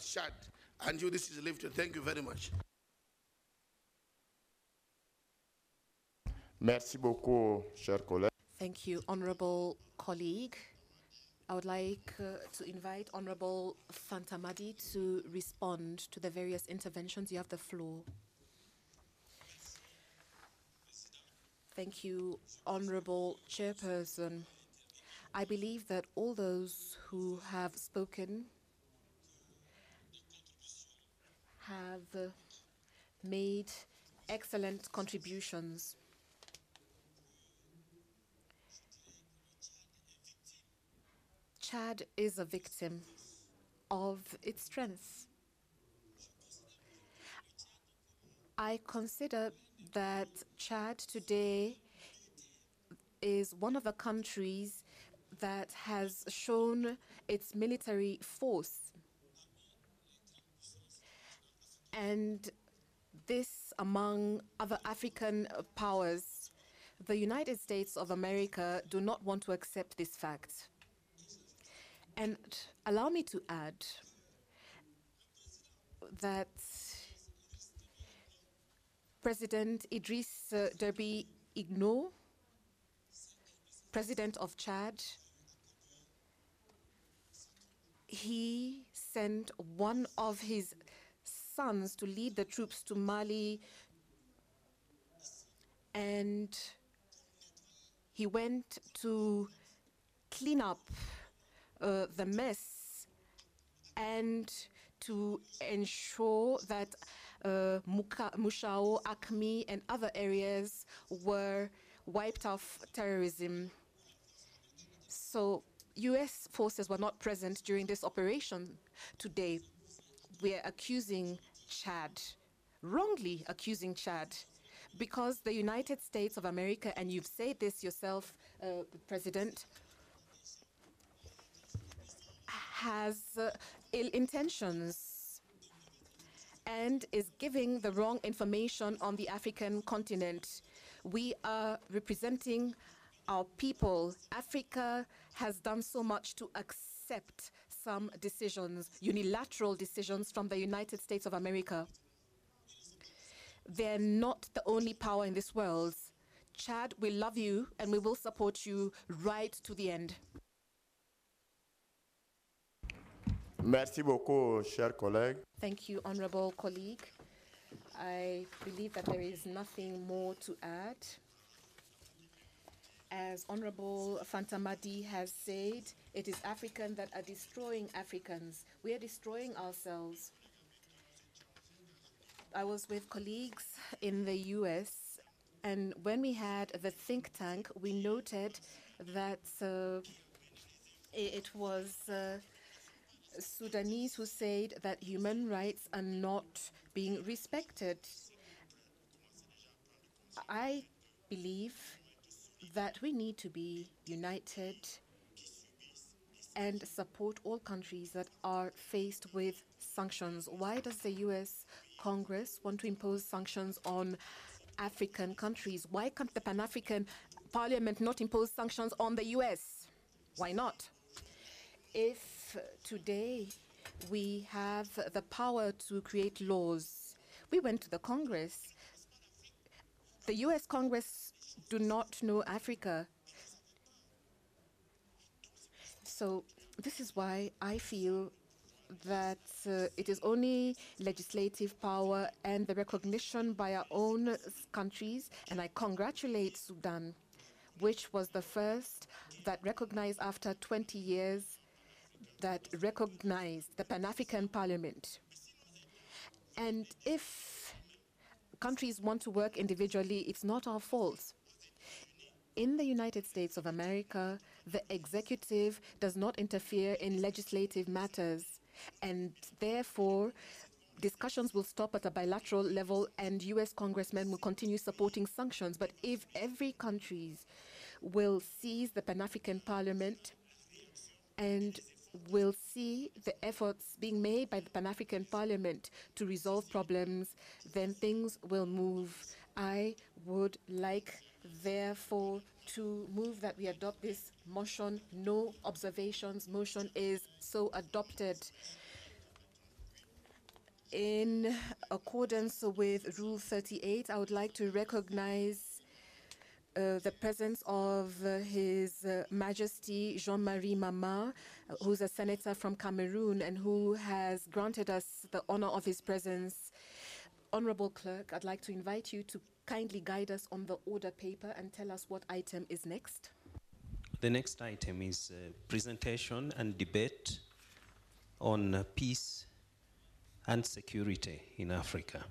Chad. And you, this is lifted. Thank you very much. Merci beaucoup, cher collègue. Thank you, honorable colleague. I would like to invite Honorable Fantamadi to respond to the various interventions. You have the floor. Thank you, Honorable Chairperson. I believe that all those who have spoken have made excellent contributions. Chad is a victim of its strengths. I consider that Chad today is one of the countries that has shown its military force. And this among other African powers. The United States of America do not want to accept this fact. And allow me to add that President Idriss Déby Itno, President of Chad, he sent one of his sons to lead the troops to Mali, and he went to clean up the mess and to ensure that Mushao, Acme, and other areas were wiped off terrorism. So US forces were not present during this operation. Today, we are accusing Chad, wrongly accusing Chad, because the United States of America, and you've said this yourself, President, has ill intentions and is giving the wrong information on the African continent. We are representing our people. Africa has done so much to accept some decisions, unilateral decisions from the United States of America. They're not the only power in this world. Chad, we love you and we will support you right to the end. Merci beaucoup, cher collègue. Thank you, honorable colleague. I believe that there is nothing more to add. As Honorable Fantamadi has said, it is Africans that are destroying Africans. We are destroying ourselves. I was with colleagues in the US, and when we had the think tank, we noted that it was Sudanese who said that human rights are not being respected. I believe that we need to be united and support all countries that are faced with sanctions. Why does the US Congress want to impose sanctions on African countries? Why can't the Pan-African Parliament not impose sanctions on the US? Why not? If today we have the power to create laws, we went to the Congress. The US Congress do not know Africa. So this is why I feel that it is only legislative power and the recognition by our own countries, and I congratulate Sudan, which was the first that recognized after 20 years that recognized the Pan-African Parliament. And if countries want to work individually, it's not our fault. In the United States of America, the executive does not interfere in legislative matters, and therefore discussions will stop at a bilateral level and US congressmen will continue supporting sanctions. But if every country will seize the Pan-African Parliament and will see the efforts being made by the Pan-African Parliament to resolve problems, then things will move. I would like, therefore, to move that we adopt this motion. No observations. Motion is so adopted. In accordance with Rule 38, I would like to recognize the presence of His Majesty Jean-Marie Mama, who's a senator from Cameroon and who has granted us the honor of his presence. Honorable Clerk, I'd like to invite you to kindly guide us on the order paper and tell us what item is next. The next item is presentation and debate on peace and security in Africa.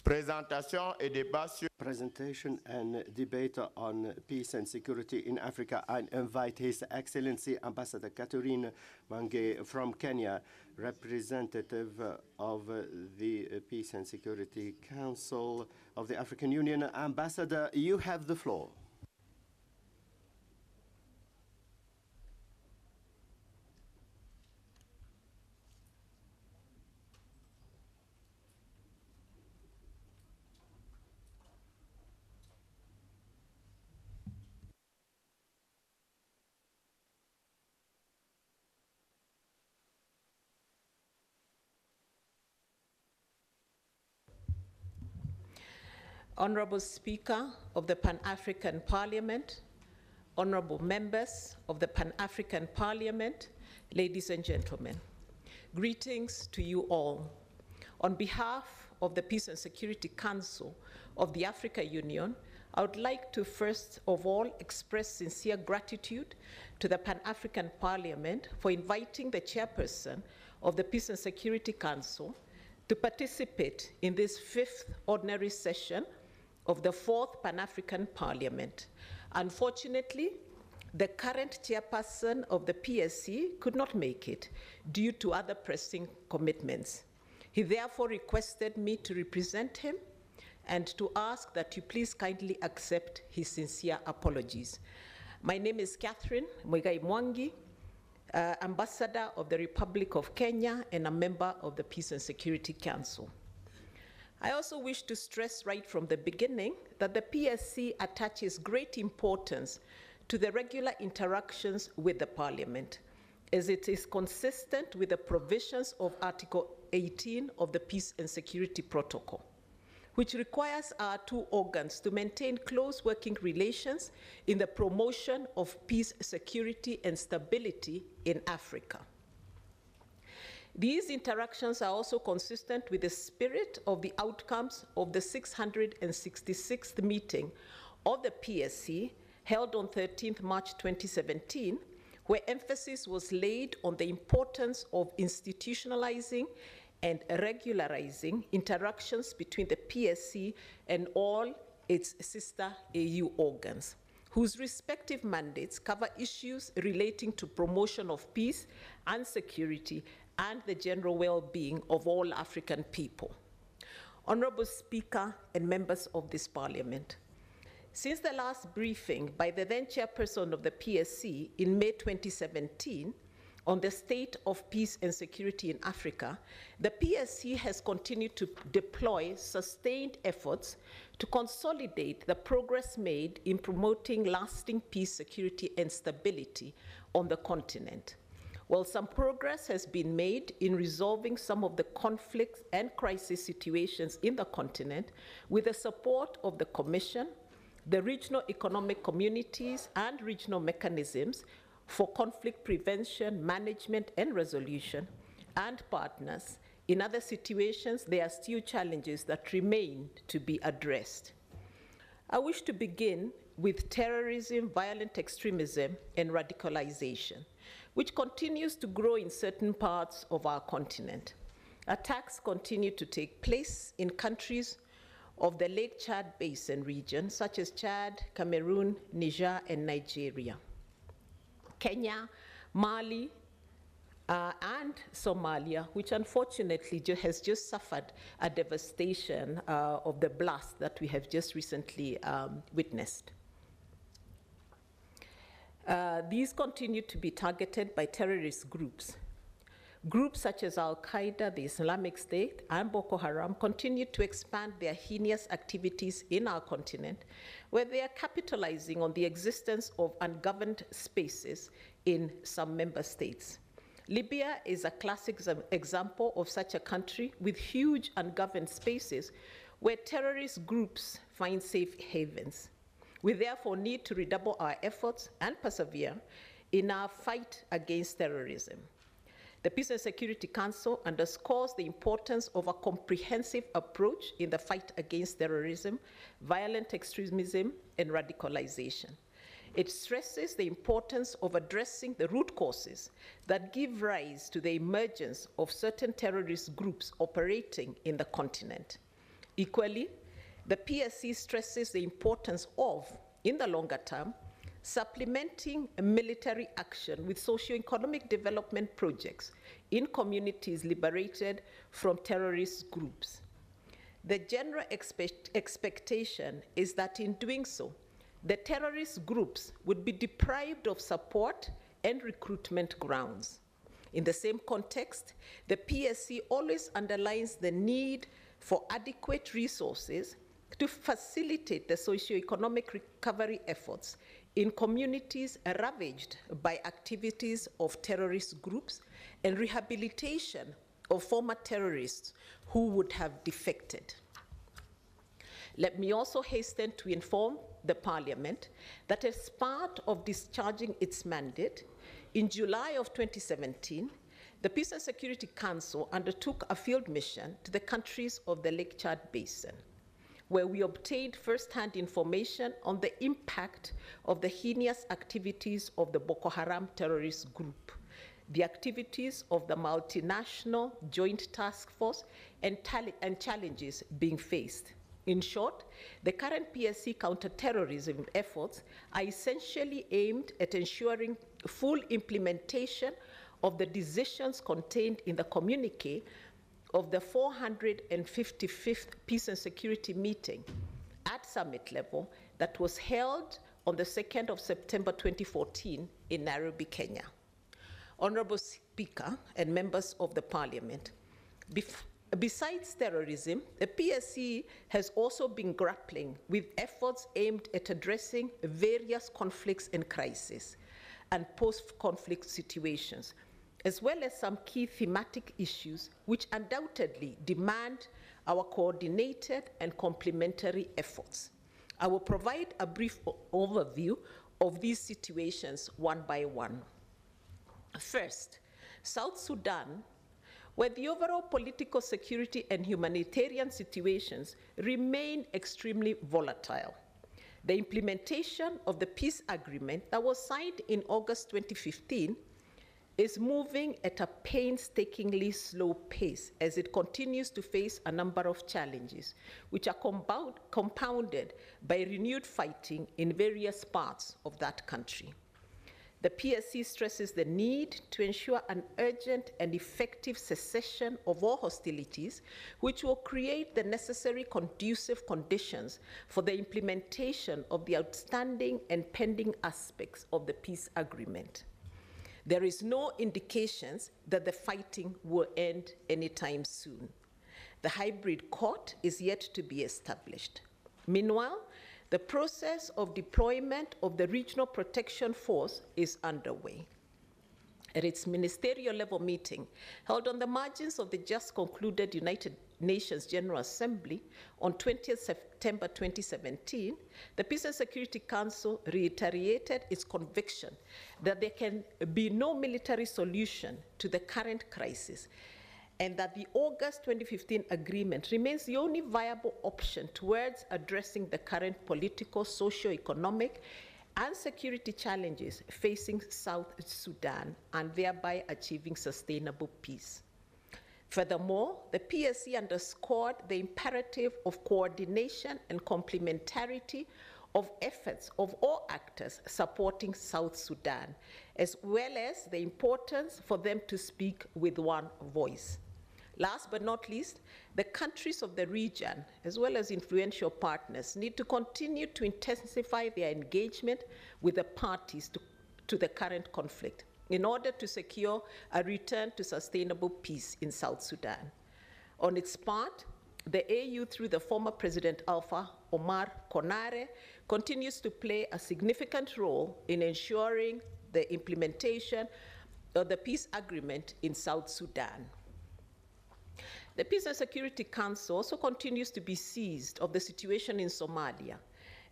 Présentation et débat sur Presentation and debate on peace and security in Africa. I invite His Excellency Ambassador Catherine Mange from Kenya, representative of the Peace and Security Council of the African Union. Ambassador, you have the floor. Honorable Speaker of the Pan-African Parliament, honorable members of the Pan-African Parliament, ladies and gentlemen, greetings to you all. On behalf of the Peace and Security Council of the African Union, I would like to first of all express sincere gratitude to the Pan-African Parliament for inviting the chairperson of the Peace and Security Council to participate in this 5th ordinary session of the 4th Pan-African Parliament. Unfortunately, the current chairperson of the PSC could not make it due to other pressing commitments. He therefore requested me to represent him and to ask that you please kindly accept his sincere apologies. My name is Catherine Muigai Mwangi, Ambassador of the Republic of Kenya and a member of the Peace and Security Council. I also wish to stress right from the beginning that the PSC attaches great importance to the regular interactions with the Parliament, as it is consistent with the provisions of Article 18 of the Peace and Security Protocol, which requires our two organs to maintain close working relations in the promotion of peace, security, and stability in Africa. These interactions are also consistent with the spirit of the outcomes of the 666th meeting of the PSC held on 13th March 2017, where emphasis was laid on the importance of institutionalizing and regularizing interactions between the PSC and all its sister AU organs, whose respective mandates cover issues relating to promotion of peace and security and the general well-being of all African people. Honorable Speaker and members of this Parliament, since the last briefing by the then chairperson of the PSC in May 2017 on the state of peace and security in Africa, the PSC has continued to deploy sustained efforts to consolidate the progress made in promoting lasting peace, security, and stability on the continent. While some progress has been made in resolving some of the conflicts and crisis situations in the continent with the support of the Commission, the regional economic communities, and regional mechanisms for conflict prevention, management, and resolution, and partners, in other situations, there are still challenges that remain to be addressed. I wish to begin with terrorism, violent extremism, and radicalization, which continues to grow in certain parts of our continent. Attacks continue to take place in countries of the Lake Chad Basin region, such as Chad, Cameroon, Niger, and Nigeria. Kenya, Mali, and Somalia, which unfortunately has just suffered a devastation of the blast that we have just recently witnessed. These continue to be targeted by terrorist groups. Groups such as Al-Qaeda, the Islamic State, and Boko Haram continue to expand their heinous activities in our continent, where they are capitalizing on the existence of ungoverned spaces in some member states. Libya is a classic example of such a country with huge ungoverned spaces where terrorist groups find safe havens. We therefore need to redouble our efforts and persevere in our fight against terrorism. The Peace and Security Council underscores the importance of a comprehensive approach in the fight against terrorism, violent extremism, and radicalization. It stresses the importance of addressing the root causes that give rise to the emergence of certain terrorist groups operating in the continent. Equally, the PSC stresses the importance of, in the longer term, supplementing military action with socio-economic development projects in communities liberated from terrorist groups. The general expectation is that in doing so, the terrorist groups would be deprived of support and recruitment grounds. In the same context, the PSC always underlines the need for adequate resources to facilitate the socio-economic recovery efforts in communities ravaged by activities of terrorist groups and rehabilitation of former terrorists who would have defected. Let me also hasten to inform the Parliament that as part of discharging its mandate, in July of 2017, the Peace and Security Council undertook a field mission to the countries of the Lake Chad Basin, where we obtained first-hand information on the impact of the heinous activities of the Boko Haram terrorist group, the activities of the multinational joint task force, and challenges being faced. In short, the current PSC counterterrorism efforts are essentially aimed at ensuring full implementation of the decisions contained in the communique of the 455th Peace and Security meeting at summit level that was held on the 2nd of September 2014 in Nairobi, Kenya. Honorable Speaker and members of the Parliament, besides terrorism, the PSC has also been grappling with efforts aimed at addressing various conflicts and crises and post-conflict situations, as well as some key thematic issues which undoubtedly demand our coordinated and complementary efforts. I will provide a brief overview of these situations one by one. First, South Sudan, where the overall political security and humanitarian situations remain extremely volatile. The implementation of the peace agreement that was signed in August 2015 is moving at a painstakingly slow pace as it continues to face a number of challenges, which are compounded by renewed fighting in various parts of that country. The PSC stresses the need to ensure an urgent and effective cessation of all hostilities, which will create the necessary conducive conditions for the implementation of the outstanding and pending aspects of the peace agreement. There is no indications that the fighting will end anytime soon. The hybrid court is yet to be established. Meanwhile, the process of deployment of the Regional Protection Force is underway. At its ministerial level meeting, held on the margins of the just concluded United Nations General Assembly on 20th September 2017, the Peace and Security Council reiterated its conviction that there can be no military solution to the current crisis, and that the August 2015 agreement remains the only viable option towards addressing the current political, socio-economic, and security challenges facing South Sudan, and thereby achieving sustainable peace. Furthermore, the PSC underscored the imperative of coordination and complementarity of efforts of all actors supporting South Sudan, as well as the importance for them to speak with one voice. Last but not least, the countries of the region, as well as influential partners, need to continue to intensify their engagement with the parties to the current conflict in order to secure a return to sustainable peace in South Sudan. On its part, the AU, through the former President Alpha Omar Konare, continues to play a significant role in ensuring the implementation the peace agreement in South Sudan. The Peace and Security Council also continues to be seized of the situation in Somalia.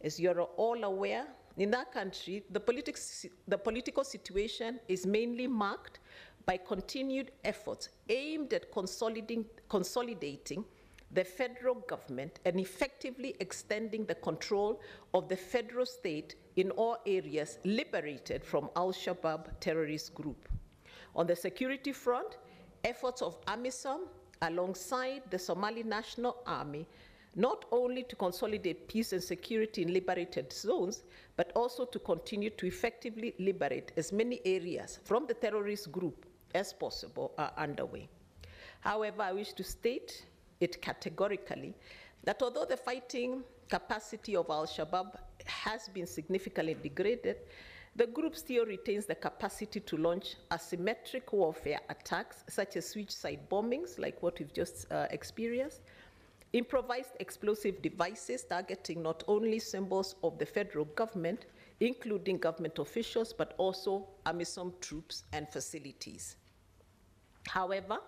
As you're all aware, in that country, the political situation is mainly marked by continued efforts aimed at consolidating the federal government and effectively extending the control of the federal state in all areas liberated from Al-Shabaab terrorist group. On the security front, efforts of AMISOM alongside the Somali National Army not only to consolidate peace and security in liberated zones, but also to continue to effectively liberate as many areas from the terrorist group as possible are underway. However, I wish to state it categorically that although the fighting capacity of Al-Shabaab has been significantly degraded, the group still retains the capacity to launch asymmetric warfare attacks, such as suicide bombings, like what we've just experienced, improvised explosive devices targeting not only symbols of the federal government, including government officials, but also AMISOM troops and facilities. However,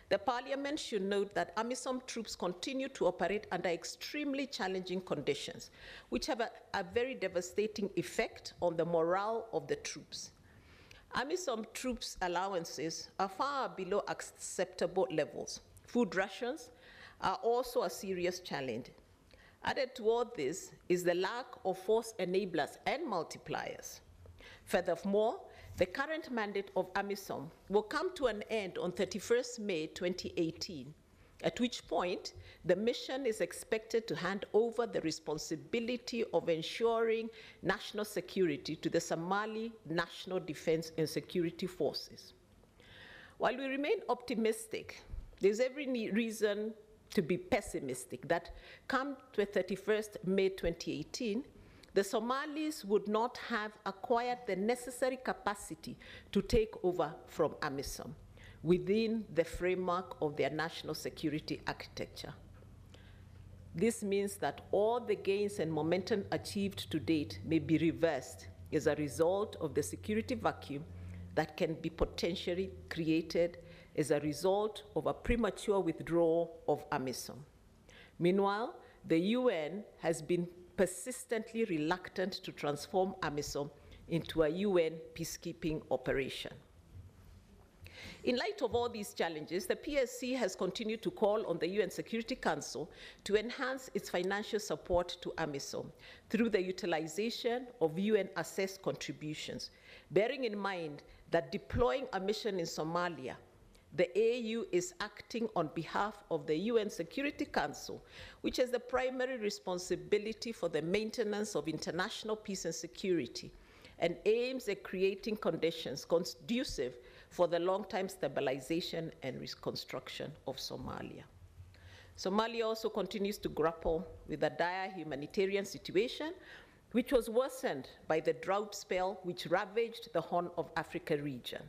the Parliament should note that AMISOM troops continue to operate under extremely challenging conditions, which have a very devastating effect on the morale of the troops. AMISOM troops' allowances are far below acceptable levels. Food rations are also a serious challenge. Added to all this is the lack of force enablers and multipliers. Furthermore, the current mandate of AMISOM will come to an end on 31st May 2018, at which point the mission is expected to hand over the responsibility of ensuring national security to the Somali National Defense and Security Forces. While we remain optimistic, there's every reason to be pessimistic that come to 31st May 2018, the Somalis would not have acquired the necessary capacity to take over from AMISOM within the framework of their national security architecture. This means that all the gains and momentum achieved to date may be reversed as a result of the security vacuum that can be potentially created as a result of a premature withdrawal of AMISOM. Meanwhile, the UN has been persistently reluctant to transform AMISOM into a UN peacekeeping operation. In light of all these challenges, the PSC has continued to call on the UN Security Council to enhance its financial support to AMISOM through the utilization of UN-assessed contributions, bearing in mind that deploying a mission in Somalia, the AU is acting on behalf of the UN Security Council, which has the primary responsibility for the maintenance of international peace and security, and aims at creating conditions conducive for the long-term stabilization and reconstruction of Somalia. Somalia also continues to grapple with a dire humanitarian situation, which was worsened by the drought spell which ravaged the Horn of Africa region.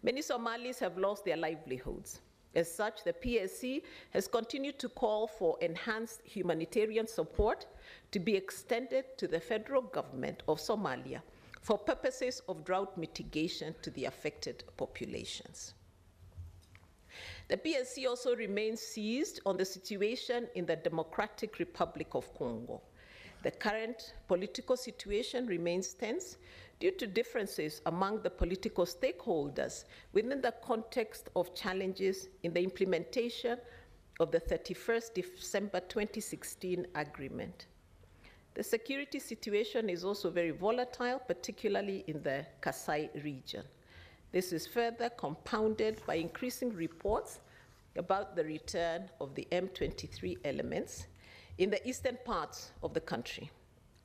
Many Somalis have lost their livelihoods. As such, the PSC has continued to call for enhanced humanitarian support to be extended to the federal government of Somalia for purposes of drought mitigation to the affected populations. The PSC also remains seized on the situation in the Democratic Republic of Congo. The current political situation remains tense due to differences among the political stakeholders within the context of challenges in the implementation of the 31st December 2016 agreement. The security situation is also very volatile, particularly in the Kasai region. This is further compounded by increasing reports about the return of the M23 elements in the eastern parts of the country.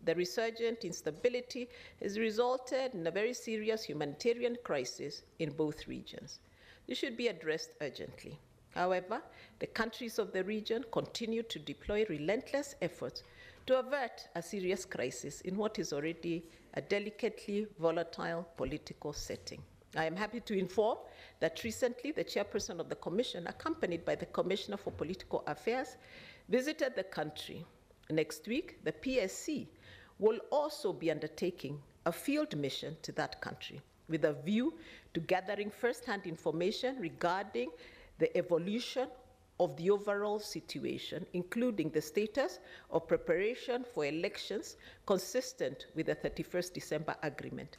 The resurgent instability has resulted in a very serious humanitarian crisis in both regions. This should be addressed urgently. However, the countries of the region continue to deploy relentless efforts to avert a serious crisis in what is already a delicately volatile political setting. I am happy to inform that recently the chairperson of the Commission, accompanied by the Commissioner for Political Affairs, visited the country. Next week, the PSC will also be undertaking a field mission to that country. with a view to gathering first-hand information regarding the evolution of the overall situation, including the status of preparation for elections consistent with the 31st December Agreement,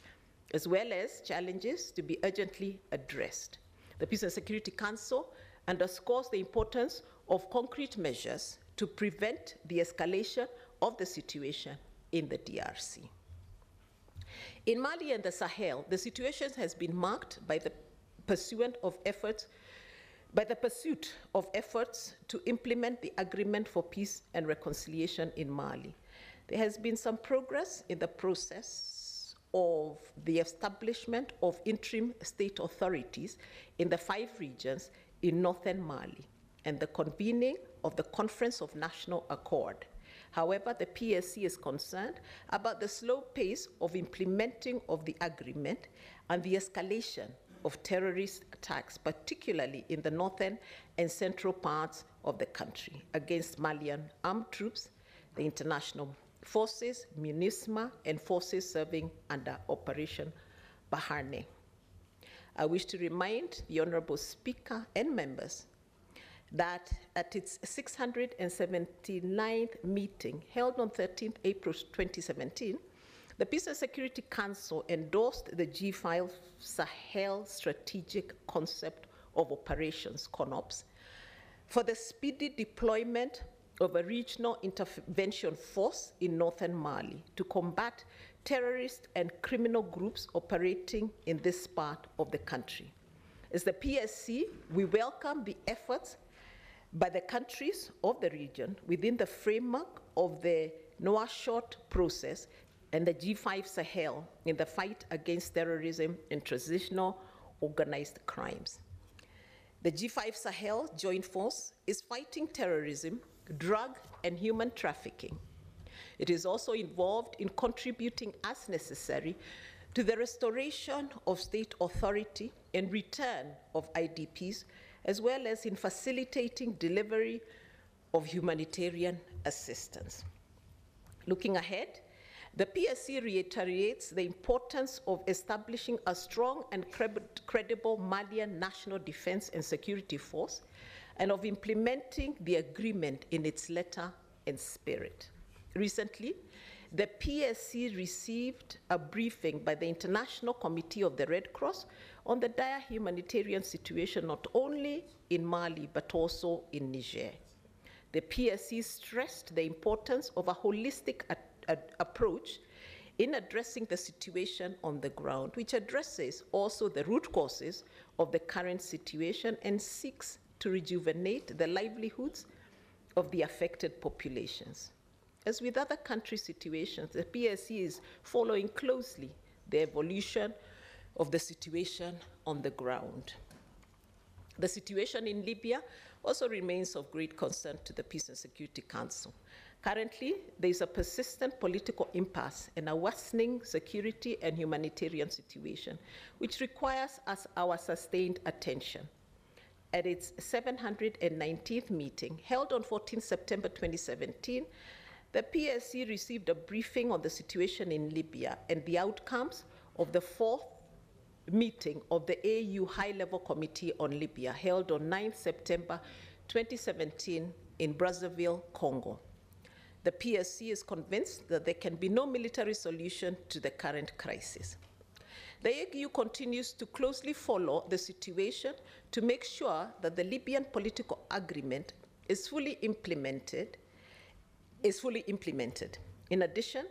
as well as challenges to be urgently addressed. The Peace and Security Council underscores the importance of concrete measures to prevent the escalation of the situation in the DRC. In Mali and the Sahel, the situation has been marked by the pursuit of efforts to implement the Agreement for Peace and Reconciliation in Mali. There has been some progress in the process of the establishment of interim state authorities in the 5 regions in northern Mali and the convening of the Conference of National Accord. However, the PSC is concerned about the slow pace of implementing of the agreement and the escalation of terrorist attacks, particularly in the northern and central parts of the country, against Malian armed troops, the international forces, MINUSMA, and forces serving under Operation Bahane. I wish to remind the Honorable Speaker and members that at its 679th meeting held on 13th April 2017, the Peace and Security Council endorsed the G5 Sahel Strategic Concept of Operations, CONOPS, for the speedy deployment of a regional intervention force in northern Mali to combat terrorist and criminal groups operating in this part of the country. As the PSC, we welcome the efforts by the countries of the region within the framework of the Nouakchott process and the G5 Sahel in the fight against terrorism and transitional organized crimes. The G5 Sahel Joint Force is fighting terrorism, drug and human trafficking. It is also involved in contributing as necessary to the restoration of state authority and return of IDPs, as well as in facilitating delivery of humanitarian assistance. Looking ahead, the PSC reiterates the importance of establishing a strong and credible Malian National Defense and Security Force and of implementing the agreement in its letter and spirit. Recently, the PSC received a briefing by the International Committee of the Red Cross on the dire humanitarian situation not only in Mali but also in Niger. The PSC stressed the importance of a holistic approach in addressing the situation on the ground, which addresses also the root causes of the current situation and seeks to rejuvenate the livelihoods of the affected populations. As with other country situations, the PSC is following closely the evolution of the situation on the ground. The situation in Libya also remains of great concern to the Peace and Security Council. Currently, there is a persistent political impasse and a worsening security and humanitarian situation, which requires our sustained attention. At its 719th meeting, held on 14 September 2017, the PSC received a briefing on the situation in Libya and the outcomes of the 4th meeting of the AU High-Level Committee on Libya, held on 9 September 2017 in Brazzaville, Congo. The PSC is convinced that there can be no military solution to the current crisis. The AU continues to closely follow the situation to make sure that the Libyan political agreement is fully implemented. In addition,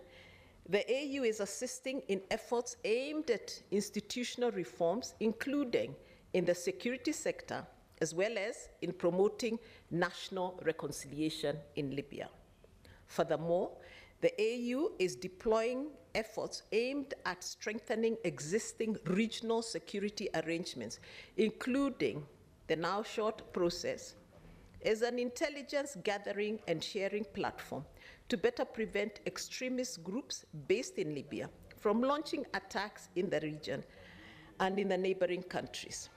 the AU is assisting in efforts aimed at institutional reforms, including in the security sector, as well as in promoting national reconciliation in Libya. Furthermore, the AU is deploying efforts aimed at strengthening existing regional security arrangements, including the Nouakchott process, as an intelligence gathering and sharing platform to better prevent extremist groups based in Libya from launching attacks in the region and in the neighboring countries.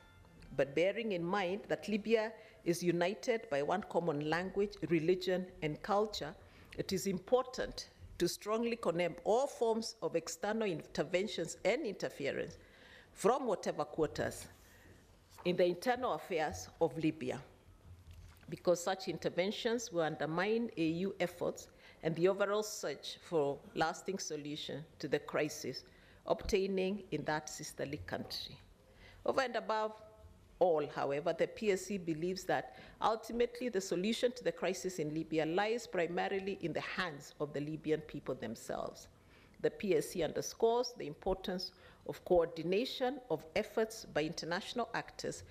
But bearing in mind that Libya is united by one common language, religion, and culture, it is important to strongly condemn all forms of external interventions and interference from whatever quarters in the internal affairs of Libya, because such interventions will undermine AU efforts and the overall search for lasting solution to the crisis obtaining in that sisterly country. Over and above all, however, the PSC believes that ultimately the solution to the crisis in Libya lies primarily in the hands of the Libyan people themselves. The PSC underscores the importance of coordination of efforts by international actors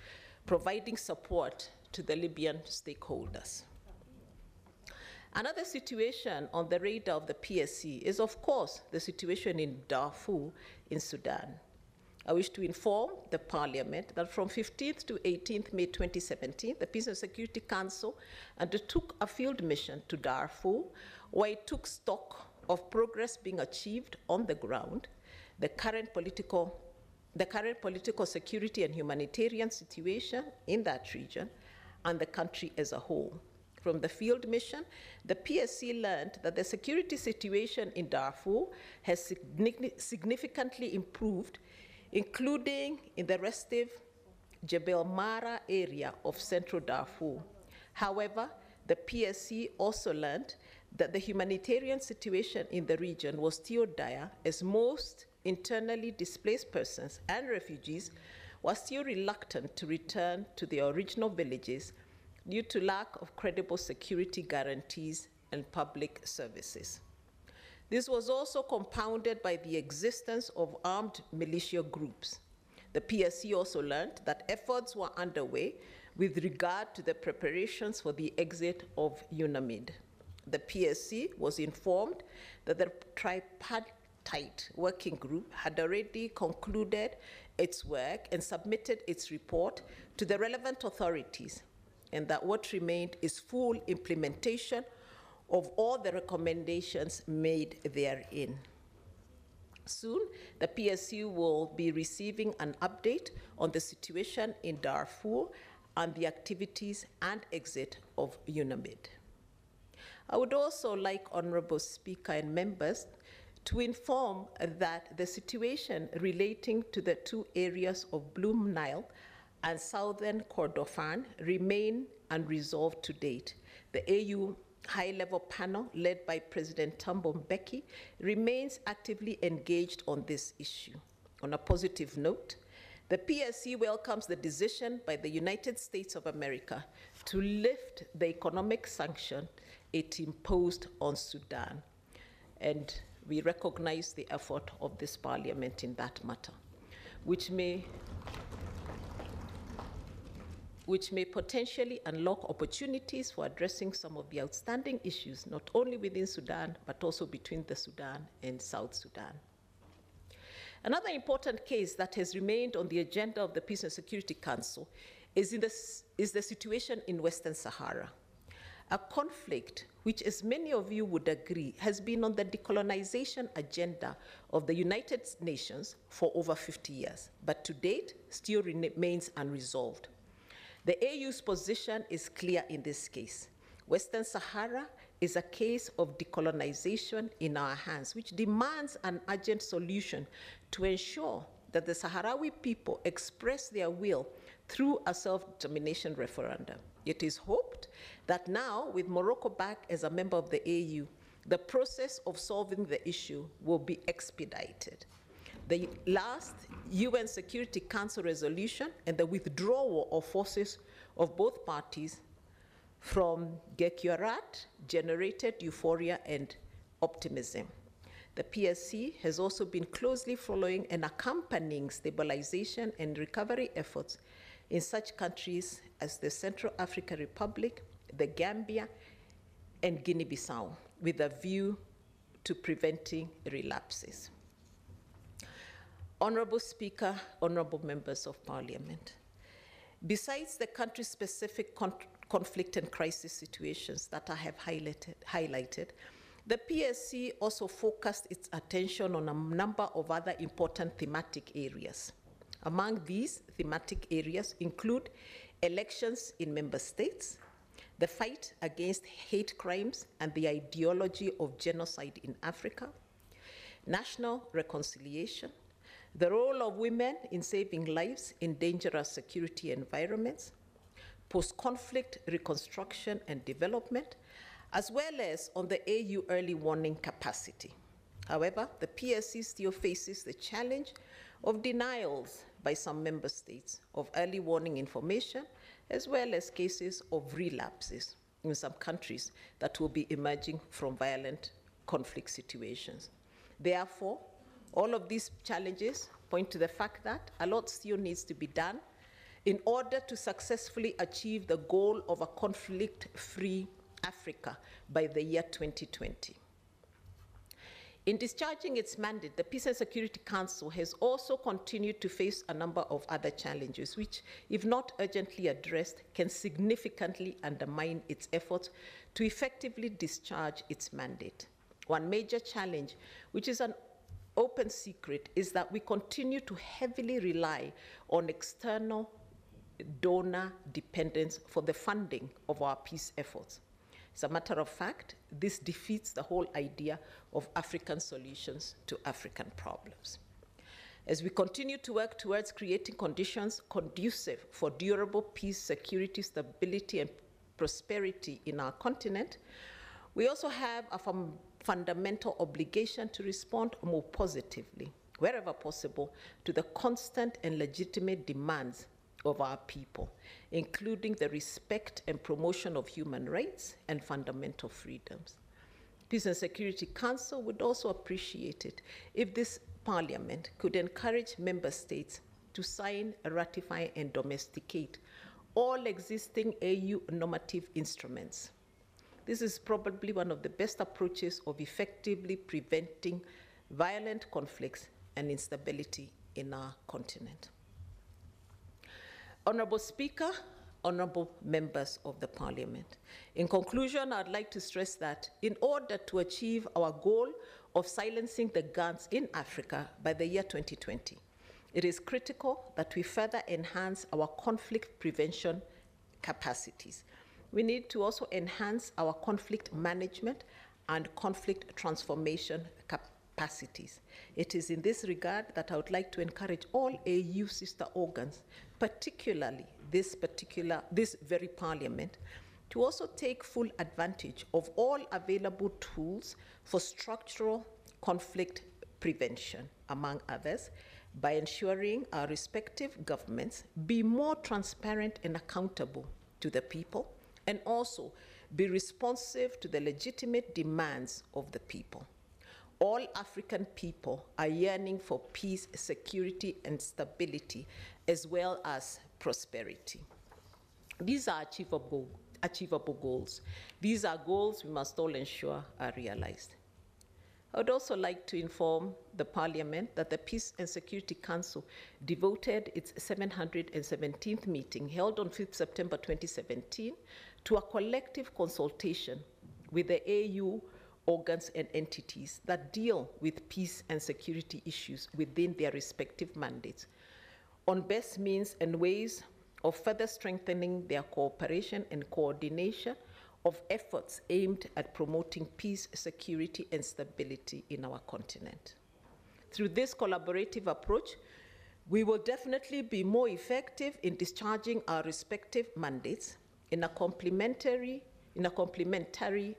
providing support to the Libyan stakeholders. Another situation on the radar of the PSC is, of course, the situation in Darfur in Sudan. I wish to inform the Parliament that from 15th to 18th May 2017, the Peace and Security Council undertook a field mission to Darfur, where it took stock of progress being achieved on the ground, the current political security and humanitarian situation in that region, and the country as a whole. From the field mission, the PSC learned that the security situation in Darfur has significantly improved, including in the restive Jebel Mara area of central Darfur. However, the PSC also learned that the humanitarian situation in the region was still dire, as most internally displaced persons and refugees were still reluctant to return to their original villages due to lack of credible security guarantees and public services. This was also compounded by the existence of armed militia groups. The PSC also learned that efforts were underway with regard to the preparations for the exit of UNAMID. The PSC was informed that the tripartite working group had already concluded its work and submitted its report to the relevant authorities, and that what remained is full implementation of all the recommendations made therein. Soon, the PSC will be receiving an update on the situation in Darfur and the activities and exit of UNAMID. I would also like Honorable Speaker and members to inform that the situation relating to the two areas of Blue Nile and Southern Kordofan remain unresolved to date. The AU high-level panel, led by President Thabo Mbeki, remains actively engaged on this issue. On a positive note, the PSC welcomes the decision by the United States of America to lift the economic sanction it imposed on Sudan, and we recognize the effort of this Parliament in that matter, which may potentially unlock opportunities for addressing some of the outstanding issues, not only within Sudan, but also between the Sudan and South Sudan. Another important case that has remained on the agenda of the Peace and Security Council is the situation in Western Sahara, a conflict which, as many of you would agree, has been on the decolonization agenda of the United Nations for over 50 years, but to date still remains unresolved. The AU's position is clear in this case. Western Sahara is a case of decolonization in our hands, which demands an urgent solution to ensure that the Sahrawi people express their will through a self-determination referendum. It is hoped that now, with Morocco back as a member of the AU, the process of solving the issue will be expedited. The last UN Security Council resolution and the withdrawal of forces of both parties from Gekiarat generated euphoria and optimism. The PSC has also been closely following and accompanying stabilization and recovery efforts in such countries as the Central African Republic, the Gambia, and Guinea-Bissau, with a view to preventing relapses. Honorable Speaker, honorable members of Parliament, besides the country-specific conflict and crisis situations that I have highlighted, the PSC also focused its attention on a number of other important thematic areas. Among these thematic areas include elections in member states, the fight against hate crimes and the ideology of genocide in Africa, national reconciliation, the role of women in saving lives in dangerous security environments, post-conflict reconstruction and development, as well as on the AU early warning capacity. However, the PSC still faces the challenge of denials by some member states of early warning information, as well as cases of relapses in some countries that will be emerging from violent conflict situations. Therefore, all of these challenges point to the fact that a lot still needs to be done in order to successfully achieve the goal of a conflict-free Africa by the year 2020. In discharging its mandate, the Peace and Security Council has also continued to face a number of other challenges which, if not urgently addressed, can significantly undermine its efforts to effectively discharge its mandate. One major challenge, which is an open secret, is that we continue to heavily rely on external donor dependence for the funding of our peace efforts. As a matter of fact, this defeats the whole idea of African solutions to African problems. As we continue to work towards creating conditions conducive for durable peace, security, stability, and prosperity in our continent, we also have a fundamental obligation to respond more positively, wherever possible, to the constant and legitimate demands of our people, including the respect and promotion of human rights and fundamental freedoms. Peace and Security Council would also appreciate it if this Parliament could encourage member states to sign, ratify, and domesticate all existing AU normative instruments. This is probably one of the best approaches of effectively preventing violent conflicts and instability in our continent. Honorable Speaker, honorable members of the Parliament. In conclusion, I'd like to stress that in order to achieve our goal of silencing the guns in Africa by the year 2020, it is critical that we further enhance our conflict prevention capacities. We need to also enhance our conflict management and conflict transformation capacities. It is in this regard that I would like to encourage all AU sister organs, particularly this very Parliament, to also take full advantage of all available tools for structural conflict prevention, among others, by ensuring our respective governments be more transparent and accountable to the people, and also be responsive to the legitimate demands of the people. All African people are yearning for peace, security, and stability, as well as prosperity. These are achievable goals. These are goals we must all ensure are realized. I would also like to inform the Parliament that the Peace and Security Council devoted its 717th meeting, held on 5th September 2017, to a collective consultation with the AU organs and entities that deal with peace and security issues within their respective mandates, on best means and ways of further strengthening their cooperation and coordination of efforts aimed at promoting peace, security, and stability in our continent. Through this collaborative approach, we will definitely be more effective in discharging our respective mandates in a complementary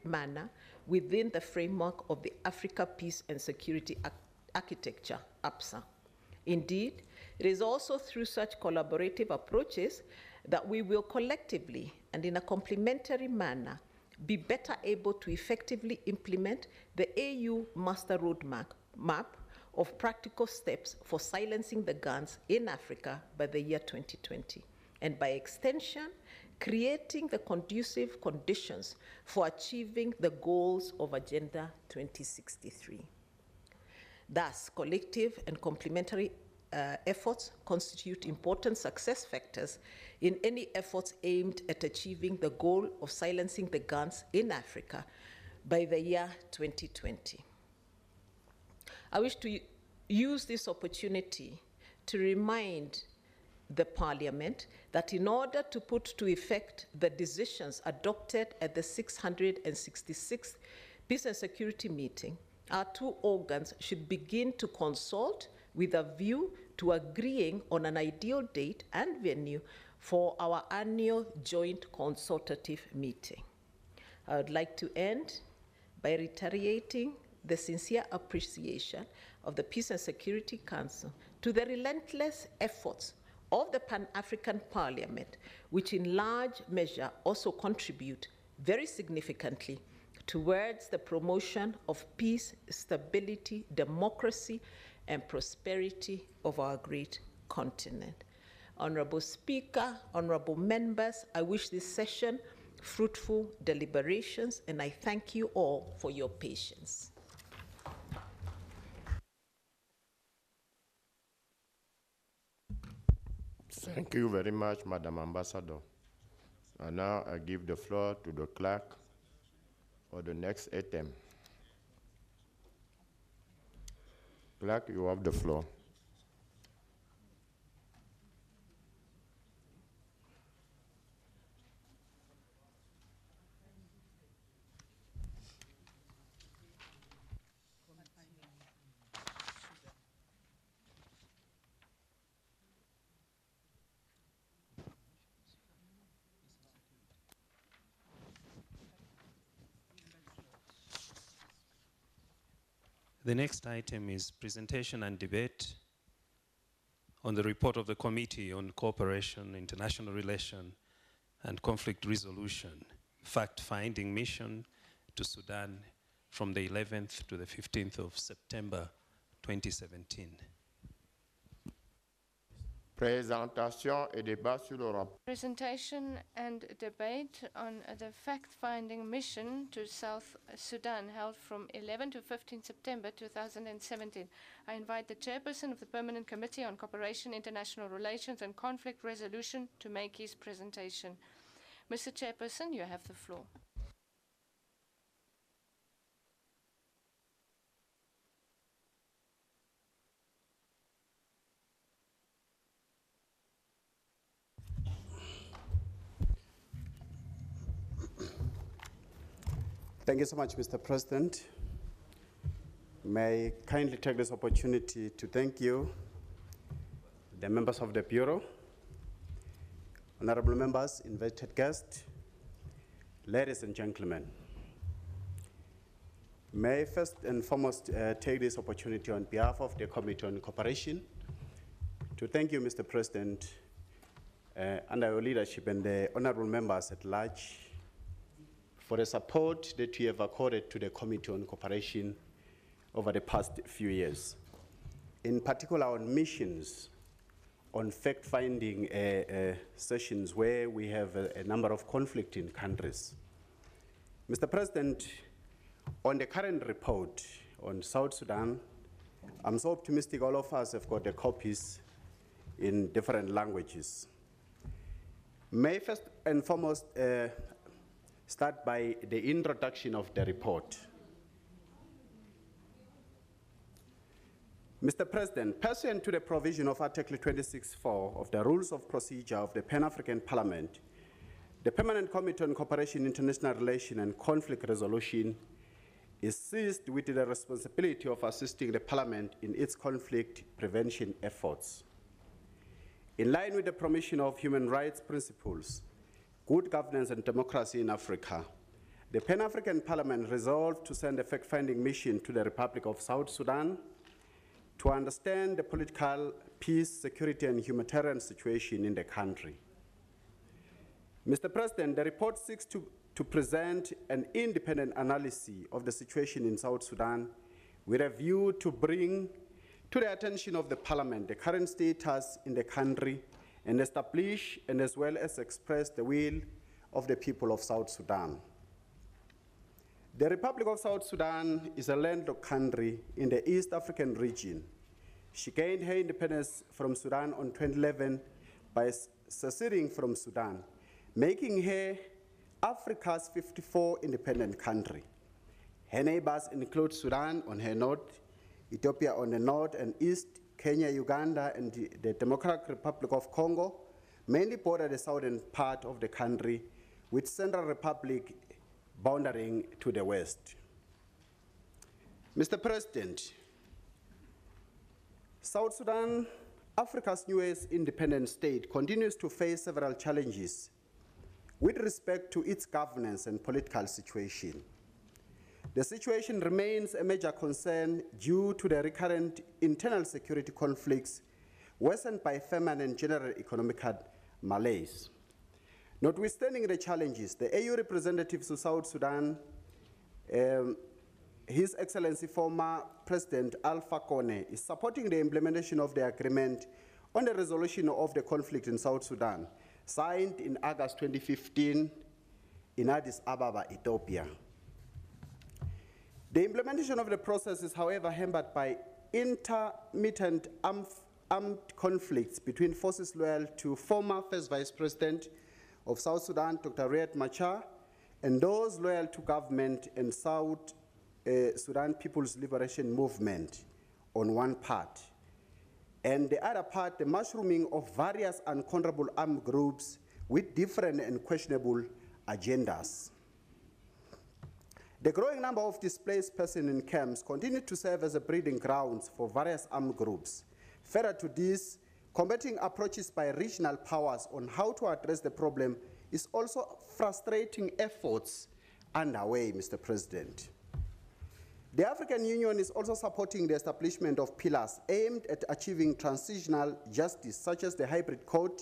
manner within the framework of the Africa Peace and Security Architecture, APSA. Indeed, it is also through such collaborative approaches that we will collectively and in a complementary manner be better able to effectively implement the AU Master Roadmap of practical steps for silencing the guns in Africa by the year 2020, and by extension, creating the conducive conditions for achieving the goals of Agenda 2063. Thus, collective and complementary efforts constitute important success factors in any efforts aimed at achieving the goal of silencing the guns in Africa by the year 2020. I wish to use this opportunity to remind the Parliament that in order to put to effect the decisions adopted at the 666th Peace and Security meeting, our two organs should begin to consult with a view to agreeing on an ideal date and venue for our annual joint consultative meeting. I would like to end by reiterating the sincere appreciation of the Peace and Security Council to the relentless efforts of the Pan-African Parliament, which in large measure also contribute very significantly towards the promotion of peace, stability, democracy, and prosperity of our great continent. Honorable Speaker, honorable members, I wish this session fruitful deliberations, and I thank you all for your patience. Thank you very much, Madam Ambassador. And now I give the floor to the clerk for the next item. Clerk, you have the floor. The next item is presentation and debate on the report of the Committee on Cooperation, International Relations, and Conflict Resolution, fact-finding mission to Sudan from the 11th to the 15th of September 2017. Présentation et débat sur le rapport. Presentation and debate on the fact-finding mission to South Sudan held from 11 to 15 September 2017. I invite the chairperson of the Permanent Committee on Cooperation, International Relations and Conflict Resolution to make his presentation. Mr. Chairperson, you have the floor. Thank you so much, Mr. President. May I kindly take this opportunity to thank you, the members of the Bureau, honorable members, invited guests, ladies and gentlemen. May I first and foremost take this opportunity on behalf of the Committee on Cooperation to thank you, Mr. President, under your leadership and the honorable members at large for the support that you have accorded to the Committee on Cooperation over the past few years. In particular on missions, on fact-finding sessions where we have a number of conflicting countries. Mr. President, on the current report on South Sudan, I'm so optimistic all of us have got the copies in different languages. May I first and foremost start by the introduction of the report. Mr. President, pursuant to the provision of Article 26(4) of the Rules of Procedure of the Pan-African Parliament, the Permanent Committee on Cooperation, International Relations and Conflict Resolution is seized with the responsibility of assisting the Parliament in its conflict prevention efforts. In line with the promotion of human rights principles, good governance and democracy in Africa, the Pan-African Parliament resolved to send a fact-finding mission to the Republic of South Sudan to understand the political, peace, security, and humanitarian situation in the country. Mr. President, the report seeks to present an independent analysis of the situation in South Sudan with a view to bring to the attention of the Parliament the current status in the country and establish and as well as express the will of the people of South Sudan. The Republic of South Sudan is a landlocked country in the East African region. She gained her independence from Sudan on 2011 by seceding from Sudan, making her Africa's 54th independent country. Her neighbors include Sudan on her north, Ethiopia on the north and east, Kenya, Uganda, and the Democratic Republic of Congo mainly border the southern part of the country, with Central Republic bounding to the west. Mr. President, South Sudan, Africa's newest independent state, continues to face several challenges with respect to its governance and political situation. The situation remains a major concern due to the recurrent internal security conflicts worsened by famine and general economic malaise. Notwithstanding the challenges, the AU representative to South Sudan, His Excellency former President Alpha Kone, is supporting the implementation of the agreement on the resolution of the conflict in South Sudan, signed in August 2015 in Addis Ababa, Ethiopia. The implementation of the process is, however, hampered by intermittent armed conflicts between forces loyal to former First Vice President of South Sudan, Dr. Riek Machar, and those loyal to government and South Sudan People's Liberation Movement on one part, and the other part, the mushrooming of various uncontrollable armed groups with different and questionable agendas. The growing number of displaced persons in camps continue to serve as a breeding grounds for various armed groups. Further to this, combating approaches by regional powers on how to address the problem is also frustrating efforts underway, Mr. President. The African Union is also supporting the establishment of pillars aimed at achieving transitional justice, such as the Hybrid Court,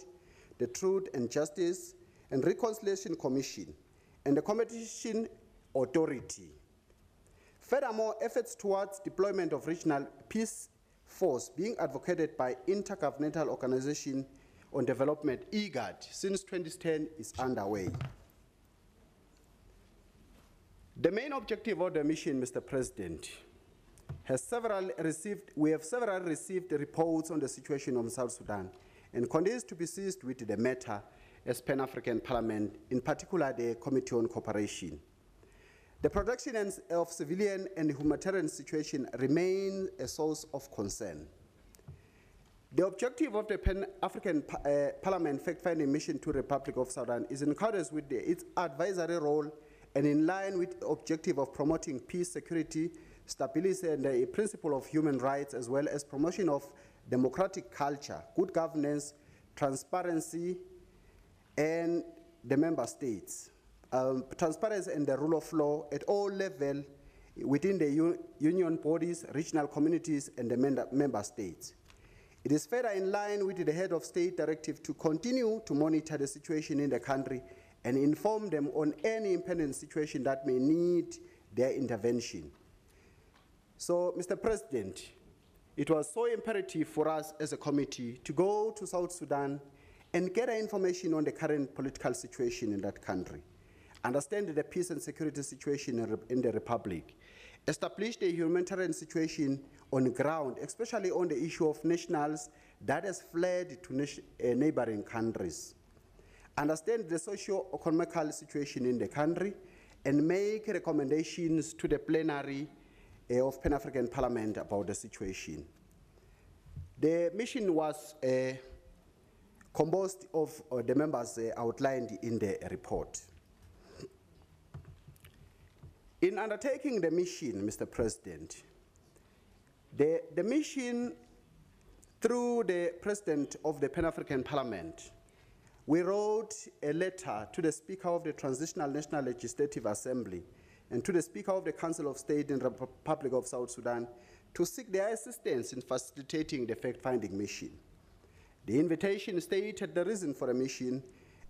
the Truth and Justice and Reconciliation Commission, and the Competition Authority. Furthermore, efforts towards deployment of regional peace force being advocated by Intergovernmental Organization on Development, IGAD, since 2010 is underway. The main objective of the mission, Mr. President, we have several received reports on the situation of South Sudan and continues to be seized with the matter as Pan-African Parliament, in particular the Committee on Cooperation. The protection of civilian and humanitarian situation remain a source of concern. The objective of the Pan-African Parliament fact-finding mission to the Republic of Sudan is in accordance with its advisory role and in line with the objective of promoting peace, security, stability, and the principle of human rights, as well as promotion of democratic culture, good governance, transparency, and the member states. Transparency and the rule of law at all levels within the union bodies, regional communities, and the member states. It is further in line with the head of state directive to continue to monitor the situation in the country and inform them on any impending situation that may need their intervention. So, Mr. President, it was so imperative for us as a committee to go to South Sudan and get information on the current political situation in that country, understand the peace and security situation in the Republic, establish the humanitarian situation on the ground, especially on the issue of nationals that has fled to neighboring countries, understand the socio-economical situation in the country, and make recommendations to the plenary of Pan-African Parliament about the situation. The mission was composed of the members outlined in the report. In undertaking the mission, Mr. President, the mission, through the President of the Pan-African Parliament, we wrote a letter to the Speaker of the Transitional National Legislative Assembly and to the Speaker of the Council of State in the Republic of South Sudan to seek their assistance in facilitating the fact-finding mission. The invitation stated the reason for the mission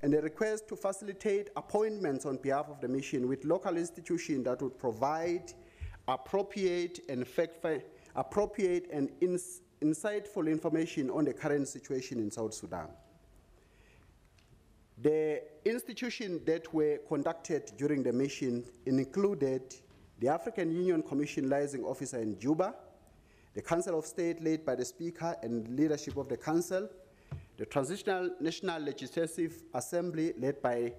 and the request to facilitate appointments on behalf of the mission with local institutions that would provide appropriate and insightful information on the current situation in South Sudan. The institutions that were conducted during the mission included the African Union Commission Liaison Officer in Juba, the Council of State led by the Speaker and leadership of the Council, the Transitional National Legislative Assembly led by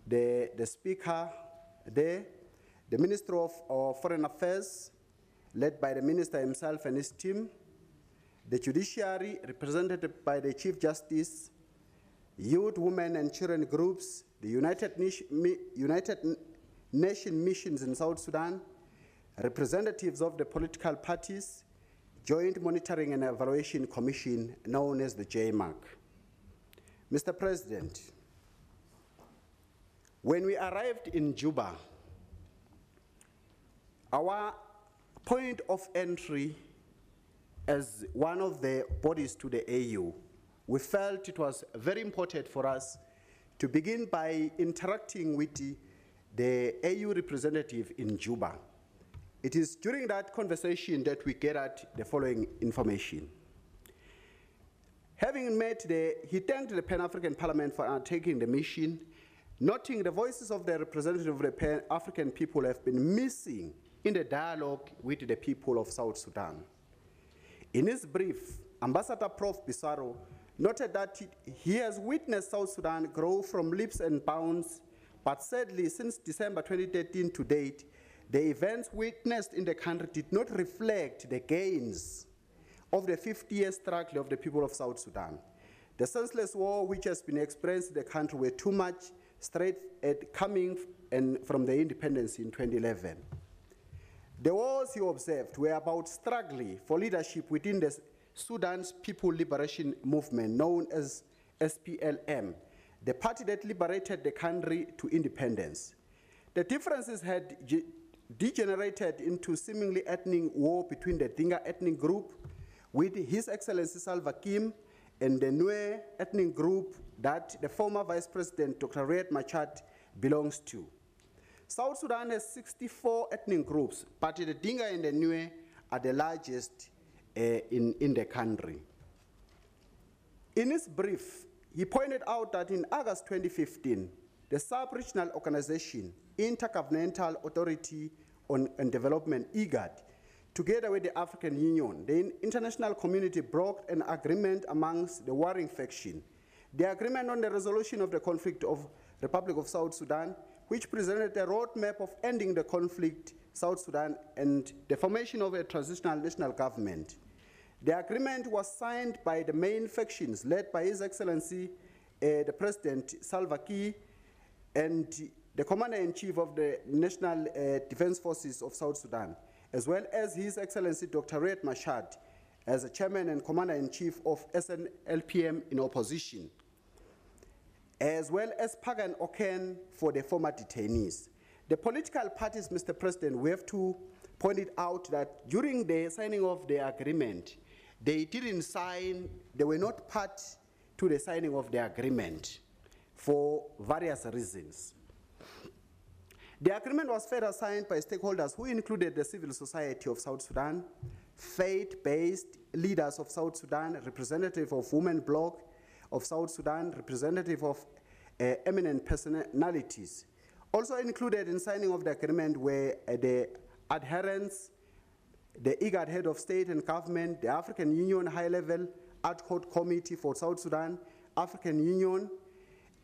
the Speaker there, the Minister of Foreign Affairs led by the Minister himself and his team, the Judiciary represented by the Chief Justice, youth, women, and children groups, the United Nations missions in South Sudan, representatives of the political parties, Joint Monitoring and Evaluation Commission, known as the JMAC. Mr. President, when we arrived in Juba, our point of entry as one of the bodies to the AU, we felt it was very important for us to begin by interacting with the AU representative in Juba. It is during that conversation that we gathered the following information. Having met he thanked the Pan-African Parliament for undertaking the mission, noting the voices of the representative of the Pan-African people have been missing in the dialogue with the people of South Sudan. In his brief, Ambassador Prof. Bissaro noted that he has witnessed South Sudan grow from leaps and bounds, but sadly, since December 2013 to date, the events witnessed in the country did not reflect the gains of the 50-year struggle of the people of South Sudan. The senseless war which has been experienced in the country were too much straight at coming from the independence in 2011. The wars, he observed, were about struggling for leadership within the Sudan's People Liberation Movement, known as SPLM, the party that liberated the country to independence. The differences had degenerated into seemingly ethnic war between the Dinka ethnic group with His Excellency Salva Kiir and the Nue ethnic group that the former Vice President Dr. Riek Machar belongs to. South Sudan has 64 ethnic groups, but the Dinka and the Nue are the largest in the country. In his brief, he pointed out that in August 2015, the sub-regional organization, Intergovernmental Authority on Development, IGAD, together with the African Union, the international community brokered an agreement amongst the warring faction. The agreement on the resolution of the conflict of Republic of South Sudan, which presented a roadmap of ending the conflict, South Sudan, and the formation of a transitional national government. The agreement was signed by the main factions led by His Excellency, the President Salva Kiir, and the Commander-in-Chief of the National Defense Forces of South Sudan, as well as His Excellency Dr. Riek Machar as the Chairman and Commander-in-Chief of SNLPM in opposition, as well as Pagan Oken for the former detainees. The political parties, Mr. President, we have to point it out that during the signing of the agreement, they didn't sign, they were not part to the signing of the agreement for various reasons. The agreement was further signed by stakeholders who included the civil society of South Sudan, faith-based leaders of South Sudan, representative of Women Bloc of South Sudan, representative of eminent personalities. Also included in signing of the agreement were the adherents, the IGAD head of state and government, the African Union high-level ad hoc committee for South Sudan, African Union,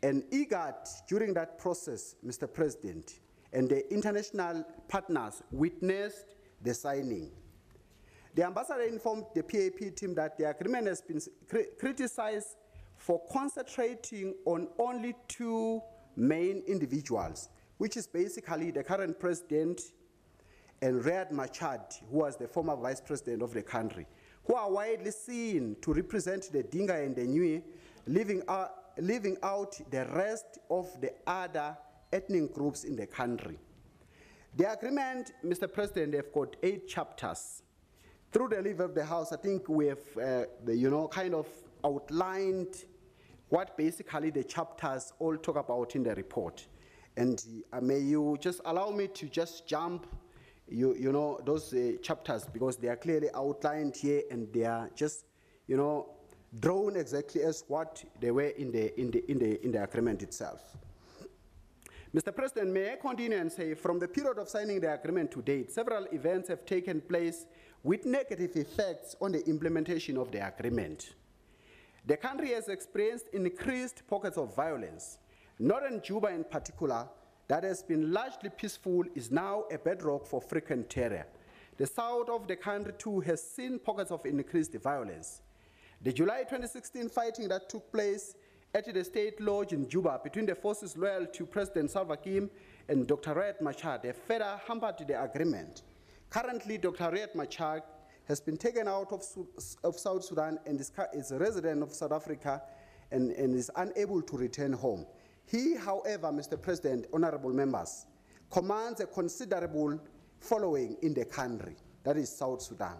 and IGAD during that process, Mr. President, and the international partners witnessed the signing. The ambassador informed the PAP team that the agreement has been criticized for concentrating on only two main individuals, which is basically the current president and Riek Machar, who was the former vice president of the country, who are widely seen to represent the Dinka and the Nue, leaving out the rest of the other ethnic groups in the country. The agreement, Mr. President, they've got 8 chapters. Through the leave of the House, I think we have, kind of outlined what basically the chapters all talk about in the report. And may you just allow me to just jump, those chapters, because they are clearly outlined here and they are just, drawn exactly as what they were in the agreement itself. Mr. President, may I continue and say, from the period of signing the agreement to date, several events have taken place with negative effects on the implementation of the agreement. The country has experienced increased pockets of violence. Northern Juba in particular, that has been largely peaceful, is now a bedrock for frequent terror. The south of the country too has seen pockets of increased violence. The July 2016 fighting that took place at the State Lodge in Juba between the forces loyal to President Salva Kiir and Dr. Riek Machar, they further hampered the agreement. Currently, Dr. Riek Machar has been taken out of South Sudan and is a resident of South Africa and is unable to return home. He, however, Mr. President, honorable members, commands a considerable following in the country, that is South Sudan.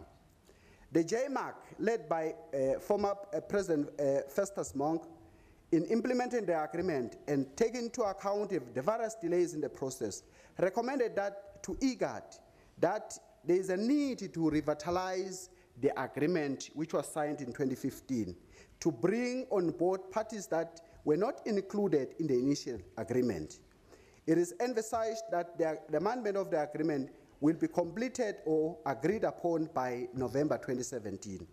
The JMAC, led by former President Festus Monk, in implementing the agreement and taking into account the various delays in the process, recommended that to IGAD that there is a need to revitalize the agreement which was signed in 2015 to bring on board parties that were not included in the initial agreement. It is emphasized that the amendment of the agreement will be completed or agreed upon by November 2017.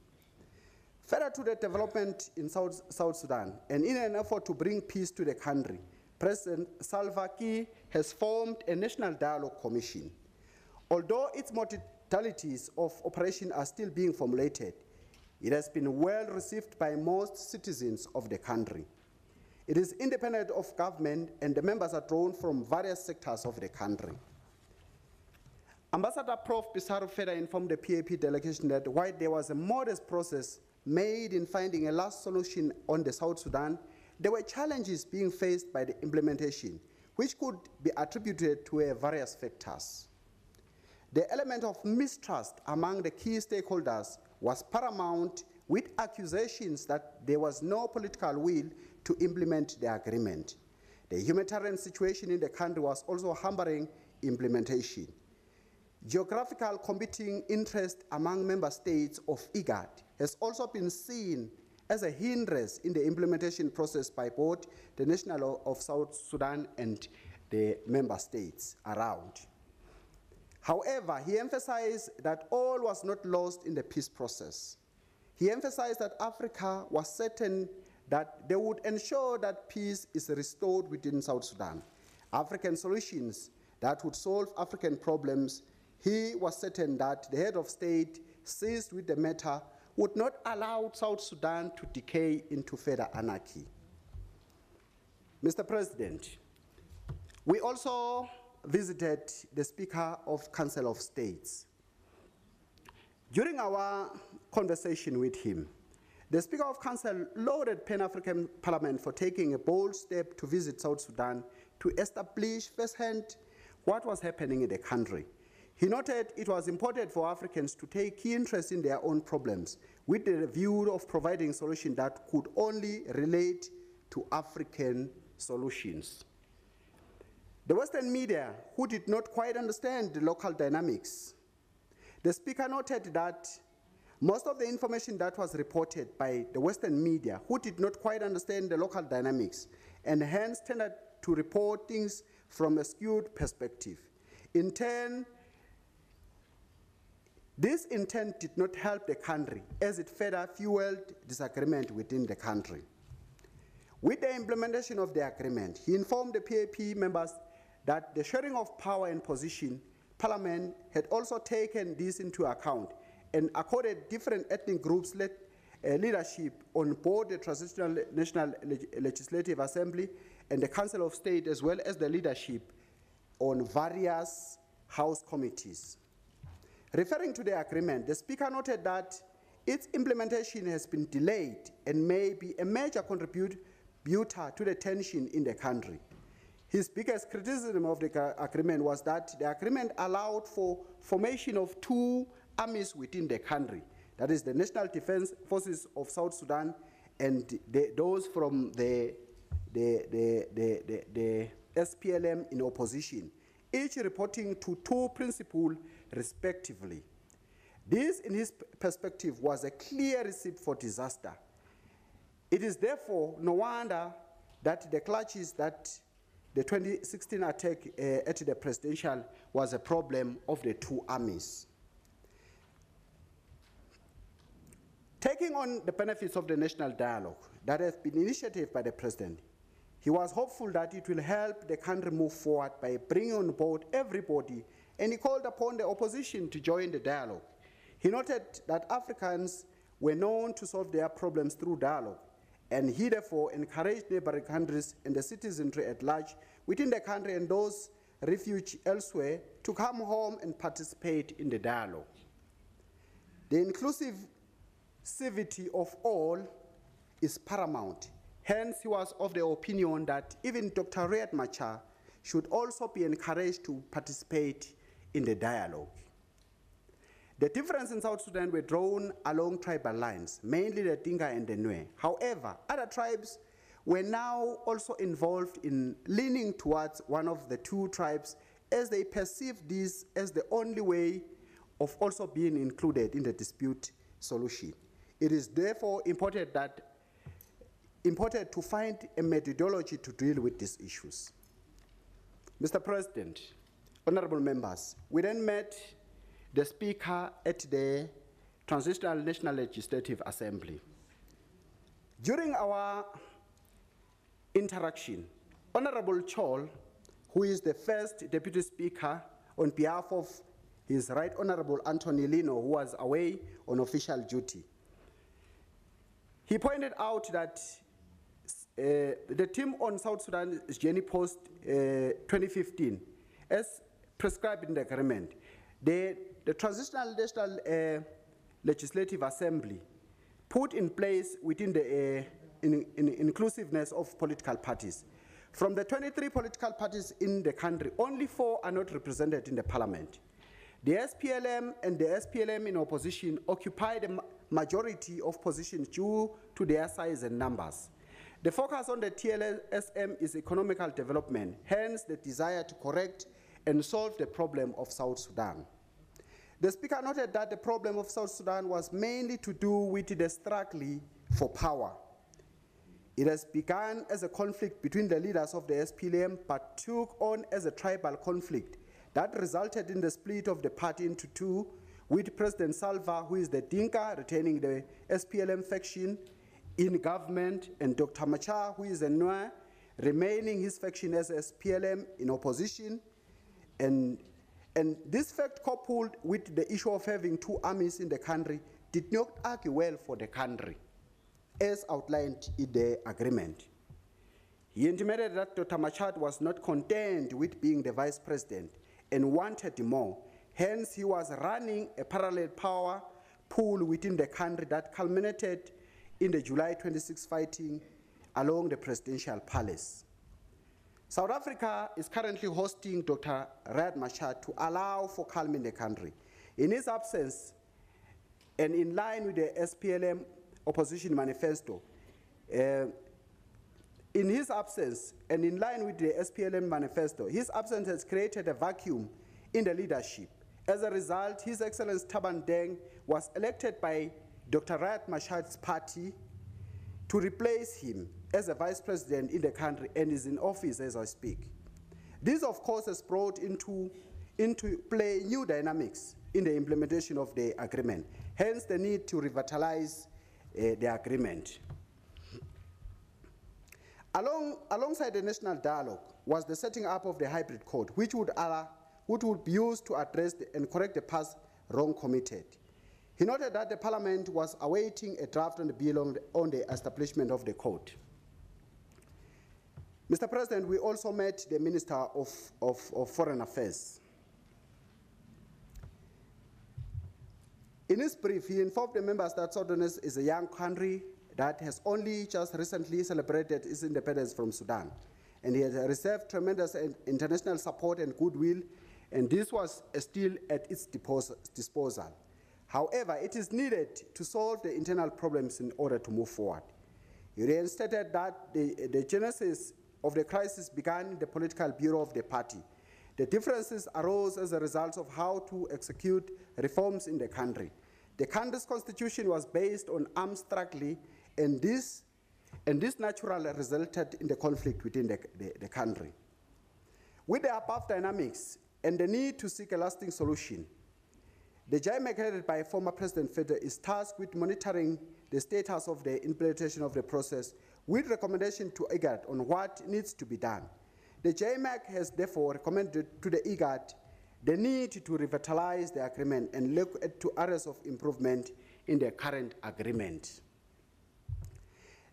Further to the development in South Sudan, and in an effort to bring peace to the country, President Salva Kiir has formed a National Dialogue Commission. Although its modalities of operation are still being formulated, it has been well received by most citizens of the country. It is independent of government, and the members are drawn from various sectors of the country. Ambassador Prof. Pissarro further informed the PAP delegation that while there was a modest process made in finding a last solution on the South Sudan, there were challenges being faced by the implementation, which could be attributed to various factors. The element of mistrust among the key stakeholders was paramount, with accusations that there was no political will to implement the agreement. The humanitarian situation in the country was also hampering implementation. Geographical competing interest among member states of IGAD has also been seen as a hindrance in the implementation process by both the National of South Sudan and the member states around. However, he emphasized that all was not lost in the peace process. He emphasized that Africa was certain that they would ensure that peace is restored within South Sudan. African solutions that would solve African problems. He was certain that the head of state, seized with the matter, would not allow South Sudan to decay into further anarchy. Mr. President, we also visited the Speaker of Council of States. During our conversation with him, the Speaker of Council lauded Pan-African Parliament for taking a bold step to visit South Sudan to establish firsthand what was happening in the country. He noted it was important for Africans to take key interest in their own problems, with the view of providing solutions that could only relate to African solutions. The Western media, who did not quite understand the local dynamics, the Speaker noted that most of the information that was reported by the Western media, who did not quite understand the local dynamics, and hence tended to report things from a skewed perspective. In turn, this intent did not help the country, as it further fueled disagreement within the country. With the implementation of the agreement, he informed the PAP members that the sharing of power and position, Parliament had also taken this into account and accorded different ethnic groups leadership on both the Transitional National Legislative Assembly and the Council of State, as well as the leadership on various House committees. Referring to the agreement, the Speaker noted that its implementation has been delayed and may be a major contributor to the tension in the country. His biggest criticism of the agreement was that the agreement allowed for formation of two armies within the country, that is the National Defense Forces of South Sudan and those from the SPLM in opposition, each reporting to two principles respectively. This, in his perspective, was a clear recipe for disaster. It is therefore no wonder that the clutches that the 2016 attack at the presidential was a problem of the two armies. Taking on the benefits of the national dialogue that has been initiated by the president, he was hopeful that it will help the country move forward by bringing on board everybody, and he called upon the opposition to join the dialogue. He noted that Africans were known to solve their problems through dialogue, and he therefore encouraged neighboring countries and the citizenry at large within the country and those refugees elsewhere to come home and participate in the dialogue. The inclusivity of all is paramount. Hence, he was of the opinion that even Dr. Riek Machar should also be encouraged to participate in the dialogue. The differences in South Sudan were drawn along tribal lines, mainly the Dinka and the Nwe. However, other tribes were now also involved in leaning towards one of the two tribes as they perceived this as the only way of also being included in the dispute solution. It is therefore important to find a methodology to deal with these issues. Mr. President, honorable members, we then met the Speaker at the Transitional National Legislative Assembly. During our interaction, Honorable Chol, who is the first Deputy Speaker, on behalf of his Right Honorable Anthony Lino, who was away on official duty, he pointed out that the team on South Sudan's journey post 2015, as prescribed in the agreement, the Transitional National Legislative Assembly put in place within the inclusiveness of political parties. From the 23 political parties in the country, only 4 are not represented in the parliament. The SPLM and the SPLM in opposition occupy the majority of positions due to their size and numbers. The focus on the TLSM is economical development, hence the desire to correct and solve the problem of South Sudan. The Speaker noted that the problem of South Sudan was mainly to do with the struggle for power. It has begun as a conflict between the leaders of the SPLM, but took on as a tribal conflict that resulted in the split of the party into two, with President Salva, who is the Dinka, retaining the SPLM faction in government, and Dr. Machar, who is the Nwa, remaining his faction as SPLM in opposition. And this fact, coupled with the issue of having 2 armies in the country, did not argue well for the country, as outlined in the agreement. He intimated that Dr. Machar was not content with being the vice president and wanted more. Hence, he was running a parallel power pool within the country that culminated in the July 26 fighting along the presidential palace. South Africa is currently hosting Dr. Riek Machar to allow for calm in the country. In his absence, and in line with the SPLM opposition manifesto, his absence has created a vacuum in the leadership. As a result, His Excellency Taban Deng was elected by Dr. Riek Machar's party to replace him as a vice president in the country and is in office as I speak. This, of course, has brought into play new dynamics in the implementation of the agreement, hence the need to revitalize the agreement. Alongside the national dialogue was the setting up of the hybrid code, which would be used to address and correct the past wrong committed. He noted that the Parliament was awaiting a draft on the bill on the establishment of the code. Mr. President, we also met the Minister of Foreign Affairs. In his brief, he informed the members that Sudan is a young country that has only just recently celebrated its independence from Sudan, and he has received tremendous international support and goodwill, and this was still at its disposal. However, it is needed to solve the internal problems in order to move forward. He reinstated that the genesis of the crisis began in the political bureau of the party. The differences arose as a result of how to execute reforms in the country. The country's constitution was based on armed struggle, and this naturally resulted in the conflict within the country. With the above dynamics and the need to seek a lasting solution, the JMAC headed by former President Feder is tasked with monitoring the status of the implementation of the process with recommendation to IGAD on what needs to be done. The JMAC has therefore recommended to the IGAD the need to revitalize the agreement and look to areas of improvement in the current agreement.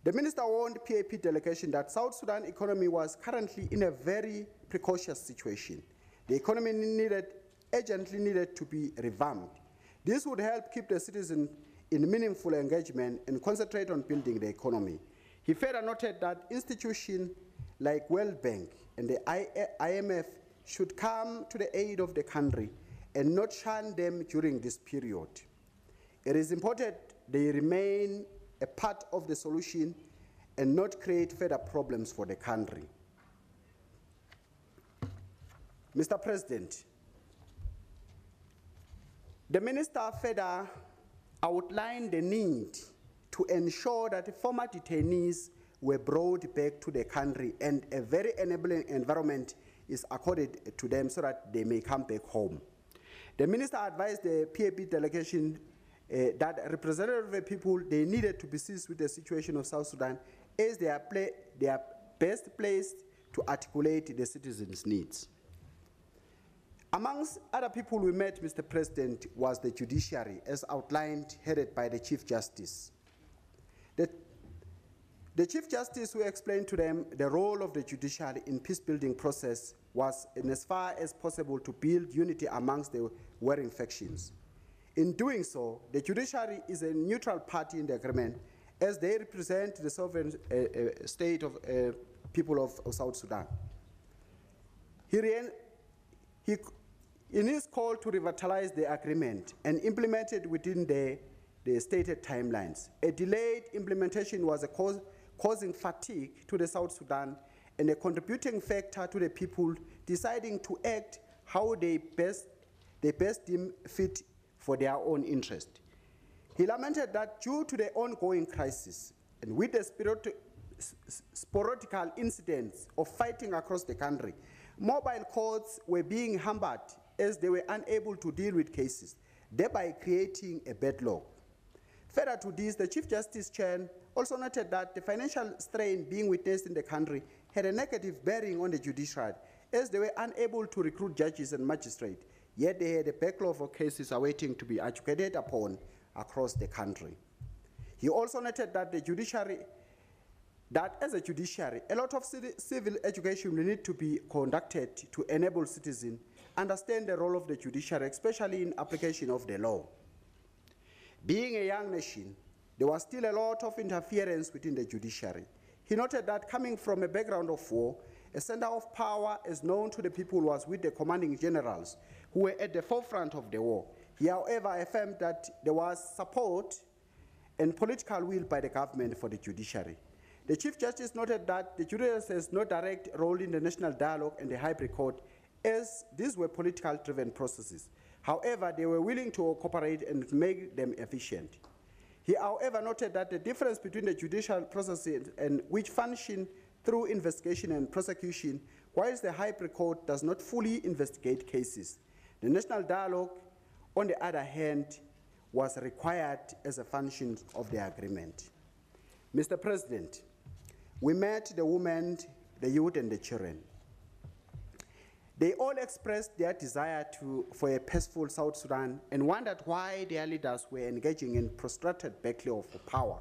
The Minister warned PAP delegation that South Sudan economy was currently in a very precarious situation. The economy urgently needed to be revamped. This would help keep the citizen in meaningful engagement and concentrate on building the economy. He further noted that institutions like World Bank and the IMF should come to the aid of the country and not shun them during this period. It is important they remain a part of the solution and not create further problems for the country. Mr. President, the Minister further outlined the need to ensure that former detainees were brought back to the country and a very enabling environment is accorded to them so that they may come back home. The Minister advised the PAP delegation that representatives of the people, they needed to be seized with the situation of South Sudan as they are best placed to articulate the citizens' needs. Amongst other people we met, Mr. President, was the judiciary, as outlined, headed by the Chief Justice. The Chief Justice, who explained to them the role of the judiciary in peace-building process, was, in as far as possible, to build unity amongst the warring factions. In doing so, the judiciary is a neutral party in the agreement, as they represent the sovereign state of people of South Sudan. In his call to revitalize the agreement and implement it within the stated timelines, a delayed implementation was causing fatigue to the South Sudan and a contributing factor to the people deciding to act how they best deem fit for their own interest. He lamented that due to the ongoing crisis and with the sporadic incidents of fighting across the country, mobile courts were being hampered as they were unable to deal with cases, thereby creating a backlog. Further to this, the Chief Justice Chen also noted that the financial strain being witnessed in the country had a negative bearing on the judiciary, as they were unable to recruit judges and magistrates, yet they had a backlog of cases awaiting to be adjudicated upon across the country. He also noted that as a judiciary, a lot of civil education will need to be conducted to enable citizens understand the role of the judiciary, especially in application of the law. Being a young nation, there was still a lot of interference within the judiciary. He noted that coming from a background of war, a center of power as known to the people was with the commanding generals who were at the forefront of the war. He, however, affirmed that there was support and political will by the government for the judiciary. The Chief Justice noted that the judiciary has no direct role in the national dialogue and the hybrid court, as these were political-driven processes. However, they were willing to cooperate and make them efficient. He, however, noted that the difference between the judicial processes and which function through investigation and prosecution, whilst the hybrid court does not fully investigate cases. The national dialogue, on the other hand, was required as a function of the agreement. Mr. President, we met the women, the youth, and the children. They all expressed their desire for a peaceful South Sudan and wondered why their leaders were engaging in protracted battle for power.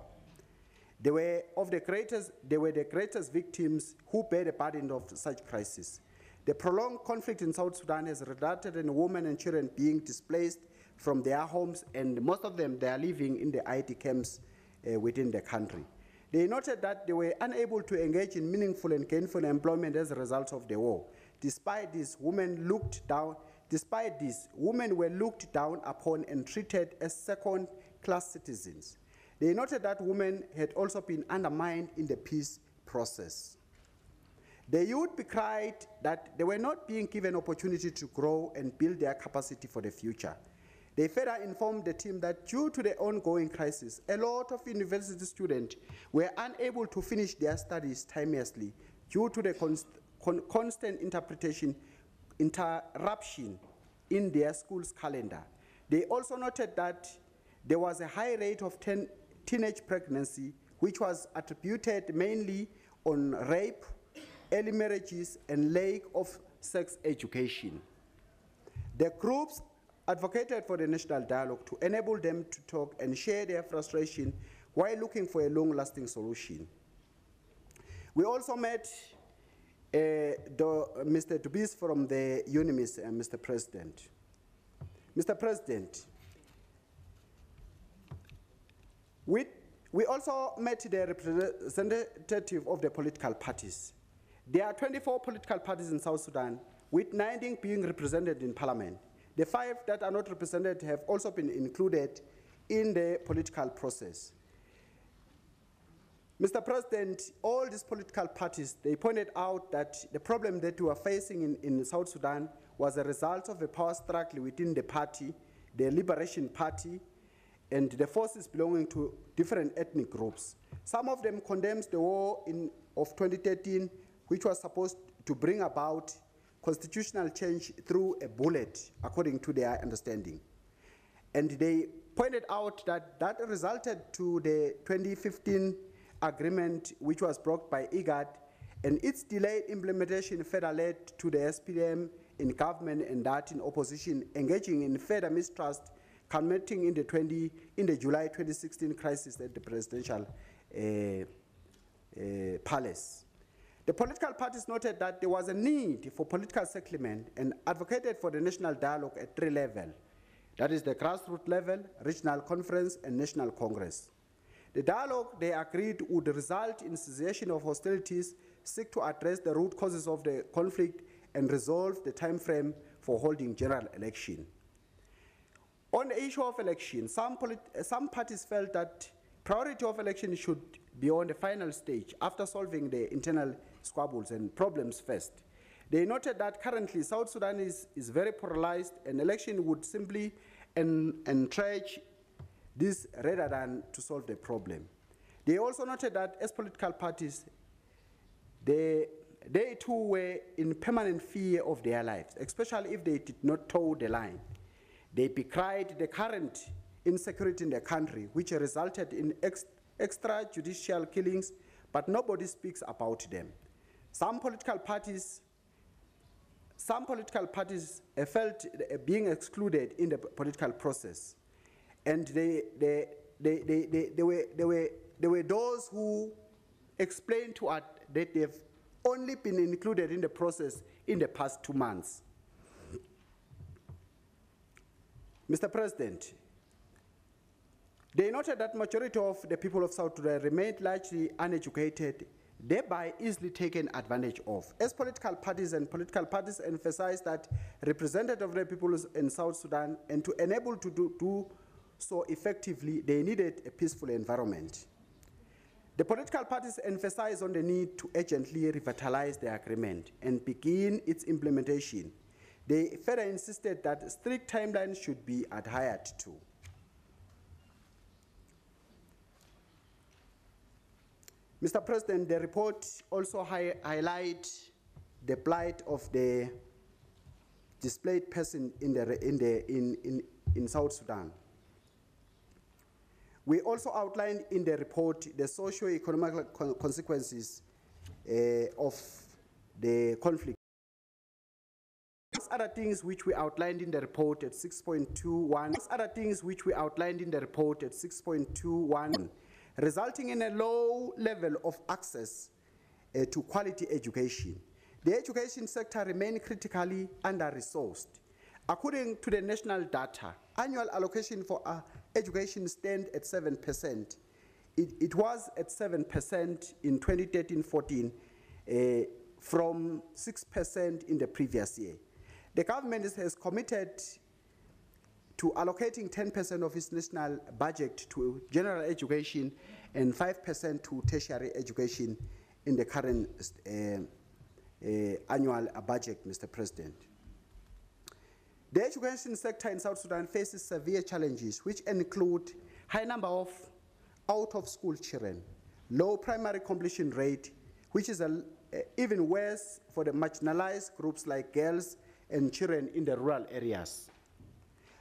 They were the greatest victims who bear the burden of such crisis. The prolonged conflict in South Sudan has resulted in women and children being displaced from their homes, and most of them, they are living in the IT camps within the country. They noted that they were unable to engage in meaningful and gainful employment as a result of the war. Despite this, women were looked down upon and treated as second-class citizens. They noted that women had also been undermined in the peace process. The youth cried that they were not being given opportunity to grow and build their capacity for the future. They further informed the team that due to the ongoing crisis, a lot of university students were unable to finish their studies timeously due to the constant interruption in their school's calendar. They also noted that there was a high rate of teenage pregnancy, which was attributed mainly on rape, early marriages, and lack of sex education. The groups advocated for the national dialogue to enable them to talk and share their frustration while looking for a long-lasting solution. We also met Mr. Dubis from the UNIMIS, Mr. President. Mr. President, We also met the representative of the political parties. There are 24 political parties in South Sudan, with 19 being represented in parliament. The 5 that are not represented have also been included in the political process. Mr. President, all these political parties, they pointed out that the problem that we are facing in South Sudan was a result of a power struggle within the party, the Liberation Party, and the forces belonging to different ethnic groups. Some of them condemns the war of 2013, which was supposed to bring about constitutional change through a bullet, according to their understanding. And they pointed out that that resulted to the 2015 agreement, which was brought by IGAD, and its delayed implementation further led to the SPDM in government and that in opposition engaging in further mistrust, culminating in the July 2016 crisis at the presidential palace. The political parties noted that there was a need for political settlement and advocated for the national dialogue at 3 levels. That is the grassroots level, regional conference, and national congress. The dialogue, they agreed, would result in cessation of hostilities, seek to address the root causes of the conflict, and resolve the time frame for holding general election. On the issue of election, some parties felt that priority of election should be on the final stage after solving the internal squabbles and problems first. They noted that currently South Sudan is very polarized, and election would simply entrench this rather than to solve the problem. They also noted that as political parties, they too were in permanent fear of their lives, especially if they did not toe the line. They decried the current insecurity in the country, which resulted in extrajudicial killings, but nobody speaks about them. Some political parties felt being excluded in the political process, and there were those who explained to us that they've only been included in the process in the past 2 months. Mr. President, they noted that majority of the people of South Sudan remained largely uneducated, thereby easily taken advantage of. As political parties emphasized that representatives of the people in South Sudan, and to enable to do so effectively, they needed a peaceful environment. The political parties emphasized on the need to urgently revitalize the agreement and begin its implementation. They further insisted that strict timelines should be adhered to. Mr. President, the report also highlights the plight of the displaced person in South Sudan. We also outlined in the report the socio-economic consequences of the conflict. Other things which we outlined in the report at 6.21, resulting in a low level of access to quality education. The education sector remains critically under-resourced. According to the national data, annual allocation for education stands at 7%. It was at 7% in 2013-14 from 6% in the previous year. The government has committed to allocating 10% of its national budget to general education and 5% to tertiary education in the current annual budget, Mr. President. The education sector in South Sudan faces severe challenges, which include high number of out-of-school children, low primary completion rate, which is even worse for the marginalized groups like girls and children in the rural areas,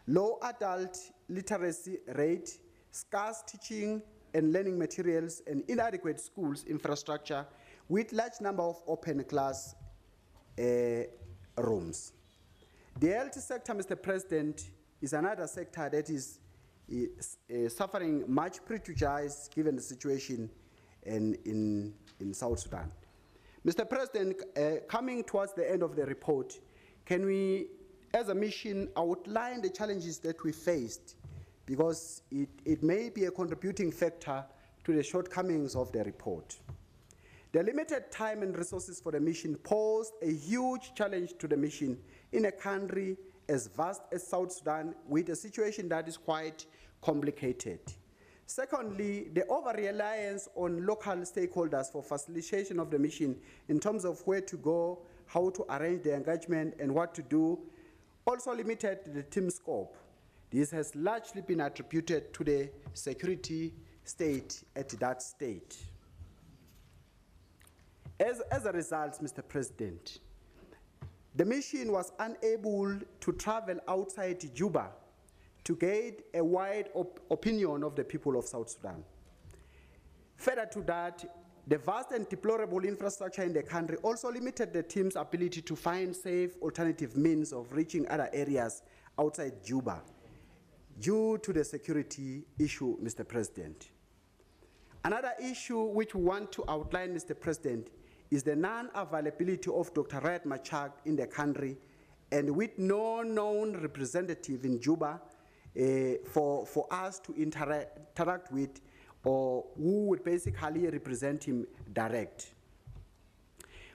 low adult literacy rate, scarce teaching and learning materials, and inadequate schools infrastructure with large number of open class rooms. The health sector, Mr. President, is another sector that is suffering much prejudice given the situation in South Sudan. Mr. President, coming towards the end of the report, can we, as a mission, outline the challenges that we faced because it may be a contributing factor to the shortcomings of the report. The limited time and resources for the mission posed a huge challenge to the mission in a country as vast as South Sudan, with a situation that is quite complicated. Secondly, the over-reliance on local stakeholders for facilitation of the mission in terms of where to go, how to arrange the engagement, and what to do also limited the team scope. This has largely been attributed to the security state at that state. As a result, Mr. President, the mission was unable to travel outside Juba to get a wide opinion of the people of South Sudan. Further to that, the vast and deplorable infrastructure in the country also limited the team's ability to find safe alternative means of reaching other areas outside Juba due to the security issue, Mr. President. Another issue which we want to outline, Mr. President, is the non-availability of Dr. Riek Machar in the country, and with no known representative in Juba for us to interact with, or who would basically represent him direct.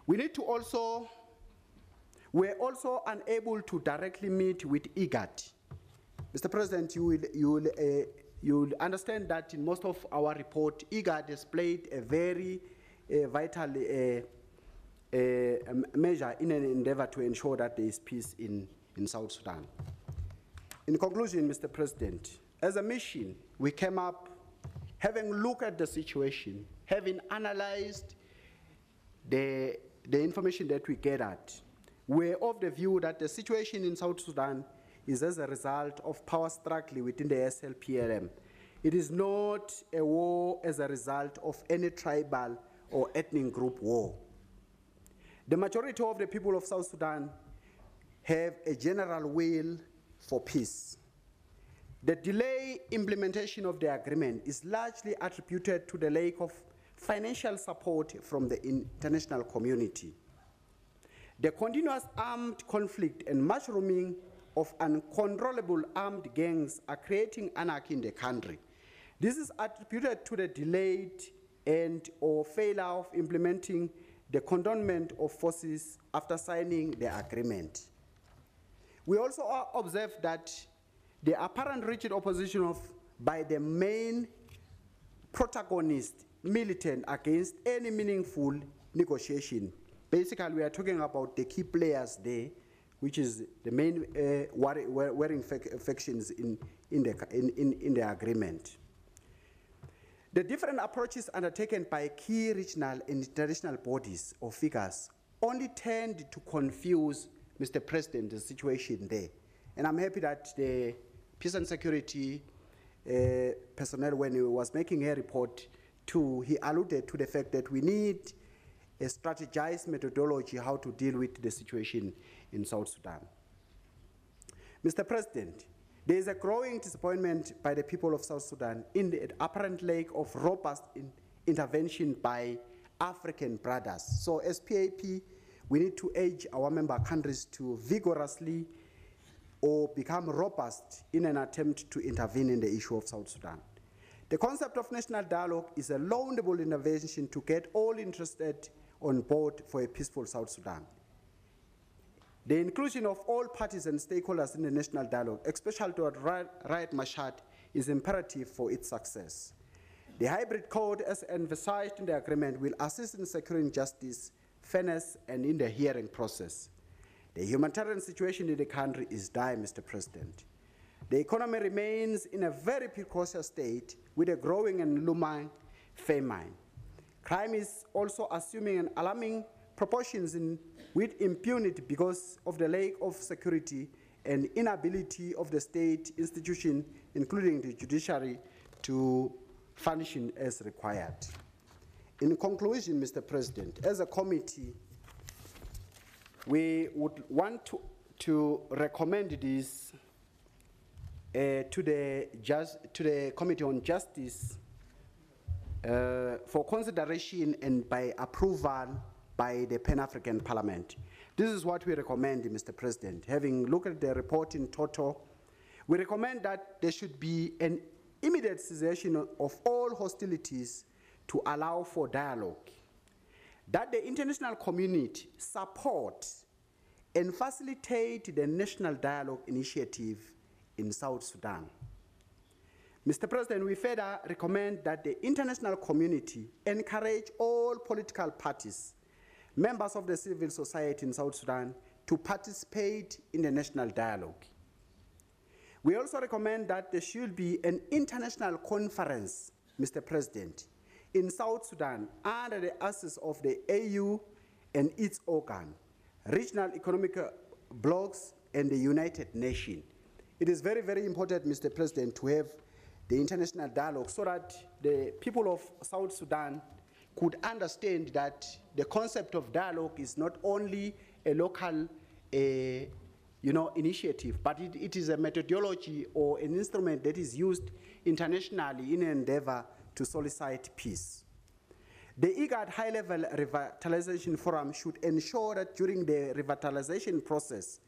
We're also unable to directly meet with IGAD. Mr. President, you'll understand that in most of our report, IGAD has played a very vital measure in an endeavor to ensure that there is peace in South Sudan. In conclusion, Mr. President, as a mission, we came up having looked at the situation, having analyzed the information that we gathered. We're of the view that the situation in South Sudan is as a result of power struggle within the SLPLM. It is not a war as a result of any tribal or ethnic group war. The majority of the people of South Sudan have a general will for peace. The delayed implementation of the agreement is largely attributed to the lack of financial support from the international community. The continuous armed conflict and mushrooming of uncontrollable armed gangs are creating anarchy in the country. This is attributed to the delayed and or failure of implementing the cantonment of forces after signing the agreement. We also observe that the apparent rigid opposition by the main protagonist militant against any meaningful negotiation. Basically, we are talking about the key players there, which is the main warring factions in the agreement. The different approaches undertaken by key regional and international bodies or figures only tend to confuse, Mr. President, the situation there. And I'm happy that the peace and security personnel, when he was making a report, he alluded to the fact that we need a strategized methodology how to deal with the situation in South Sudan. Mr. President, there is a growing disappointment by the people of South Sudan in the apparent lack of robust intervention by African brothers. So as PAP, we need to urge our member countries to vigorously or become robust in an attempt to intervene in the issue of South Sudan. The concept of national dialogue is a laudable intervention to get all interested on board for a peaceful South Sudan. The inclusion of all parties and stakeholders in the national dialogue, especially to Riek Machar, is imperative for its success. The hybrid code, as emphasized in the agreement, will assist in securing justice, fairness, and in the hearing process. The humanitarian situation in the country is dire, Mr. President. The economy remains in a very precarious state with a growing and looming famine. Crime is also assuming an alarming proportions with impunity because of the lack of security and inability of the state institution, including the judiciary, to function as required. In conclusion, Mr. President, as a committee, we would want to recommend this to the Committee on Justice for consideration and by approval by the Pan-African Parliament. This is what we recommend, Mr. President. Having looked at the report in total, We recommend that there should be an immediate cessation of all hostilities to allow for dialogue, that the international community support and facilitate the National Dialogue Initiative in South Sudan. Mr. President, we further recommend that the international community encourage all political parties, members of the civil society in South Sudan, to participate in the national dialogue. We also recommend that there should be an international conference, Mr. President, in South Sudan under the auspices of the AU and its organ, regional economic blocs, and the United Nations. It is very, very important, Mr. President, to have the international dialogue so that the people of South Sudan could understand that the concept of dialogue is not only a local initiative, but it is a methodology or an instrument that is used internationally in an endeavor to solicit peace. The IGAD High-Level Revitalization Forum should ensure that during the revitalization process,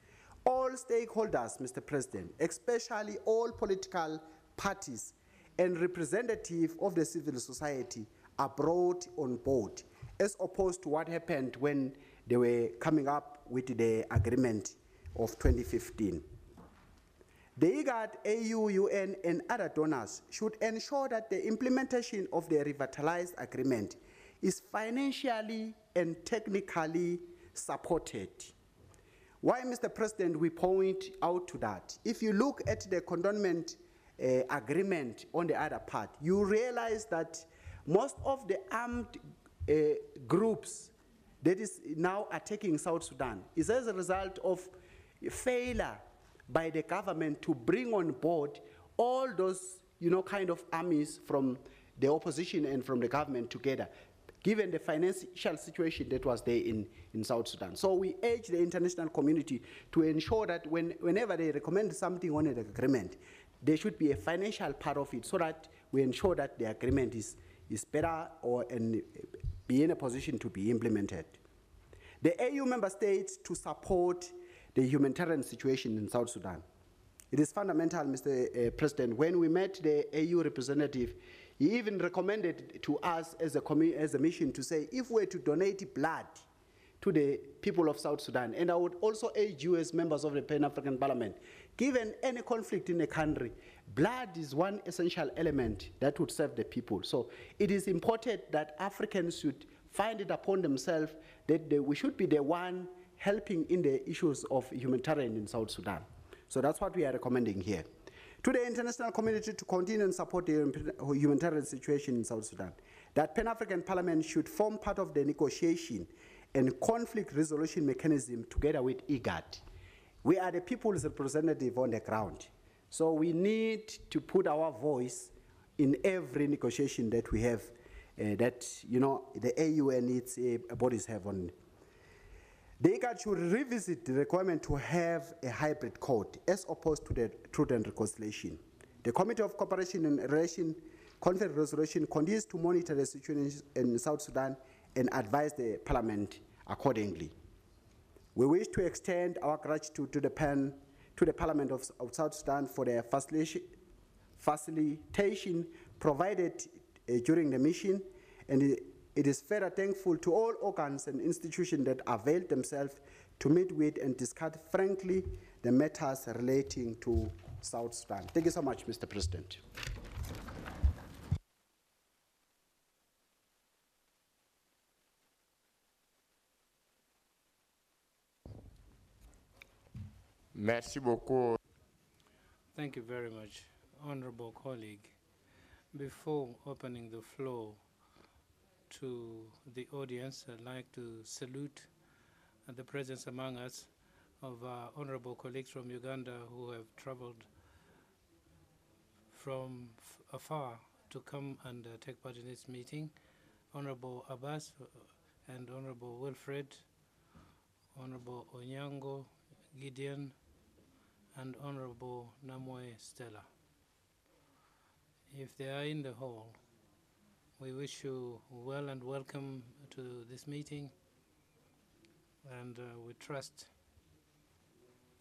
all stakeholders, Mr. President, especially all political parties and representatives of the civil society, are brought on board, as opposed to what happened when they were coming up with the agreement of 2015. The IGAD, AU, UN, and other donors should ensure that the implementation of the revitalized agreement is financially and technically supported. Why, Mr. President, we point out to that? If you look at the cantonment agreement on the other part, you realize that most of the armed groups that is now attacking South Sudan is as a result of failure by the government to bring on board all those kind of armies from the opposition and from the government together, given the financial situation that was there in South Sudan. So we urge the international community to ensure that whenever they recommend something on the agreement, there should be a financial part of it so that we ensure that the agreement is better and be in a position to be implemented. The AU member states to support the humanitarian situation in South Sudan. It is fundamental, Mr. President. When we met the AU representative, he even recommended to us as a mission to say, if we were to donate blood to the people of South Sudan, and I would also urge you as members of the Pan-African Parliament, given any conflict in the country, blood is one essential element that would serve the people. So it is important that Africans should find it upon themselves that we should be the one helping in the issues of humanitarian in South Sudan. So that's what we are recommending here. To the international community to continue and support the humanitarian situation in South Sudan, that Pan-African Parliament should form part of the negotiation and conflict resolution mechanism together with IGAD. We are the people's representative on the ground. So we need to put our voice in every negotiation that we have, that the AU and its bodies have on. The IGAD should revisit the requirement to have a hybrid code as opposed to the Truth and Reconciliation. The Committee of Cooperation and Conflict Resolution continues to monitor the situation in South Sudan and advise the Parliament accordingly. We wish to extend our gratitude to the Parliament of South Sudan for their facilitation provided during the mission, and it is further thankful to all organs and institutions that availed themselves to meet with and discuss frankly the matters relating to South Sudan. Thank you so much, Mr. President. Merci beaucoup. Thank you very much, honorable colleague. Before opening the floor to the audience, I'd like to salute the presence among us of our honorable colleagues from Uganda who have traveled from afar to come and take part in this meeting. Honorable Abbas and Honorable Wilfred, Honorable Onyango Gideon, and Honorable Namoe Stella. If they are in the hall, we wish you well and welcome to this meeting, and we trust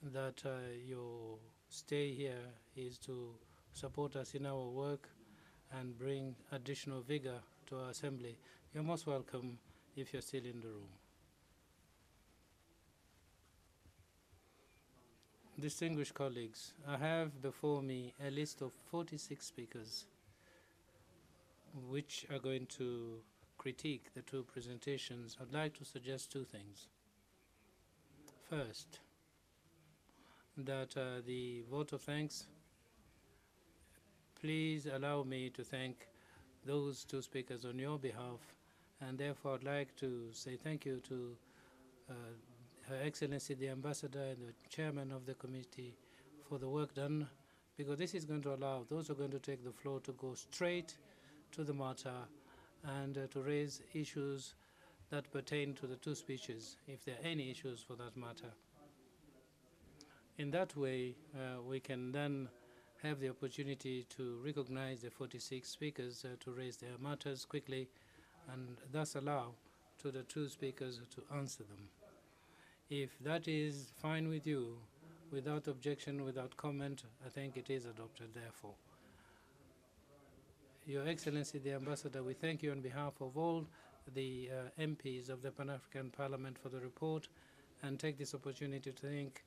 that your stay here is to support us in our work and bring additional vigor to our assembly. You're most welcome if you're still in the room. Distinguished colleagues, I have before me a list of 46 speakers which are going to critique the two presentations. I'd like to suggest two things. First, that the vote of thanks, please allow me to thank those two speakers on your behalf, and therefore I'd like to say thank you to Her Excellency the Ambassador and the Chairman of the committee for the work done, because this is going to allow those who are going to take the floor to go straight to the matter and to raise issues that pertain to the two speeches, if there are any issues for that matter. In that way, we can then have the opportunity to recognize the 46 speakers to raise their matters quickly and thus allow to the two speakers to answer them. If that is fine with you, without objection, without comment, I think it is adopted, therefore. Your Excellency the Ambassador, we thank you on behalf of all the MPs of the Pan-African Parliament for the report, and take this opportunity to thank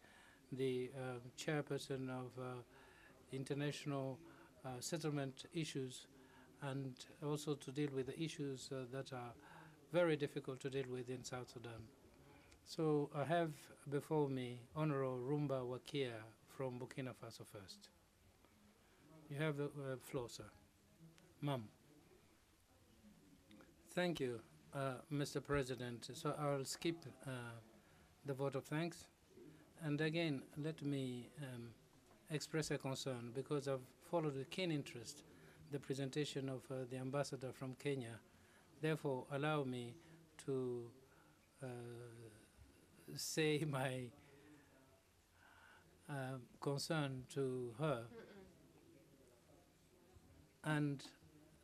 the chairperson of international settlement issues, and also to deal with the issues that are very difficult to deal with in South Sudan. So I have before me Honorable Rumba Wakia from Burkina Faso first. You have the floor, sir. Ma'am. Thank you, Mr. President. So I'll skip the vote of thanks. And again, let me express a concern, because I've followed with keen interest the presentation of the ambassador from Kenya. Therefore, allow me to say my concern to her. And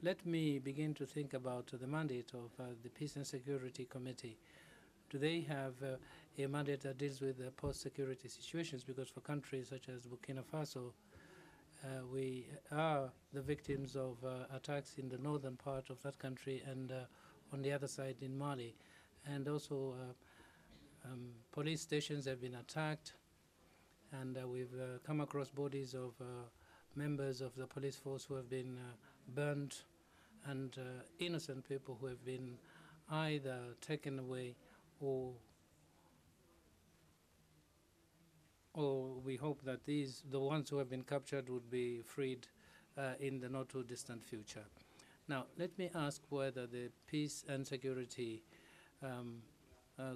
let me begin to think about the mandate of the Peace and Security Committee. Do they have a mandate that deals with post-security situations? Because for countries such as Burkina Faso, we are the victims of attacks in the northern part of that country and on the other side in Mali. And also police stations have been attacked, and we've come across bodies of members of the police force who have been burned, and innocent people who have been either taken away or we hope that the ones who have been captured would be freed in the not too distant future. Now, let me ask whether the Peace and Security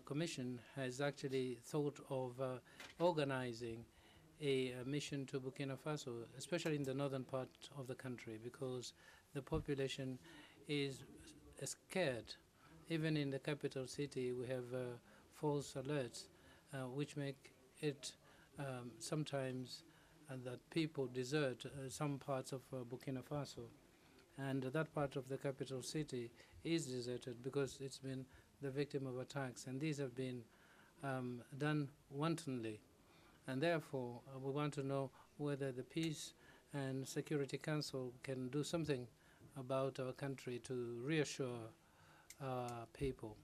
Commission has actually thought of organizing a mission to Burkina Faso, especially in the northern part of the country, because the population is scared. Even in the capital city, we have false alerts, which make it sometimes that people desert some parts of Burkina Faso. And that part of the capital city is deserted because it's been the victim of attacks. And these have been done wantonly. And therefore, we want to know whether the Peace and Security Council can do something about our country to reassure our people.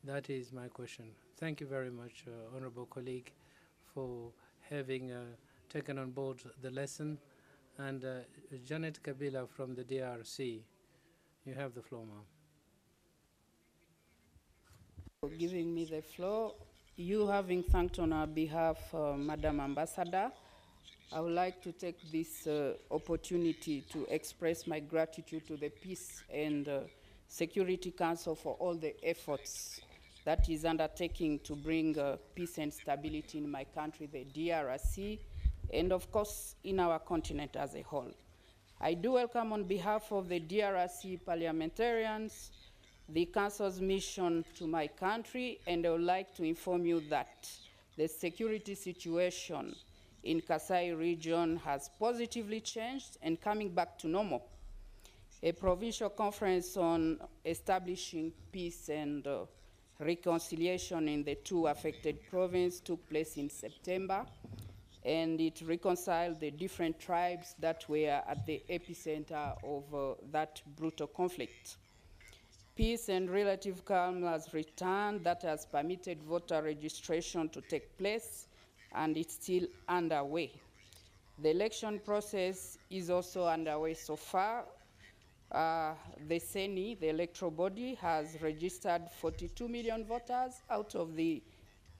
That is my question. Thank you very much, honorable colleague, for having taken on board the lesson. And Janet Kabila from the DRC, you have the floor, ma'am. For giving me the floor. You having thanked on our behalf, Madam Ambassador, I would like to take this opportunity to express my gratitude to the Peace and Security Council for all the efforts that is undertaking to bring peace and stability in my country, the DRC, and of course in our continent as a whole. I do welcome on behalf of the DRC parliamentarians the Council's mission to my country, and I would like to inform you that the security situation in Kasai region has positively changed and coming back to normal. A provincial conference on establishing peace and Reconciliation in the two affected provinces took place in September, and it reconciled the different tribes that were at the epicenter of that brutal conflict. Peace and relative calm has returned. That has permitted voter registration to take place, and it's still underway. The election process is also underway so far. The CENI, the electoral body, has registered 42 million voters out of the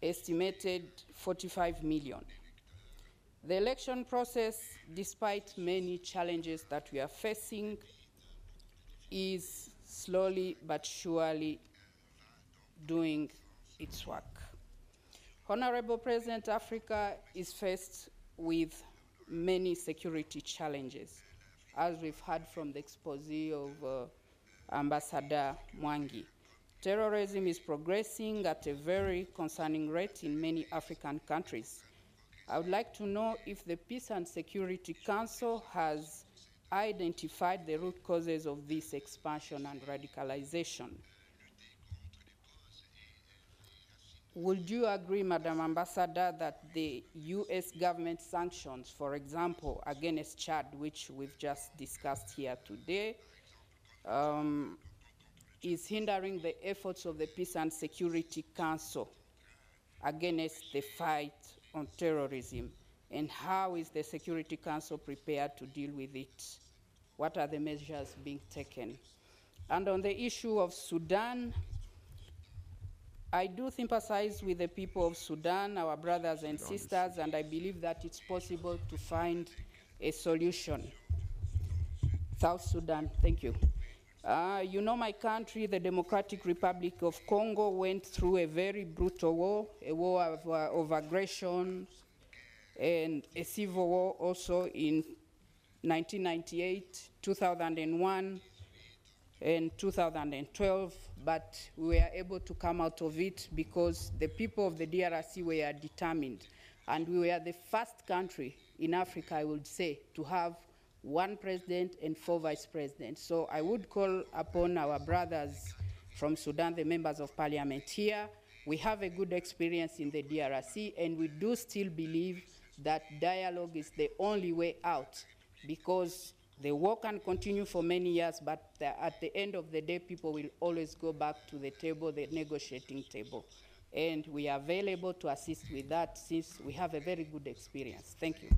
estimated 45 million. The election process, despite many challenges that we are facing, is slowly but surely doing its work. Honorable President, Africa is faced with many security challenges, as we've heard from the expose of Ambassador Mwangi. Terrorism is progressing at a very concerning rate in many African countries. I would like to know if the Peace and Security Council has identified the root causes of this expansion and radicalization. Would you agree, Madam Ambassador, that the US government sanctions, for example, against Chad, which we've just discussed here today, is hindering the efforts of the Peace and Security Council against the fight on terrorism? And how is the Security Council prepared to deal with it? What are the measures being taken? And on the issue of Sudan, I do sympathize with the people of Sudan, our brothers and sisters, and I believe that it's possible to find a solution. South Sudan, thank you. You know, my country, the Democratic Republic of Congo, went through a very brutal war, a war of aggression, and a civil war also in 1998, 2001, and 2012, but we were able to come out of it because the people of the DRC were determined. And we were the first country in Africa, I would say, to have one president and 4 vice presidents. So I would call upon our brothers from Sudan, the members of parliament here. We have a good experience in the DRC, and we do still believe that dialogue is the only way out, because the war can continue for many years, but at the end of the day, people will always go back to the table, the negotiating table. And we are available to assist with that since we have a very good experience. Thank you.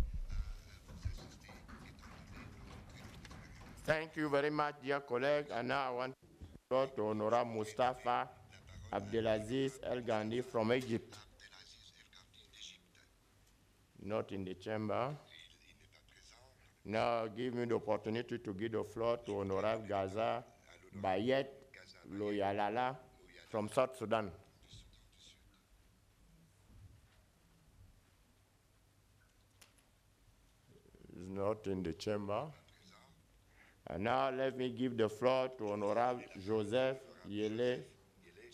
Thank you very much, dear colleague. And now I want to go to Honorable Mustafa Abdelaziz El Gandhi from Egypt. Not in the chamber. Now give me the opportunity to give the floor to Honorable Gaza Bayet Loyalala from South Sudan. He's not in the chamber. And now let me give the floor to Honorable Joseph Yele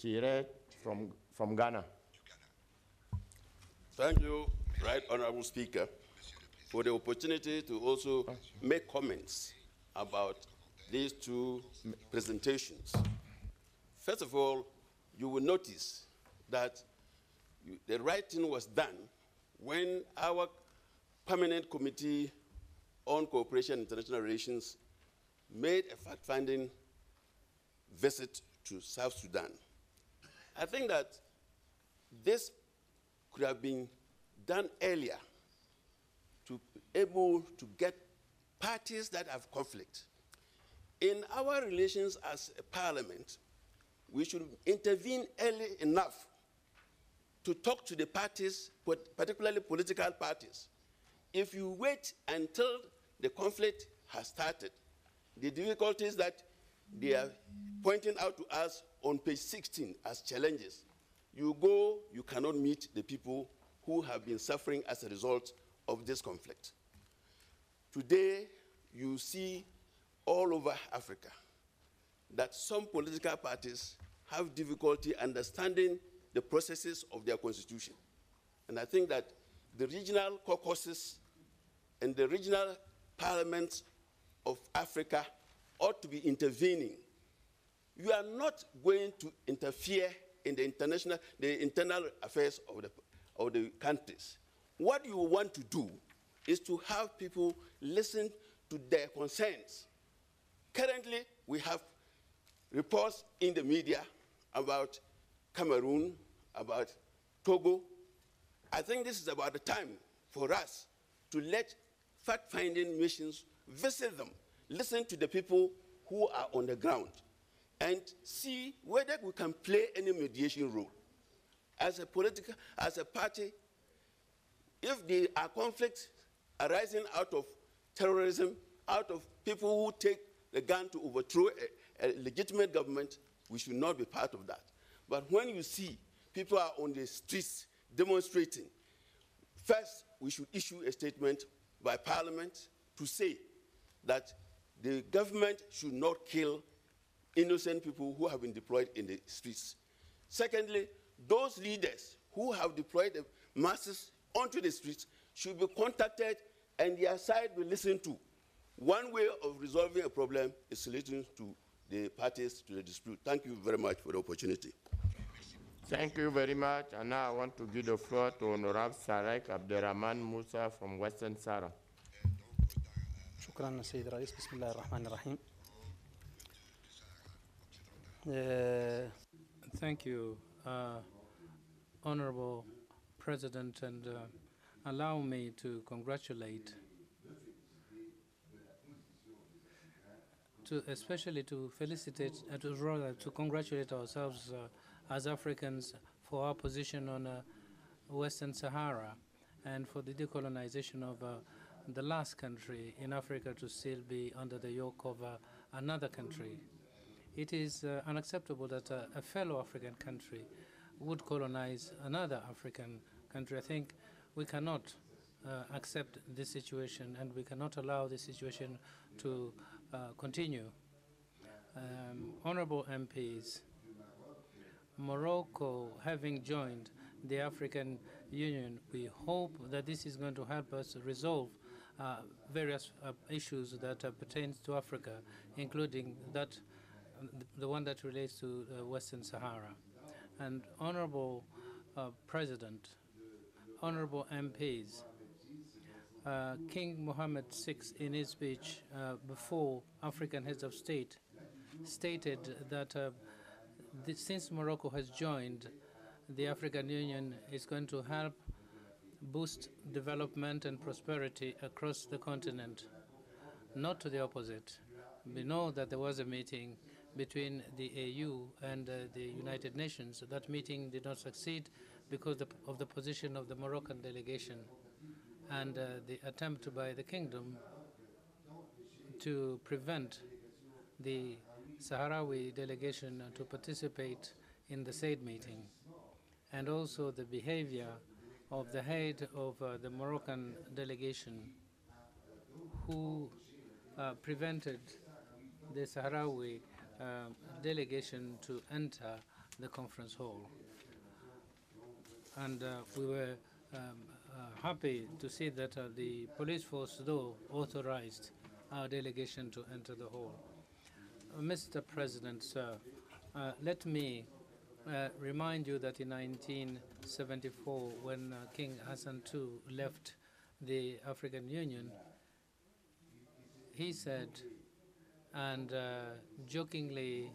Chire from Ghana. Thank you, Right Honorable Speaker, for the opportunity to also make comments about these two presentations. First of all, you will notice that the right thing was done when our Permanent Committee on Cooperation and International Relations made a fact-finding visit to South Sudan. I think that this could have been done earlier to be able to get parties that have conflict. In our relations as a parliament, we should intervene early enough to talk to the parties, particularly political parties. If you wait until the conflict has started, the difficulties that they are pointing out to us on page 16 as challenges, you go, you cannot meet the people who have been suffering as a result of this conflict. Today, you see all over Africa that some political parties have difficulty understanding the processes of their constitution. And I think that the regional caucuses and the regional parliaments of Africa ought to be intervening. You are not going to interfere in the internal affairs of the countries. What you want to do is to have people listen to their concerns. Currently, we have reports in the media about Cameroon, about Togo. I think this is about the time for us to let fact-finding missions visit them, listen to the people who are on the ground, and see whether we can play any mediation role. As a party, if there are conflicts arising out of terrorism, out of people who take the gun to overthrow a legitimate government, we should not be part of that. But when you see people are on the streets demonstrating, first, we should issue a statement by Parliament to say that the government should not kill innocent people who have been deployed in the streets. Secondly, those leaders who have deployed the masses onto the streets should be contacted and their side be listened to. One way of resolving a problem is listening to the parties to the dispute. Thank you very much for the opportunity. Thank you very much. And now I want to give the floor to Honorable Sarek Abderrahman Musa from Western Sahara. شكرا سيد الرئيس. بسم الله الرحمن الرحيم. Thank you, Honorable President, and allow me to congratulate, especially to felicitate, to congratulate ourselves as Africans for our position on Western Sahara and for the decolonization of the last country in Africa to still be under the yoke of another country. It is unacceptable that a fellow African country would colonize another African country. I think we cannot accept this situation, and we cannot allow this situation to continue. Honorable MPs, Morocco having joined the African Union, we hope that this is going to help us resolve various issues that pertain to Africa, including the one that relates to Western Sahara. And Honorable President, Honorable MPs, King Mohammed VI in his speech before African heads of state stated that since Morocco has joined the African Union, it's going to help boost development and prosperity across the continent, not to the opposite. We know that there was a meeting between the AU and the United Nations. That meeting did not succeed because of the position of the Moroccan delegation and the attempt by the kingdom to prevent the Sahrawi delegation to participate in the SAID meeting, and also the behavior of the head of the Moroccan delegation who prevented the Sahrawi delegation to enter the conference hall. And we were happy to see that the police force, though, authorized our delegation to enter the hall. Mr. President, sir, let me remind you that in 1974, when King Hassan II left the African Union, he said, and jokingly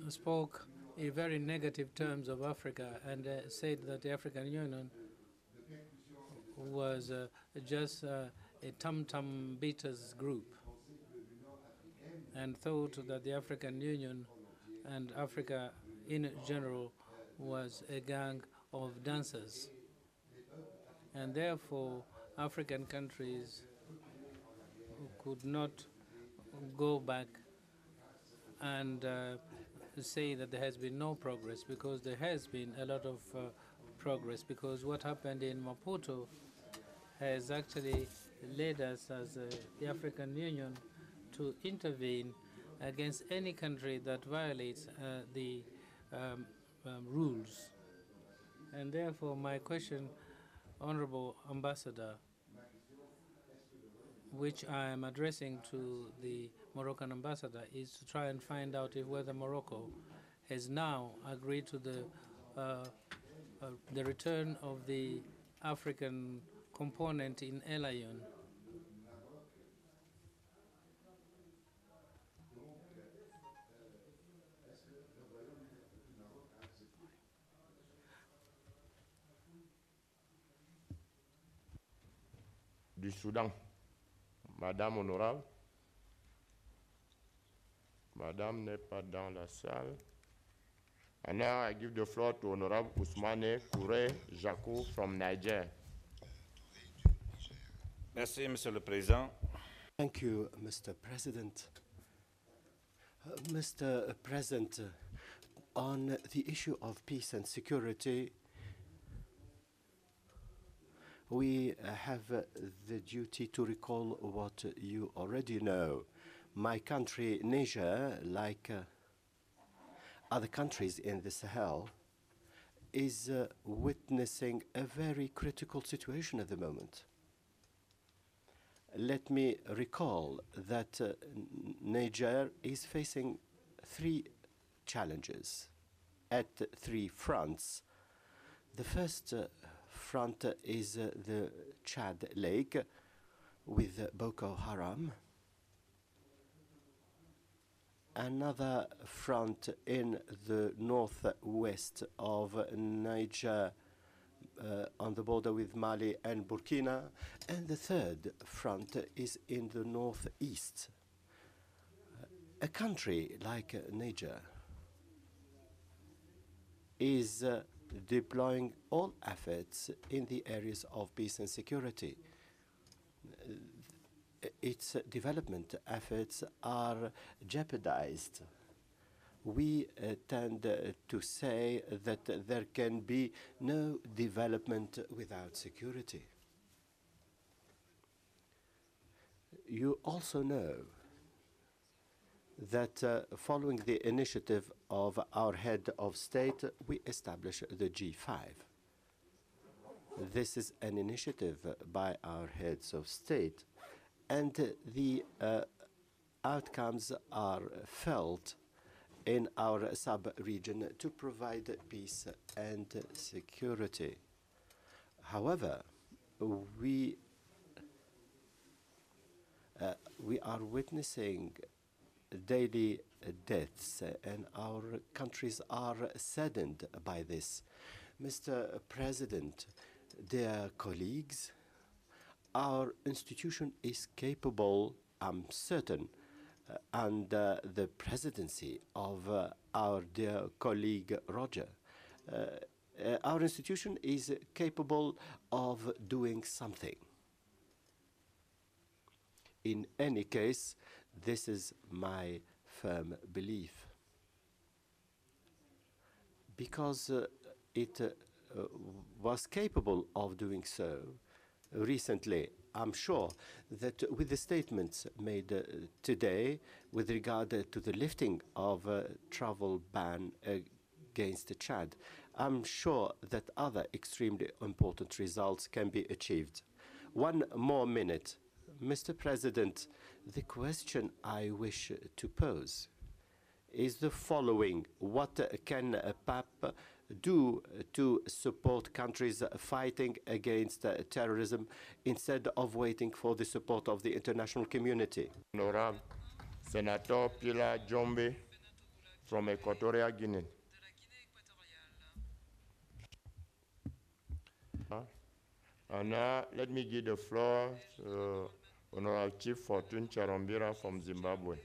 spoke in very negative terms of Africa, and said that the African Union was just a tum-tum beaters group, and thought that the African Union and Africa in general was a gang of dancers. And therefore, African countries could not go back and say that there has been no progress, because there has been a lot of progress, because what happened in Maputo has actually led us as the African Union to intervene against any country that violates the rules. And therefore, my question, Honorable Ambassador, which I am addressing to the Moroccan ambassador, is to try and find out if whether Morocco has now agreed to the return of the African component in Elion. Du Soudan, Madame Honorable. Madame n'est pas dans la salle. And now I give the floor to Honorable Ousmane Kouré Jakou from Niger. Merci, Monsieur le Président. Thank you, Mr. President. Mr. President, on the issue of peace and security, we have the duty to recall what you already know. My country, Niger, like other countries in the Sahel, is witnessing a very critical situation at the moment. Let me recall that Niger is facing three challenges at three fronts. The first front is the Chad Lake with Boko Haram. Another front in the northwest of Niger, on the border with Mali and Burkina, and the third front is in the northeast. A country like Niger is deploying all efforts in the areas of peace and security. Its development efforts are jeopardized. We tend to say that there can be no development without security. You also know that following the initiative of our head of state, we established the G5. This is an initiative by our heads of state, and the outcomes are felt in our sub-region to provide peace and security. However, we are witnessing daily deaths, and our countries are saddened by this. Mr. President, dear colleagues, our institution is capable, I'm certain, under the presidency of our dear colleague Roger. Our institution is capable of doing something. In any case, this is my firm belief. Because it was capable of doing so recently, I'm sure that with the statements made today with regard to the lifting of travel ban against Chad, I'm sure that other extremely important results can be achieved. One more minute. Mr. President, the question I wish to pose is the following. What can PAP do to support countries fighting against terrorism instead of waiting for the support of the international community? Honorable Senator Pilar Jombe from Equatorial Guinea. And now let me give the floor to Honorable Chief Fortune Charambira from Zimbabwe.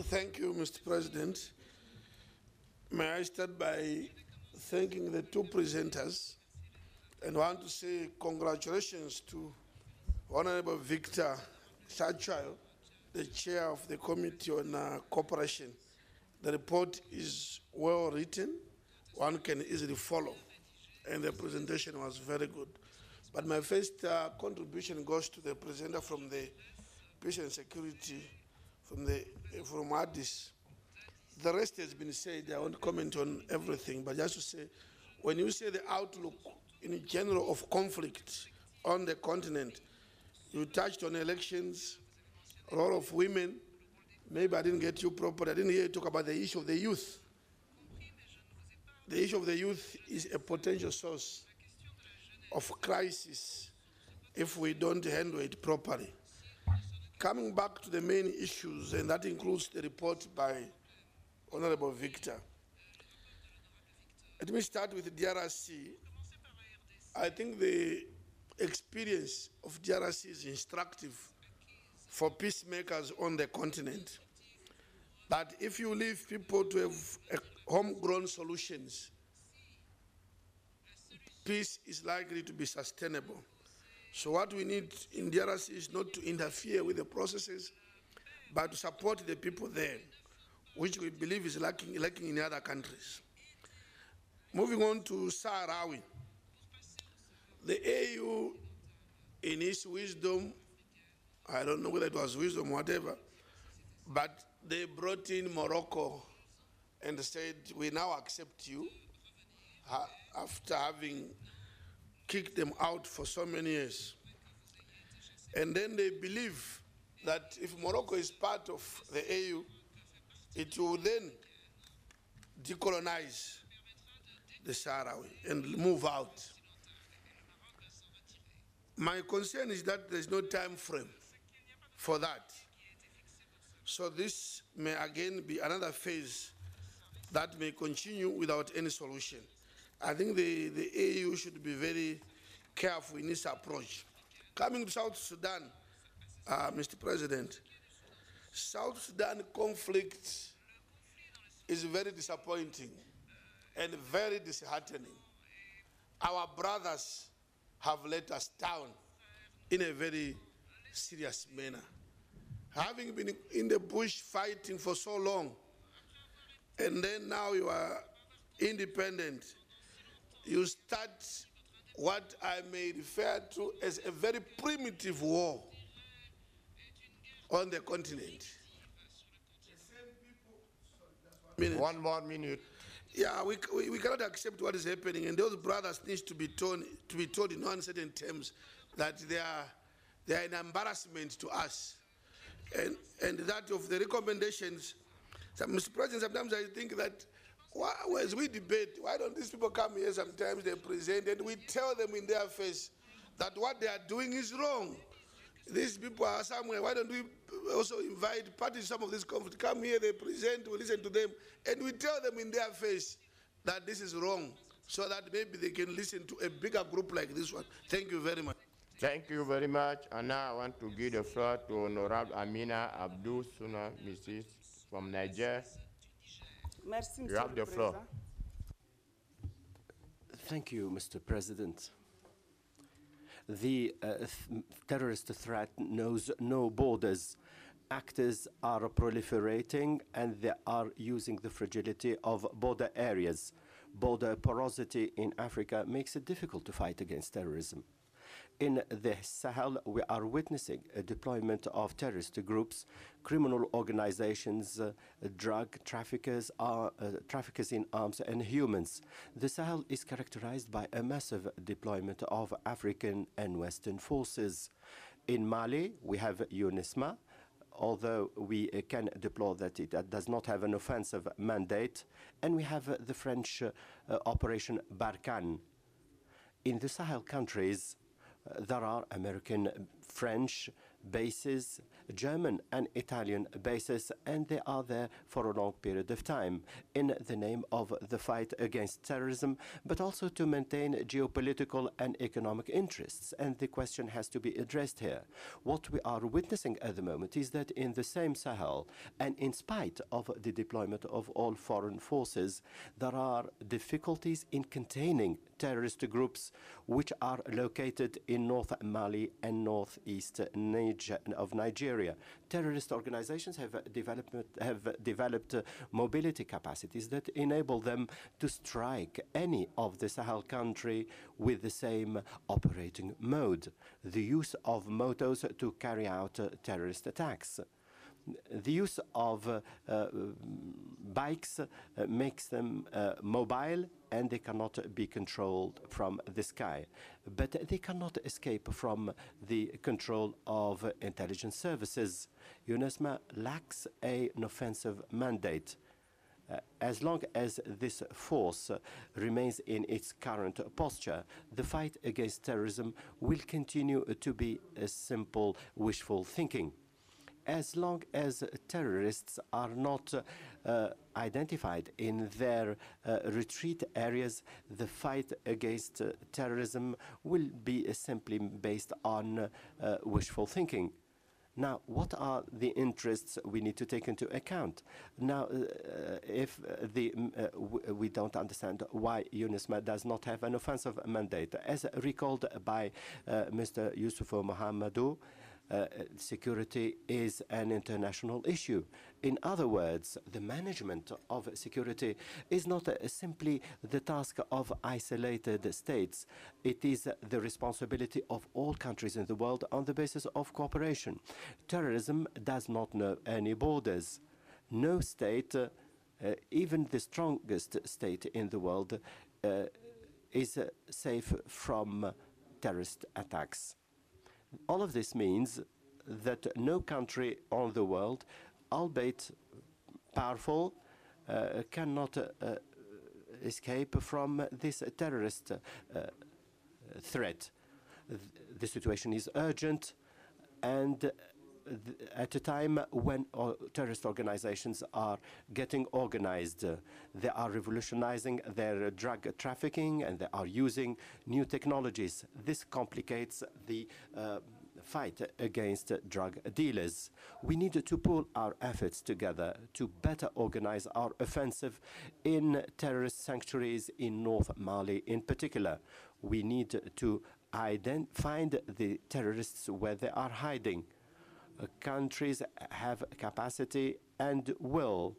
Thank you, Mr. President. May I start by thanking the two presenters and want to say congratulations to Honorable Victor Chachal, the chair of the Committee on Cooperation. The report is well written, one can easily follow, and the presentation was very good. But my first contribution goes to the presenter from the Peace and Security from Addis. The rest has been said. I won't comment on everything, but just to say, when you say the outlook in general of conflict on the continent, you touched on elections, role of women, maybe I didn't get you properly. I didn't hear you talk about the issue of the youth. The issue of the youth is a potential source of crisis if we don't handle it properly. Coming back to the main issues, and that includes the report by Honorable Victor. Let me start with DRC. I think the experience of DRC is instructive for peacemakers on the continent. That if you leave people to have homegrown solutions, peace is likely to be sustainable. So what we need in DRC is not to interfere with the processes, but to support the people there, which we believe is lacking in other countries. Moving on to Sahrawi. The AU, in its wisdom, I don't know whether it was wisdom or whatever, but they brought in Morocco and said, we now accept you after having kicked them out for so many years. And then they believe that if Morocco is part of the AU, it will then decolonize the Sahrawi and move out. My concern is that there's no time frame for that. So this may again be another phase that may continue without any solution. I think the AU should be very careful in its approach. Coming to South Sudan, Mr. President, South Sudan conflict is very disappointing and very disheartening. Our brothers have let us down in a very serious manner. Having been in the bush fighting for so long, and then now you are independent, you start what I may refer to as a very primitive war on the continent. One more minute. Yeah, we cannot accept what is happening, and those brothers need to be told in no uncertain terms that they are an embarrassment to us, and that of the recommendations. So, Mr. President, sometimes I think that as we debate, why don't these people come here? Sometimes they present, and we tell them in their face that what they are doing is wrong. These people are somewhere. Why don't we also invite parties, some of this conflict, come here, they present, we listen to them, and we tell them in their face that this is wrong, so that maybe they can listen to a bigger group like this one. Thank you very much. Thank you very much. And now I want to give the floor to Honorable Amina Abdul Suna, Mrs. from Niger. Merci, you have the floor. Thank you, Mr. President. The terrorist threat knows no borders. Actors are proliferating and they are using the fragility of border areas. Border porosity in Africa makes it difficult to fight against terrorism. In the Sahel, we are witnessing a deployment of terrorist groups, criminal organizations, drug traffickers, traffickers in arms and humans. The Sahel is characterized by a massive deployment of African and Western forces. In Mali, we have UNISMA, although we can deplore that it does not have an offensive mandate, and we have the French Operation Barkhane. In the Sahel countries, there are American, French bases, German and Italian bases, and they are there for a long period of time in the name of the fight against terrorism, but also to maintain geopolitical and economic interests. And the question has to be addressed here. What we are witnessing at the moment is that in the same Sahel, and in spite of the deployment of all foreign forces, there are difficulties in containing terrorist groups which are located in North Mali and northeast of Nigeria. Terrorist organizations have developed mobility capacities that enable them to strike any of the Sahel country with the same operating mode, the use of motos to carry out terrorist attacks. The use of bikes makes them mobile and they cannot be controlled from the sky. But they cannot escape from the control of intelligence services. UNASMA lacks an offensive mandate. As long as this force remains in its current posture, the fight against terrorism will continue to be a simple wishful thinking. As long as terrorists are not identified in their retreat areas, the fight against terrorism will be simply based on wishful thinking. Now, what are the interests we need to take into account? Now, if we don't understand why UNISMA does not have an offensive mandate, as recalled by Mr. Youssoufou Mohamedou, security is an international issue. In other words, the management of security is not simply the task of isolated states. It is the responsibility of all countries in the world on the basis of cooperation. Terrorism does not know any borders. No state, even the strongest state in the world, is safe from terrorist attacks. All of this means that no country on the world, albeit powerful, cannot escape from this terrorist threat. The situation is urgent, and at a time when terrorist organizations are getting organized, they are revolutionizing their drug trafficking and they are using new technologies. This complicates the fight against drug dealers. We need to pool our efforts together to better organize our offensive in terrorist sanctuaries in North Mali in particular. We need to find the terrorists where they are hiding. Countries have capacity and will,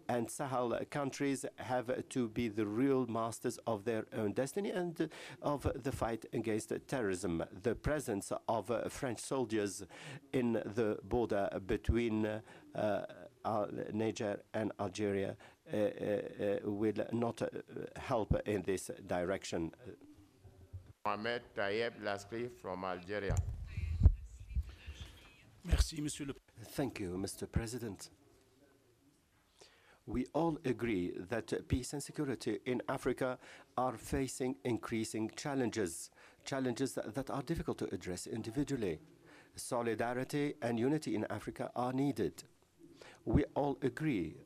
and Sahel countries have to be the real masters of their own destiny and of the fight against terrorism. The presence of French soldiers in the border between Niger and Algeria will not help in this direction. Mohamed Tayeb Laskri from Algeria. Thank you, Mr. President. We all agree that peace and security in Africa are facing increasing challenges that are difficult to address individually. Solidarity and unity in Africa are needed. We all agree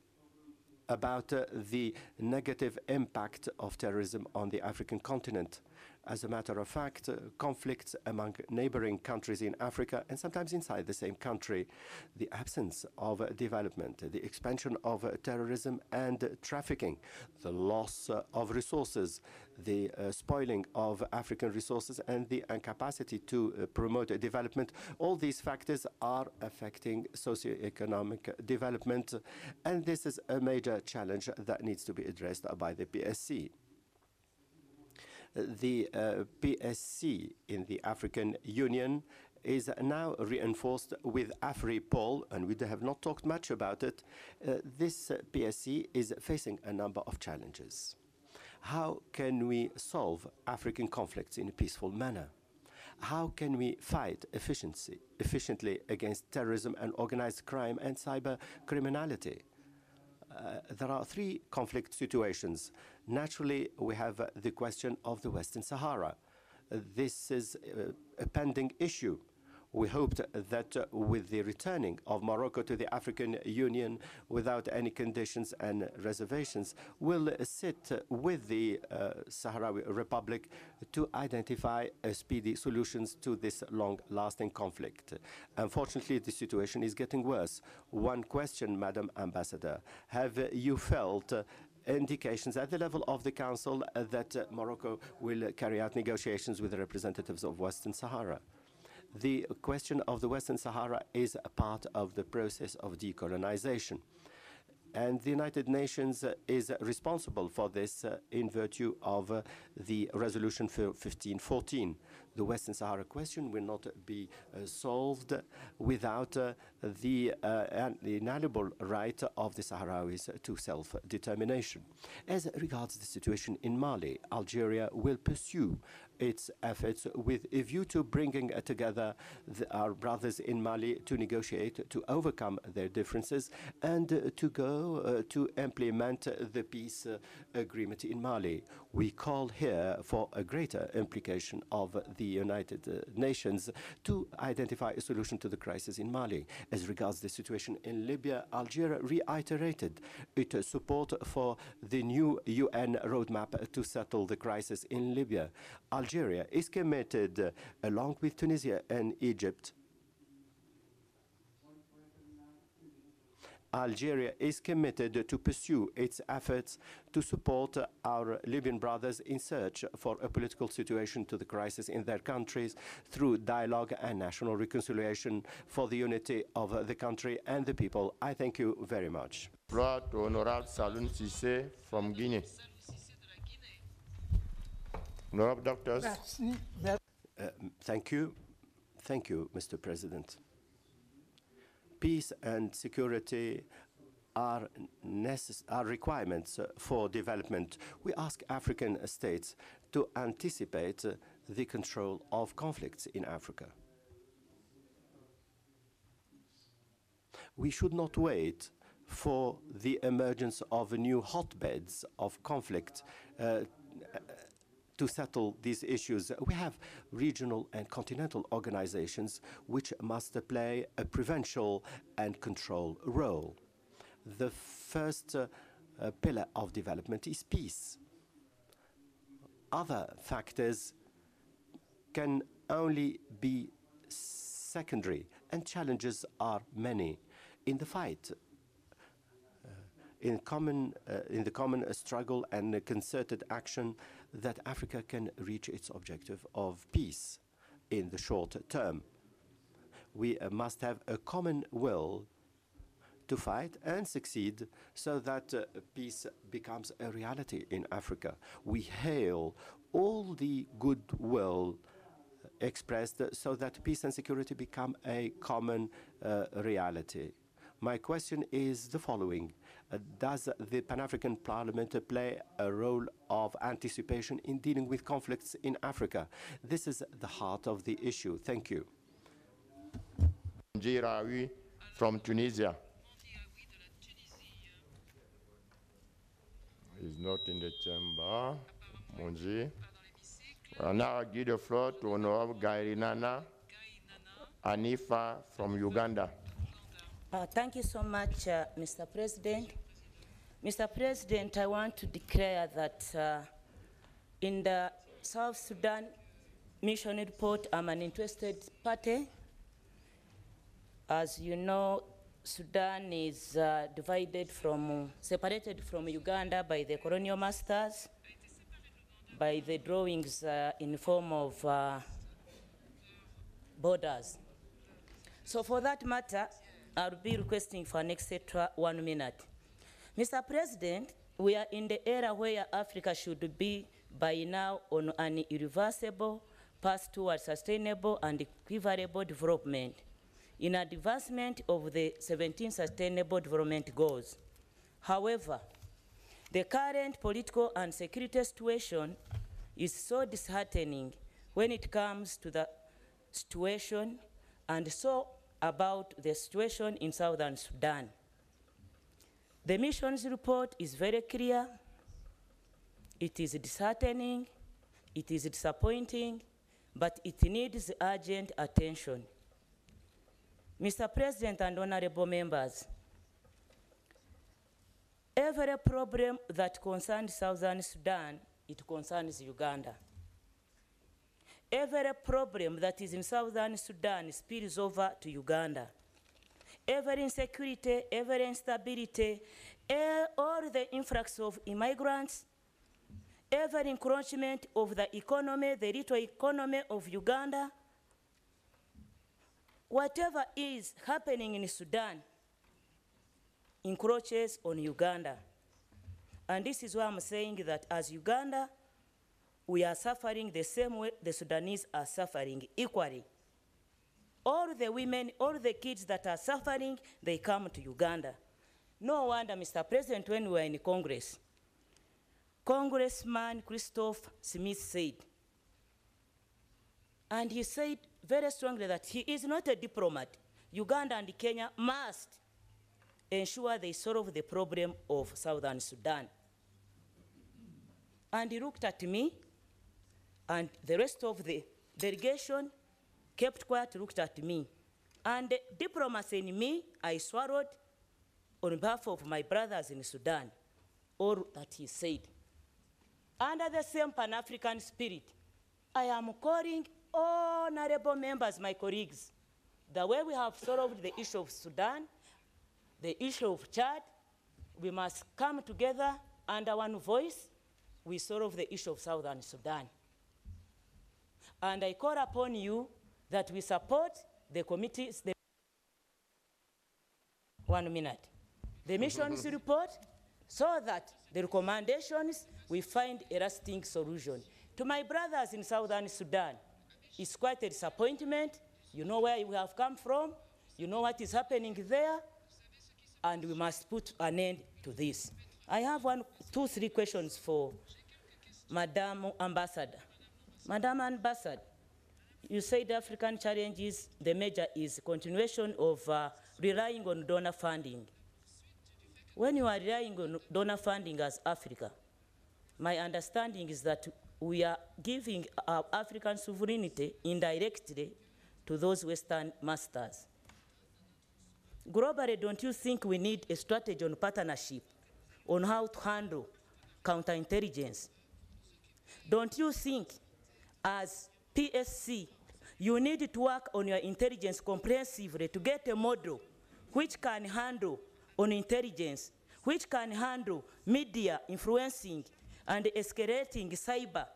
about the negative impact of terrorism on the African continent. As a matter of fact, conflicts among neighboring countries in Africa and sometimes inside the same country, the absence of development, the expansion of terrorism and trafficking, the loss of resources, the spoiling of African resources and the incapacity to promote development, all these factors are affecting socioeconomic development, and this is a major challenge that needs to be addressed by the PSC. The PSC in the African Union is now reinforced with AfriPol, and we have not talked much about it. This PSC is facing a number of challenges. How can we solve African conflicts in a peaceful manner? How can we fight efficiently against terrorism and organized crime and cyber criminality? There are three conflict situations. Naturally, we have the question of the Western Sahara. This is a pending issue. We hoped that with the returning of Morocco to the African Union without any conditions and reservations, we'll sit with the Sahrawi Republic to identify speedy solutions to this long-lasting conflict. Unfortunately, the situation is getting worse. One question, Madam Ambassador, have you felt indications at the level of the Council that Morocco will carry out negotiations with the representatives of Western Sahara? The question of the Western Sahara is a part of the process of decolonization. And the United Nations is responsible for this in virtue of the resolution 1514. The Western Sahara question will not be solved without the inalienable right of the Sahrawis to self-determination. As regards the situation in Mali, Algeria will pursue its efforts with a view to bringing together our brothers in Mali to negotiate, to overcome their differences, and to go to implement the peace agreement in Mali. We call here for a greater implication of the United Nations to identify a solution to the crisis in Mali. As regards the situation in Libya, Algeria reiterated its support for the new UN roadmap to settle the crisis in Libya. Algeria is committed, along with Tunisia and Egypt, Algeria is committed to pursue its efforts to support our Libyan brothers in search for a political solution to the crisis in their countries through dialogue and national reconciliation for the unity of the country and the people. I thank you very much. Floor to Honorable Saloum Cissé from Guinea. Honorable Doctors. Thank you. Thank you, Mr. President. Peace and security are requirements for development. We ask African states to anticipate the control of conflicts in Africa. We should not wait for the emergence of new hotbeds of conflict to settle these issues. We have regional and continental organizations which must play a prevention and control role. The first pillar of development is peace. Other factors can only be secondary, and challenges are many. In the fight, in the common struggle and concerted action, that Africa can reach its objective of peace in the short term. We must have a common will to fight and succeed so that peace becomes a reality in Africa. We hail all the goodwill expressed so that peace and security become a common reality. My question is the following. Does the Pan-African Parliament play a role of anticipation in dealing with conflicts in Africa? This is the heart of the issue. Thank you. Njiraoui from Tunisia. He's not in the chamber. Monji. Now I give the floor to Honorable Gairinana Anifa from Uganda. Thank you so much, Mr. President. Mr. President, I want to declare that in the South Sudan mission report, I'm an interested party. As you know, Sudan is separated from Uganda by the colonial masters, by the drawings in form of borders. So for that matter, I'll be requesting for an extra 1 minute. Mr. President, we are in the era where Africa should be by now on an irreversible path towards sustainable and equivalent development in advancement of the 17 Sustainable Development Goals. However, the current political and security situation is so disheartening when it comes to the situation and so about the situation in Southern Sudan. The mission's report is very clear. It is disheartening, it is disappointing, but it needs urgent attention. Mr. President and honorable members, every problem that concerns Southern Sudan, it concerns Uganda. Every problem that is in Southern Sudan spills over to Uganda. Every insecurity, every instability, all the influx of immigrants, every encroachment of the economy, the little economy of Uganda, whatever is happening in Sudan encroaches on Uganda. And this is why I'm saying that as Uganda, we are suffering the same way the Sudanese are suffering equally. All the women, all the kids that are suffering, they come to Uganda. No wonder, Mr. President, when we were in Congress, Congressman Christopher Smith said, and he said very strongly that he is not a diplomat. Uganda and Kenya must ensure they solve the problem of Southern Sudan. And he looked at me, and the rest of the delegation kept quiet, looked at me. And the diplomacy in me, I swallowed on behalf of my brothers in Sudan, all that he said. Under the same Pan-African spirit, I am calling honorable members, my colleagues, the way we have solved the issue of Sudan, the issue of Chad, we must come together under one voice, we solve the issue of Southern Sudan. And I call upon you that we support the committees, the 1 minute. The missions report, so that the recommendations, we find a lasting solution. To my brothers in Southern Sudan, it's quite a disappointment. You know where we have come from, you know what is happening there, and we must put an end to this. I have 3 questions for Madam Ambassador. Madam Ambassador, you said African challenges, the major is continuation of relying on donor funding. When you are relying on donor funding as Africa, my understanding is that we are giving our African sovereignty indirectly to those Western masters. Globally, don't you think we need a strategy on partnership on how to handle counterintelligence? Don't you think, as PSC, you need to work on your intelligence comprehensively to get a model which can handle on intelligence, which can handle media influencing and escalating cyber,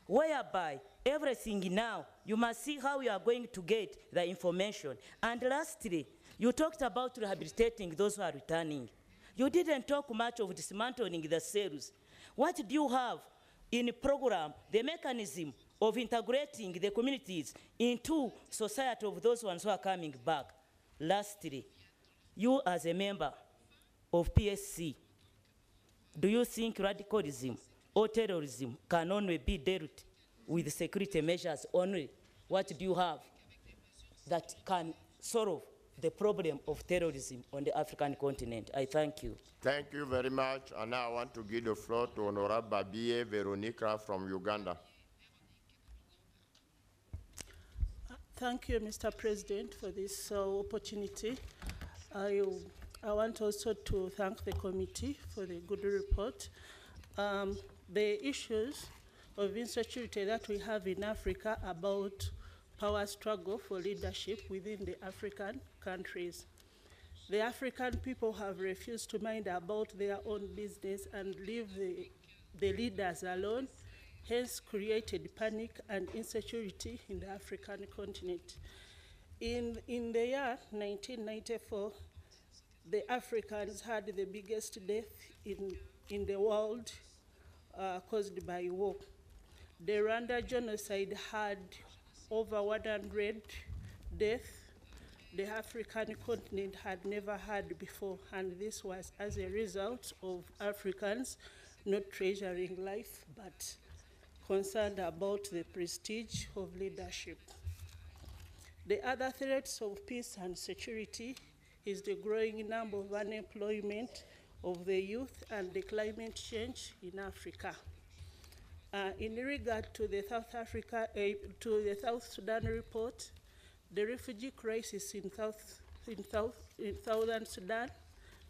whereby everything now, you must see how you are going to get the information. And lastly, you talked about rehabilitating those who are returning. You didn't talk much of dismantling the cells. What do you have in the program, the mechanism of integrating the communities into society of those ones who are coming back? Lastly, you as a member of PSC, do you think radicalism or terrorism can only be dealt with security measures only? What do you have that can solve the problem of terrorism on the African continent? I thank you. Thank you very much. And now I want to give the floor to Honorable Babie Veronica from Uganda. Thank you, Mr. President, for this opportunity. I want also to thank the committee for the good report. The issues of insecurity that we have in Africa about power struggle for leadership within the African countries. The African people have refused to mind about their own business and leave the leaders alone, hence created panic and insecurity in the African continent. In the year 1994, the Africans had the biggest death in the world caused by war. The Rwanda genocide had over 100 deaths the African continent had never had before, and this was as a result of Africans not treasuring life, but concerned about the prestige of leadership. The other threats of peace and security is the growing number of unemployment of the youth and the climate change in Africa. In regard to the South Sudan report, the refugee crisis in Southern Sudan,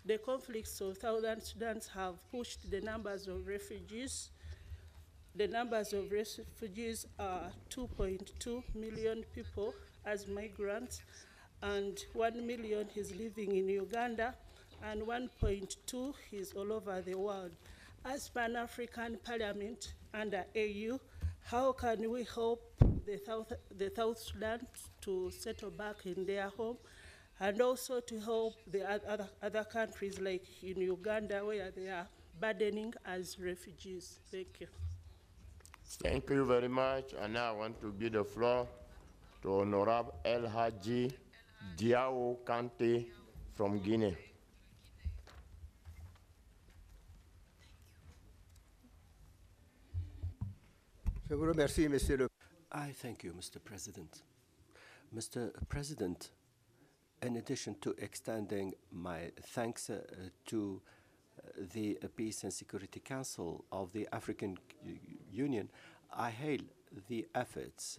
the conflicts of Southern Sudan have pushed the numbers of refugees. The numbers of refugees are 2.2 million people as migrants, and 1 million is living in Uganda, and 1.2 is all over the world. As Pan-African Parliament under AU, how can we help the South Sudan to settle back in their home and also to help the other countries like in Uganda where they are burdening as refugees. Thank you. Thank you very much. And now I want to give the floor to Honorable El Hadji Diao Kante from Guinea. I thank you, Mr. President. Mr. President, in addition to extending my thanks to the Peace and Security Council of the African Union, I hail the efforts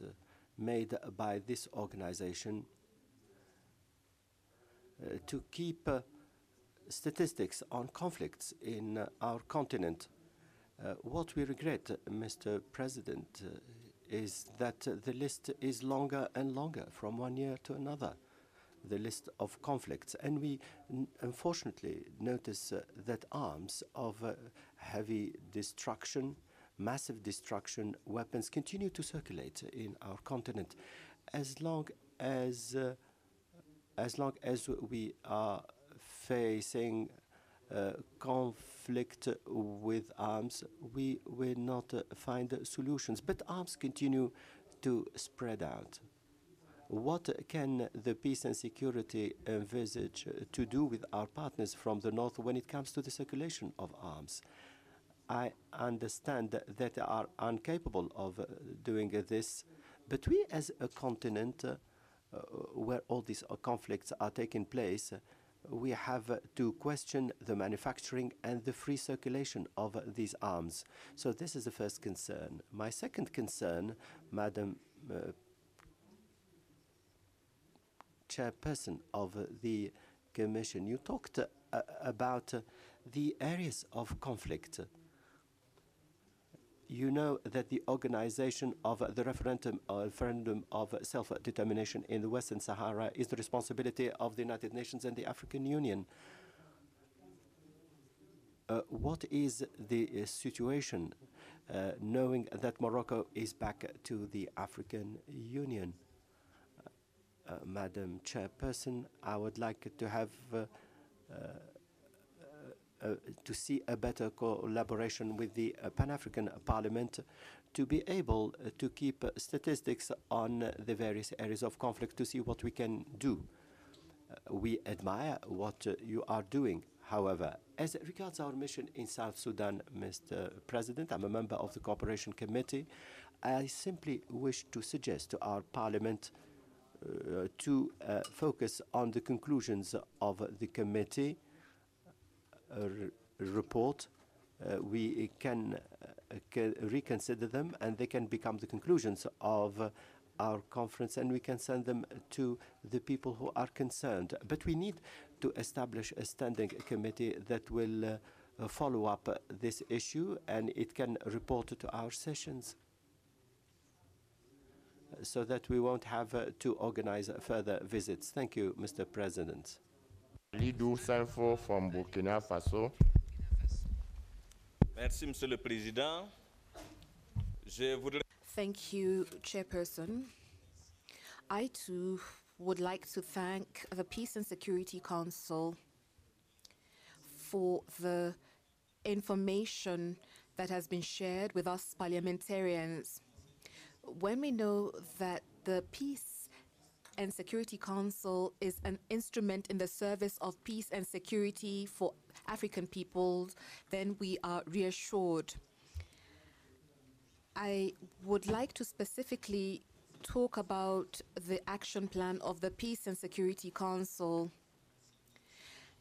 made by this organization to keep statistics on conflicts in our continent. What we regret, Mr. President, is that the list is longer and longer from one year to another, the list of conflicts. And we unfortunately notice that arms of heavy destruction, massive destruction, weapons continue to circulate in our continent. As long as we are facing conflict with arms, we will not find solutions. But arms continue to spread out. What can the peace and security envisage to do with our partners from the north when it comes to the circulation of arms? I understand that they are incapable of doing this, but we as a continent where all these conflicts are taking place, we have to question the manufacturing and the free circulation of these arms. So this is the first concern. My second concern, Madam Chairperson of the Commission, you talked about the areas of conflict. You know that the organization of the referendum of self-determination in the Western Sahara is the responsibility of the United Nations and the African Union. What is the situation, knowing that Morocco is back to the African Union? Madam Chairperson, I would like to have to see a better collaboration with the Pan-African Parliament to be able to keep statistics on the various areas of conflict to see what we can do. We admire what you are doing. However, as regards our mission in South Sudan, Mr. President, I'm a member of the Cooperation Committee. I simply wish to suggest to our Parliament to focus on the conclusions of the committee report. We can reconsider them and they can become the conclusions of our conference, and we can send them to the people who are concerned. But we need to establish a standing committee that will follow up this issue, and it can report to our sessions so that we won't have to organize further visits. Thank you, Mr. President. Lidou Sanfo from Burkina Faso. Merci, Monsieur le Président. Thank you, Chairperson. I too would like to thank the Peace and Security Council for the information that has been shared with us parliamentarians. When we know that the Peace and Security Council is an instrument in the service of peace and security for African peoples, then we are reassured. I would like to specifically talk about the action plan of the Peace and Security Council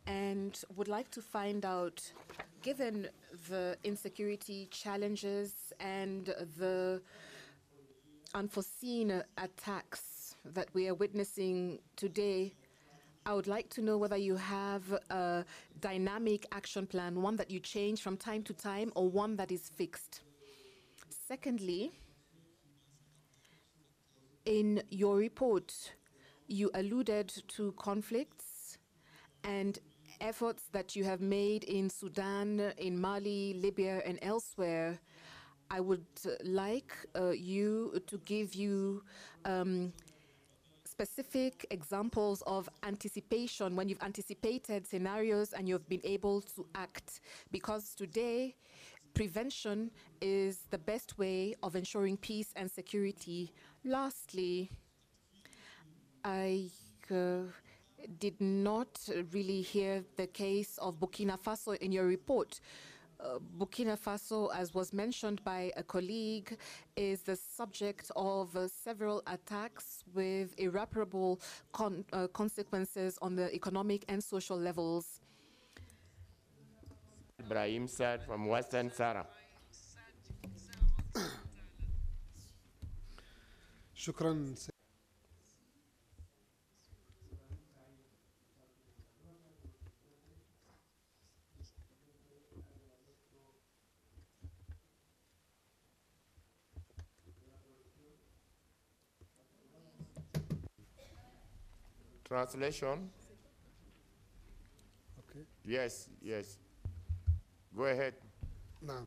and would like to find out, given the insecurity challenges and the unforeseen attacks that we are witnessing today, I would like to know whether you have a dynamic action plan, one that you change from time to time or one that is fixed. Secondly, in your report, you alluded to conflicts and efforts that you have made in Sudan, in Mali, Libya, and elsewhere. I would like you to give you specific examples of anticipation, when you've anticipated scenarios and you've been able to act. Because today, prevention is the best way of ensuring peace and security. Lastly, I did not really hear the case of Burkina Faso in your report. Burkina Faso, as was mentioned by a colleague, is the subject of several attacks with irreparable consequences on the economic and social levels. Ibrahim Saad from Western Sahara. شكرا. Translation? Okay. Yes, yes. Go ahead. No.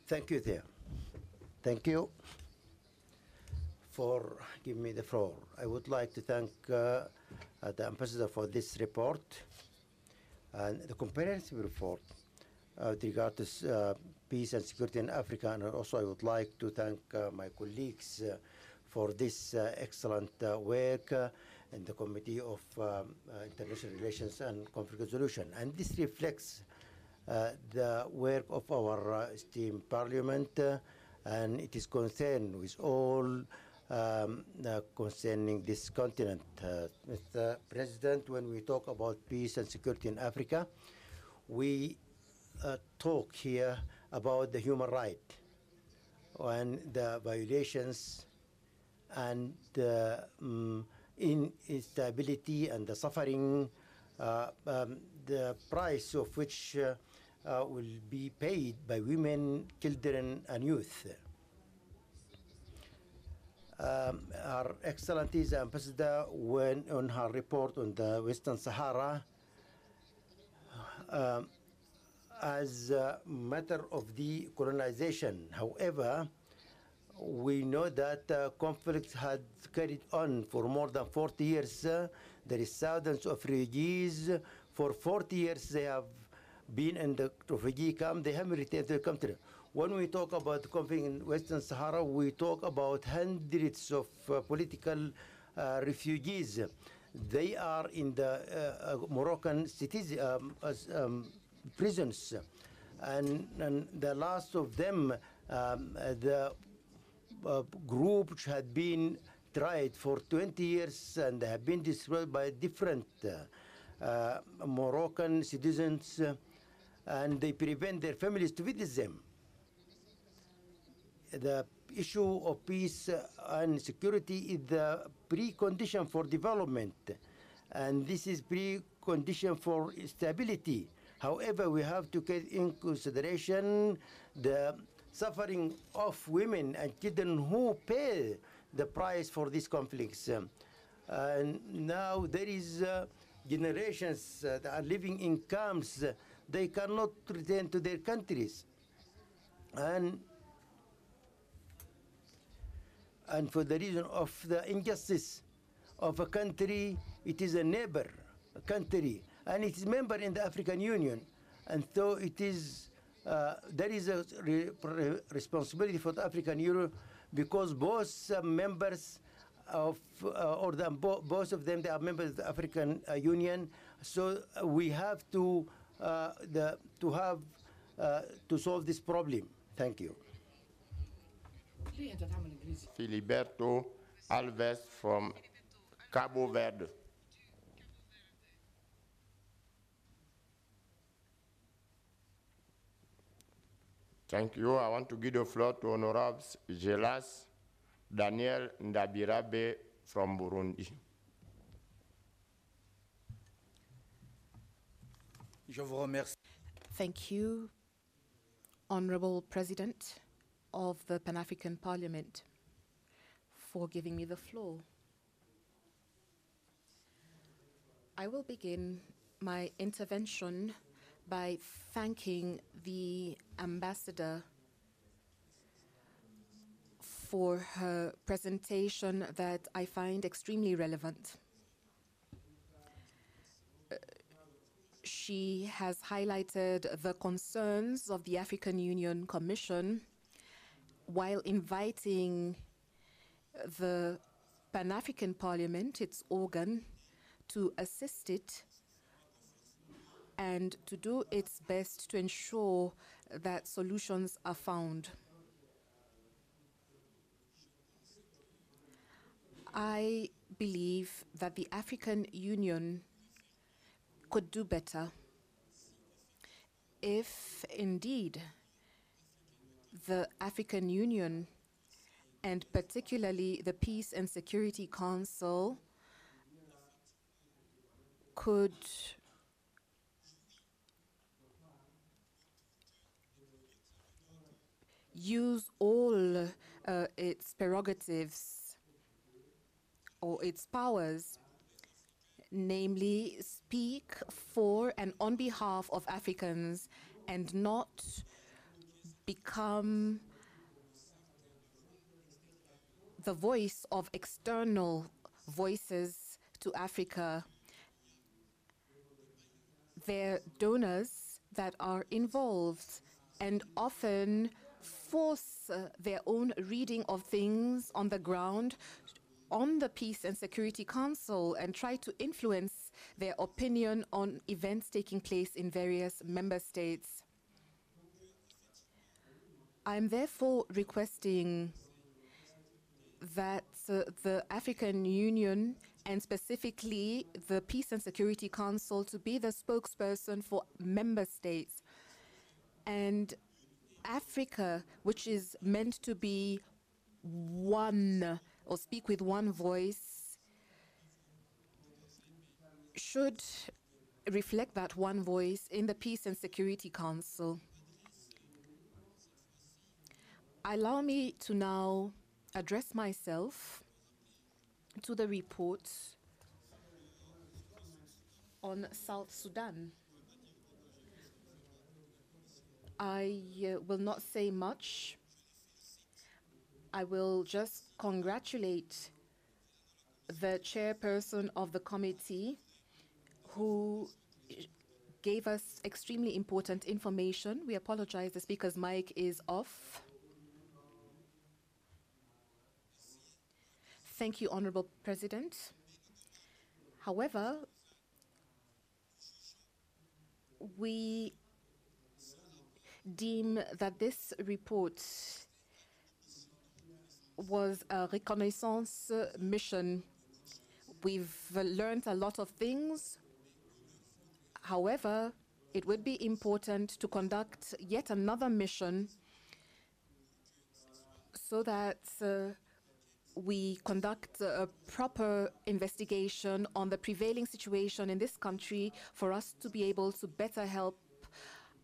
Thank you there. Thank you for giving me the floor. I would like to thank the ambassador for this report and the comprehensive report with regard to peace and security in Africa. And also I would like to thank my colleagues for this excellent work in the Committee of International Relations and Conflict Resolution. And this reflects the work of our esteemed Parliament, and it is concerned with all concerning this continent. Mr. President, when we talk about peace and security in Africa, we talk here about the human right and the violations and the instability and the suffering, the price of which will be paid by women, children, and youth. Our Excellency the Ambassador, when on her report on the Western Sahara, as a matter of the colonization. However, we know that conflicts had carried on for more than 40 years. There is thousands of refugees. For 40 years, they have been in the refugee camp. They haven't returned to the country. When we talk about the conflict in Western Sahara, we talk about hundreds of political refugees. They are in the Moroccan cities, prisons. And the last of them, the group which had been tried for 20 years and have been destroyed by different Moroccan citizens, and they prevent their families to visit them. The issue of peace and security is the precondition for development, and this is precondition for stability. However, we have to take in consideration the suffering of women and children who pay the price for these conflicts. And now there is generations that are living in camps. They cannot return to their countries. And for the reason of the injustice of a country, it is a neighbor country, and it is member in the African Union. And so it is, there is a responsibility for the African Union, because both members of, both of them, they are members of the African Union. So we have to solve this problem. Thank you. Filiberto Alves from Cabo Verde. Thank you. I want to give the floor to Honorable Gelas Daniel Ndabirabe from Burundi. Thank you, Honorable President of the Pan-African Parliament, for giving me the floor. I will begin my intervention by thanking the ambassador for her presentation that I find extremely relevant. She has highlighted the concerns of the African Union Commission while inviting the Pan-African Parliament, its organ, to assist it and to do its best to ensure that solutions are found. I believe that the African Union could do better if indeed the African Union, and particularly the Peace and Security Council, could use all its prerogatives or its powers, namely speak for and on behalf of Africans and not become the voice of external voices to Africa. They're donors that are involved and often force their own reading of things on the ground on the Peace and Security Council and try to influence their opinion on events taking place in various member states. I'm therefore requesting that the African Union, and specifically the Peace and Security Council, to be the spokesperson for member states. And Africa, which is meant to be one or speak with one voice, should reflect that one voice in the Peace and Security Council. Allow me to now address myself to the report on South Sudan. I will not say much. I will just congratulate the chairperson of the committee who gave us extremely important information. We apologize, the speaker's mic is off. Thank you, Honorable President. However, we deem that this report was a reconnaissance mission. We've learned a lot of things. However, it would be important to conduct yet another mission so that we conduct a proper investigation on the prevailing situation in this country for us to be able to better help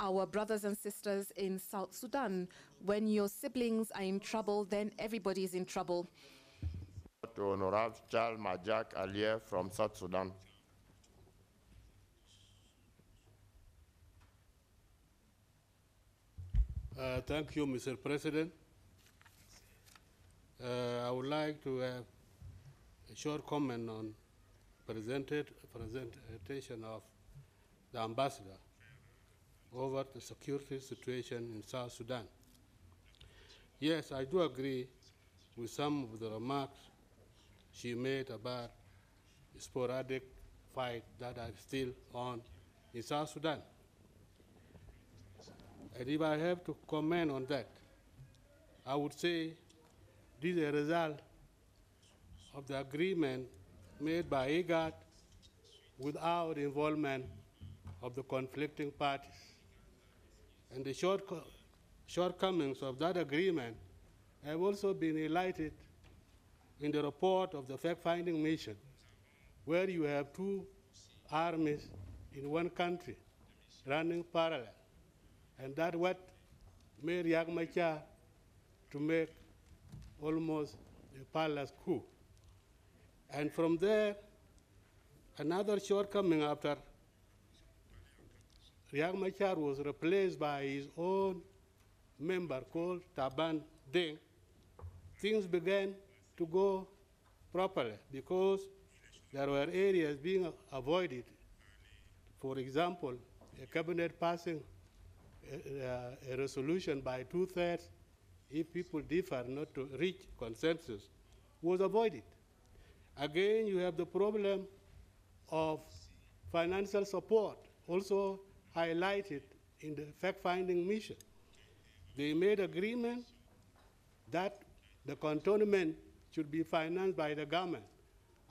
our brothers and sisters in South Sudan. When your siblings are in trouble, then everybody is in trouble. To Honorable Charles Majak Alier from South Sudan. Thank you, Mr. President. I would like to have a short comment on presentation of the ambassador over the security situation in South Sudan. Yes, I do agree with some of the remarks she made about the sporadic fight that are still on in South Sudan. And if I have to comment on that, I would say this is a result of the agreement made by IGAD without involvement of the conflicting parties. And the shortcomings of that agreement have also been highlighted in the report of the fact-finding mission, where you have two armies in one country running parallel. And that's what made Riek Machar to make almost a palace coup. And from there, another shortcoming after Riek Machar was replaced by his own member called Taban Deng, things began to go properly because there were areas being avoided. For example, a cabinet passing a resolution by 2/3, if people differ not to reach consensus, was avoided. Again, you have the problem of financial support, also highlighted in the fact-finding mission. They made agreement that the cantonment should be financed by the government.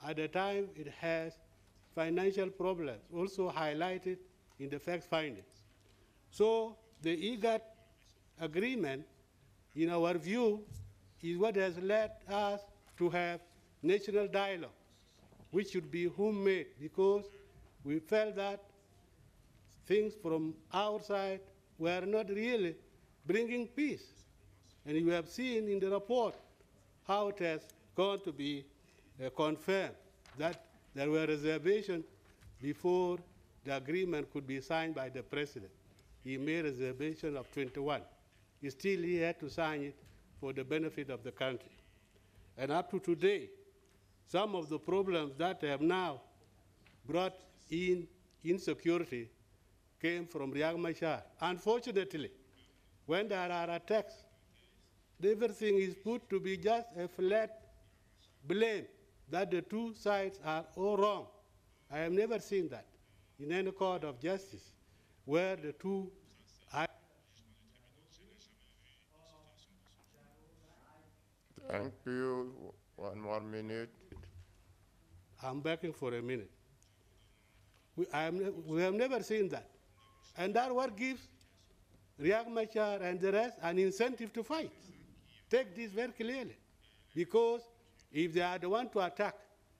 At the time, it has financial problems, also highlighted in the fact-finding. So the IGAD agreement, in our view, is what has led us to have national dialogue, which should be homemade, because we felt that things from outside were not really bringing peace. And you have seen in the report how it has gone to be confirmed that there were reservations before the agreement could be signed by the president. He made a reservation of 21. Still, he had to sign it for the benefit of the country. And up to today, some of the problems that have now brought in insecurity came from Riek Machar. Unfortunately, when there are attacks, everything is put to be just a flat blame that the two sides are all wrong. I have never seen that in any court of justice where the two are. Thank you. One more minute. I'm begging for a minute. We have never seen that. And that's what gives Riek Machar and the rest an incentive to fight. Take this very clearly. Because if they are the one to attack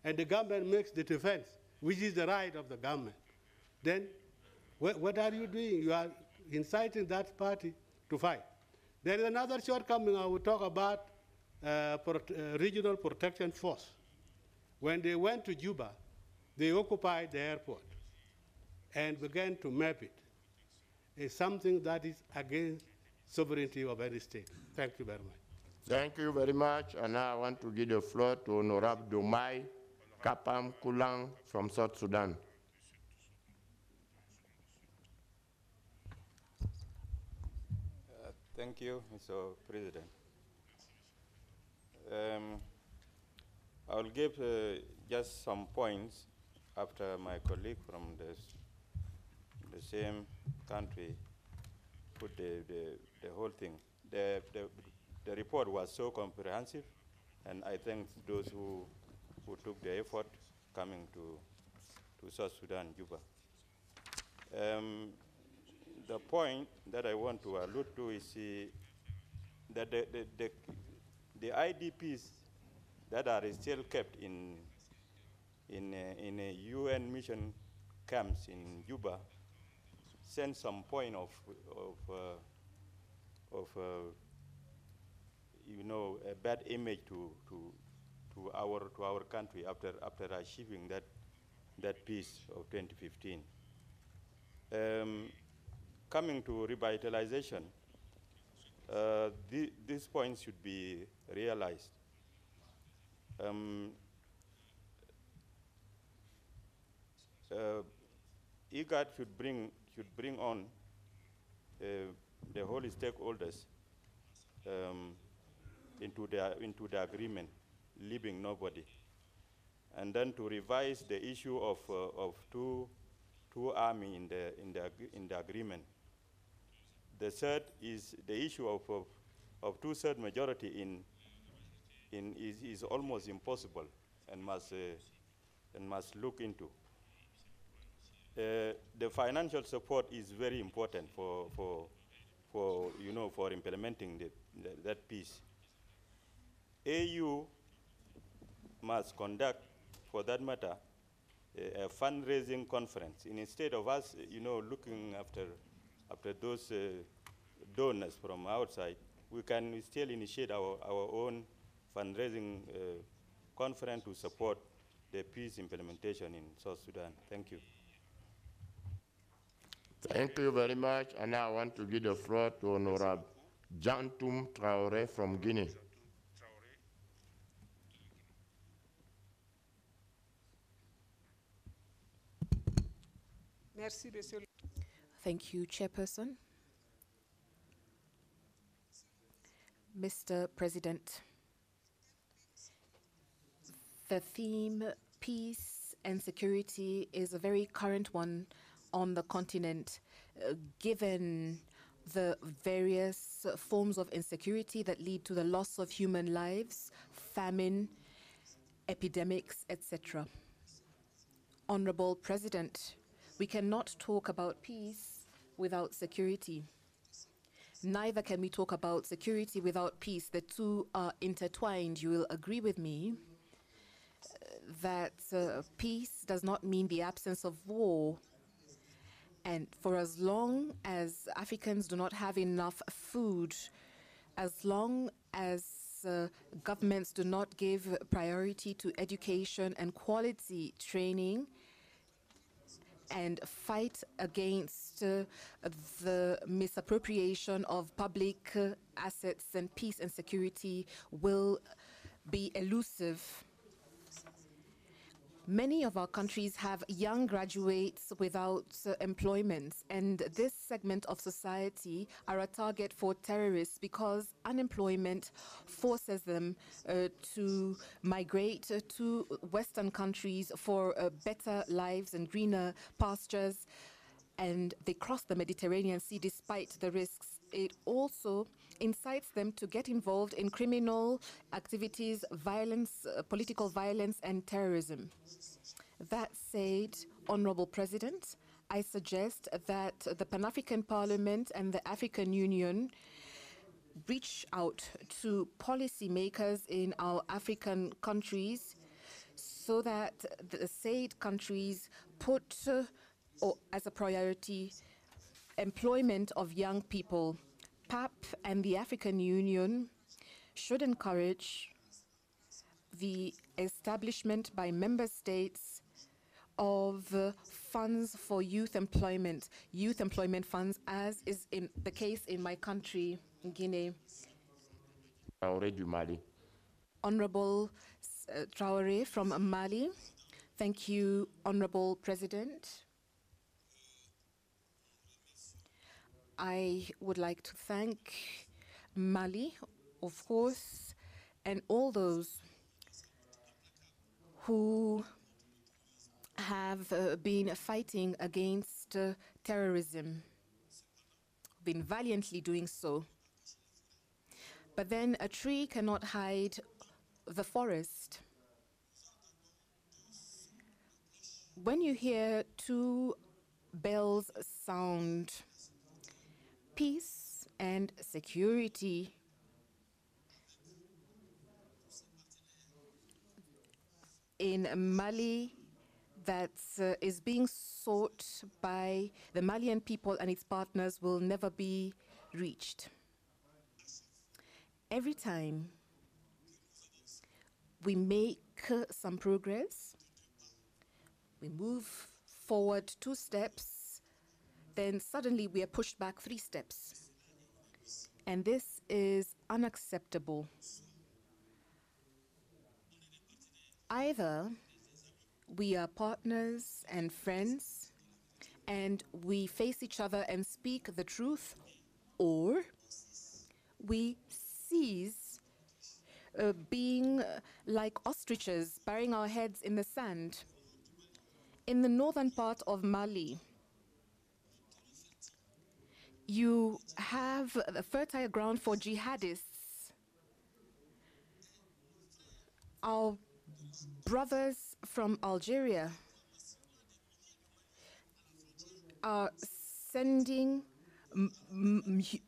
and the government makes the defense, which is the right of the government, then what are you doing? You are inciting that party to fight. There is another shortcoming I will talk about, regional protection force. When they went to Juba, they occupied the airport and began to map it. It's something that is against sovereignty of any state. Thank you very much. Thank you very much. And now I want to give the floor to Honorable Domai Kapam Kulang from South Sudan. Thank you, Mr. President. I will give just some points after my colleague from the same country put the whole thing. The report was so comprehensive, and I thank those who took the effort coming to South Sudan, Juba. The point that I want to allude to is that the IDPs that are still kept in a UN mission camps in Juba send some point of a bad image to our country after achieving that peace of 2015. Coming to revitalization, these points should be realized. IGAD should bring on the whole stakeholders into the agreement, leaving nobody, and then to revise the issue of two armies in the agreement. The third is the issue of 2/3 majority is almost impossible and must look into. The financial support is very important for implementing that peace. AU must conduct, for that matter, a fundraising conference. Instead of us, looking after those donors from outside, we can still initiate our own fundraising conference to support the peace implementation in South Sudan. Thank you. Thank you very much. And now I want to give the floor to Honorable Jantum Traore from Guinea. Thank you, Chairperson. Mr. President, the theme peace and security is a very current one on the continent, given the various forms of insecurity that lead to the loss of human lives, famine, epidemics, etc. Honorable President, we cannot talk about peace without security. Neither can we talk about security without peace. The two are intertwined. You will agree with me that peace does not mean the absence of war. And for as long as Africans do not have enough food, as long as governments do not give priority to education and quality training, and fight against the misappropriation of public assets, and peace and security will be elusive. Many of our countries have young graduates without employment, and this segment of society are a target for terrorists because unemployment forces them to migrate to Western countries for better lives and greener pastures, and they cross the Mediterranean Sea despite the risks. It also incites them to get involved in criminal activities, violence, political violence, and terrorism. That said, Honorable President, I suggest that the Pan-African Parliament and the African Union reach out to policymakers in our African countries so that the said countries put as a priority employment of young people. PAP and the African Union should encourage the establishment by member states of funds for youth employment funds, as is in the case in my country, Guinea. Traoré du Mali. Honorable Traoré from Mali. Thank you, Honorable President. I would like to thank Mali, of course, and all those who have been fighting against terrorism, been valiantly doing so. But then a tree cannot hide the forest. When you hear two bells sound, peace and security, in Mali, that is being sought by the Malian people and its partners will never be reached. Every time we make some progress, we move forward 2 steps, then suddenly we are pushed back 3 steps. And this is unacceptable. Either we are partners and friends and we face each other and speak the truth, or we cease being like ostriches, burying our heads in the sand. In the northern part of Mali, you have the fertile ground for jihadists. Our brothers from Algeria are sending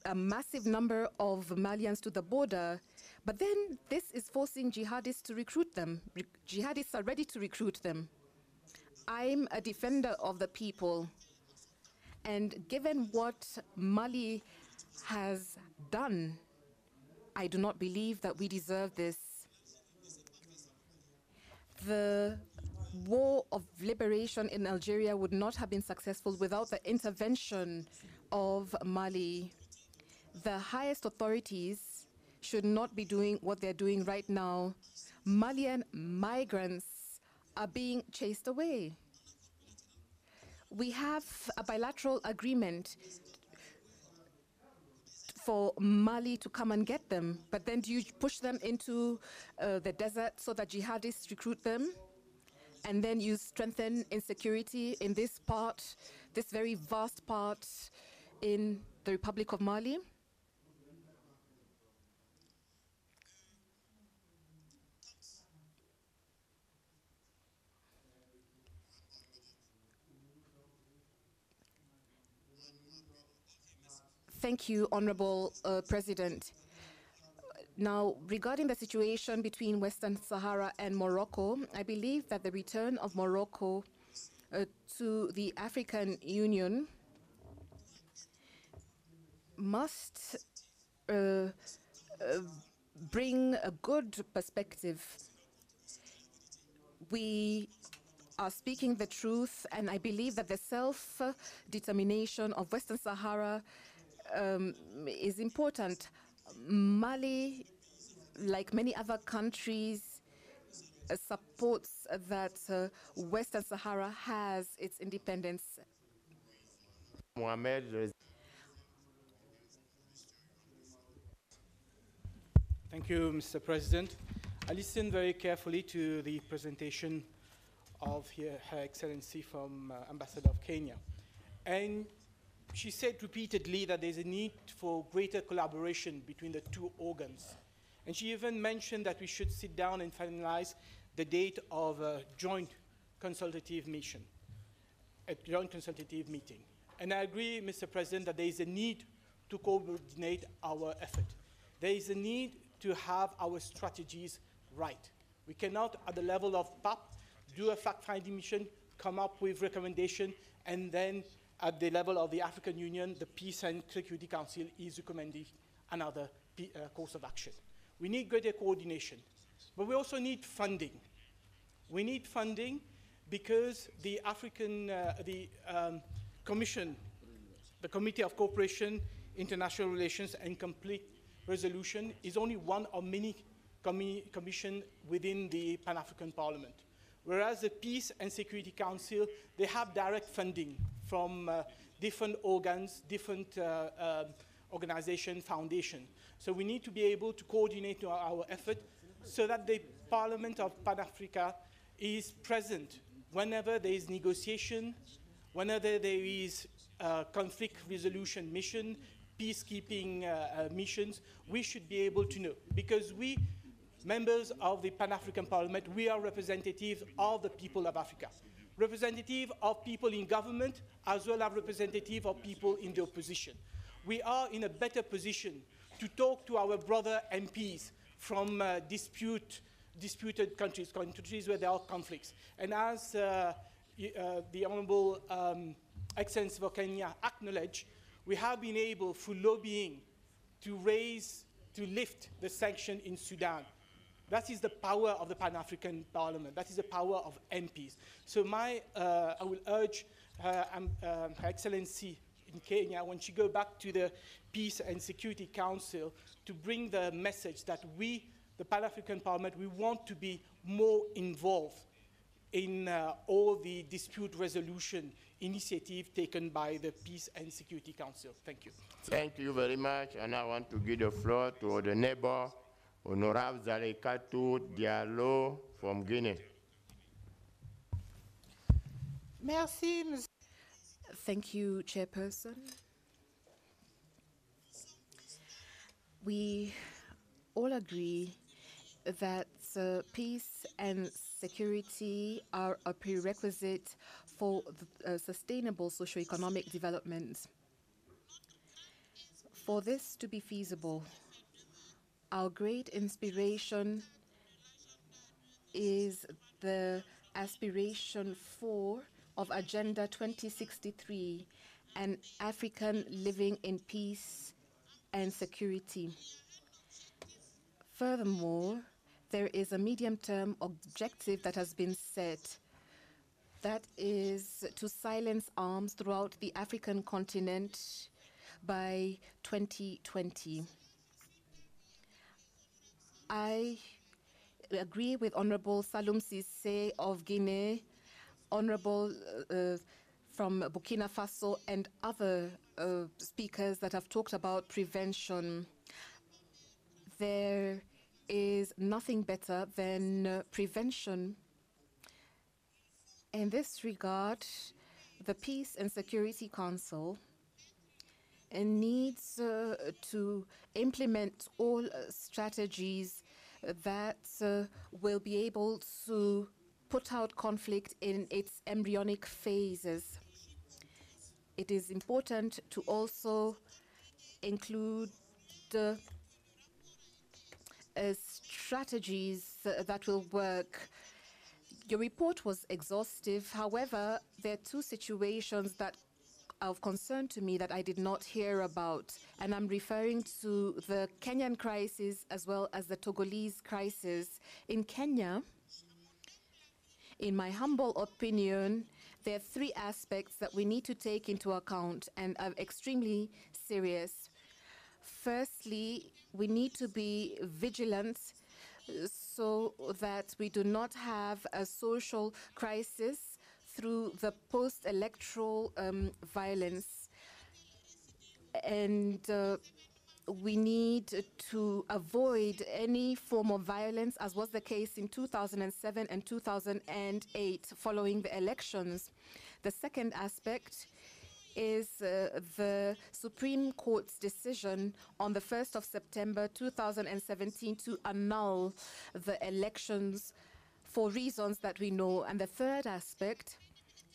a massive number of Malians to the border, but then this is forcing jihadists to recruit them. Jihadists are ready to recruit them. I'm a defender of the people, and given what Mali has done, I do not believe that we deserve this. The war of liberation in Algeria would not have been successful without the intervention of Mali. The highest authorities should not be doing what they're doing right now. Malian migrants are being chased away. We have a bilateral agreement for Mali to come and get them, but then do you push them into the desert so that jihadists recruit them? And then you strengthen insecurity in this part, this very vast part in the Republic of Mali? Thank you, Honorable President. Now, regarding the situation between Western Sahara and Morocco, I believe that the return of Morocco to the African Union must bring a good perspective. We are speaking the truth, and I believe that the self-determination of Western Sahara is important. Mali, like many other countries, supports that Western Sahara has its independence. Thank you, Mr. President. I listened very carefully to the presentation of Her Excellency from Ambassador of Kenya. And she said repeatedly that there's a need for greater collaboration between the two organs. And she even mentioned that we should sit down and finalize the date of a joint consultative mission, a joint consultative meeting. And I agree, Mr. President, that there is a need to coordinate our effort. There is a need to have our strategies right. We cannot, at the level of PAP, do a fact-finding mission, come up with recommendation, and then at the level of the African Union, the Peace and Security Council is recommending another course of action. We need greater coordination, but we also need funding. We need funding because the Commission, the Committee of Cooperation, International Relations and Complete Resolution is only one of many commissions within the Pan-African Parliament. Whereas the Peace and Security Council, they have direct funding from different organs, different organizations, foundations. So we need to be able to coordinate our effort so that the Parliament of Pan-Africa is present whenever there is negotiation, whenever there is conflict resolution mission, peacekeeping missions. We should be able to know, because we, members of the Pan-African Parliament, we are representatives of the people of Africa, representative of people in government, as well as representative of people in the opposition. We are in a better position to talk to our brother MPs from disputed countries where there are conflicts. And as the Honourable Excellency for Kenya acknowledged, we have been able, through lobbying, to lift the sanction in Sudan. That is the power of the Pan-African Parliament. That is the power of MPs. So I will urge Her Excellency in Kenya, when she goes back to the Peace and Security Council, to bring the message that we, the Pan-African Parliament, we want to be more involved in all the dispute resolution initiative taken by the Peace and Security Council. Thank you. Thank you very much. And I want to give the floor to the neighbor, Honorable Zalekatu Diallo from Guinea. Merci, Ms. Thank you, Chairperson. We all agree that peace and security are a prerequisite for the, sustainable socio-economic development. For this to be feasible, our great inspiration is the aspiration 4 of Agenda 2063, an African living in peace and security. Furthermore, there is a medium-term objective that has been set, that is to silence arms throughout the African continent by 2020. I agree with Honorable Salum Cisse of Guinea, Honorable from Burkina Faso and other speakers that have talked about prevention. There is nothing better than prevention. In this regard, the Peace and Security Council needs to implement all strategies that will be able to put out conflict in its embryonic phases. It is important to also include strategies that will work. Your report was exhaustive. However, there are two situations that are of concern to me that I did not hear about, and I'm referring to the Kenyan crisis as well as the Togolese crisis. In Kenya, in my humble opinion, there are three aspects that we need to take into account and are extremely serious. Firstly, we need to be vigilant so that we do not have a social crisis through the post-electoral violence. And we need to avoid any form of violence, as was the case in 2007 and 2008 following the elections. The second aspect is the Supreme Court's decision on the 1st of September 2017 to annul the elections for reasons that we know. And the third aspect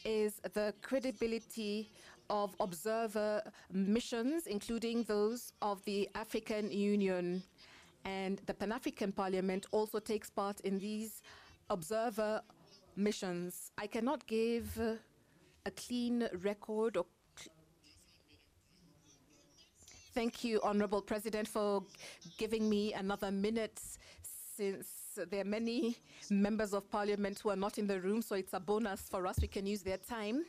is the credibility of observer missions, including those of the African Union. And the Pan-African Parliament also takes part in these observer missions. I cannot give a clean record or Thank you, Honorable President, for giving me another minute, since there are many members of Parliament who are not in the room, so it's a bonus for us. We can use their time.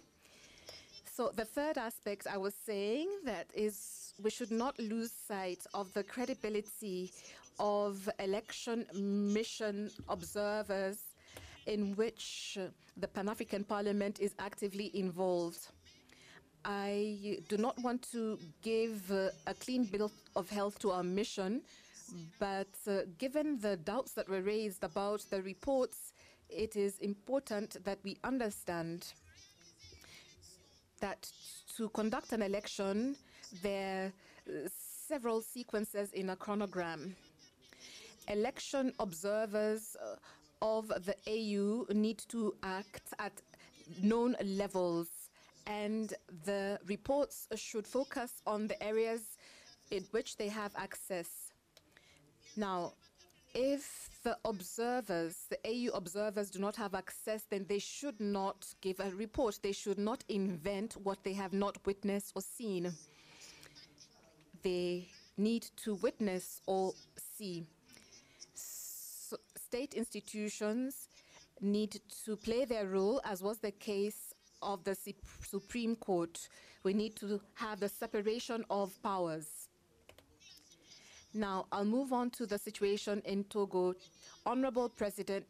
So the third aspect I was saying that is we should not lose sight of the credibility of election mission observers in which the Pan-African Parliament is actively involved. I do not want to give a clean bill of health to our mission, but given the doubts that were raised about the reports, it is important that we understand that to conduct an election, there are several sequences in a chronogram. Election observers of the AU need to act at known levels, and the reports should focus on the areas in which they have access. Now, if the observers, the AU observers, do not have access, then they should not give a report. They should not invent what they have not witnessed or seen. They need to witness or see. So state institutions need to play their role, as was the case of the Supreme Court. We need to have the separation of powers. Now, I'll move on to the situation in Togo. Honorable President,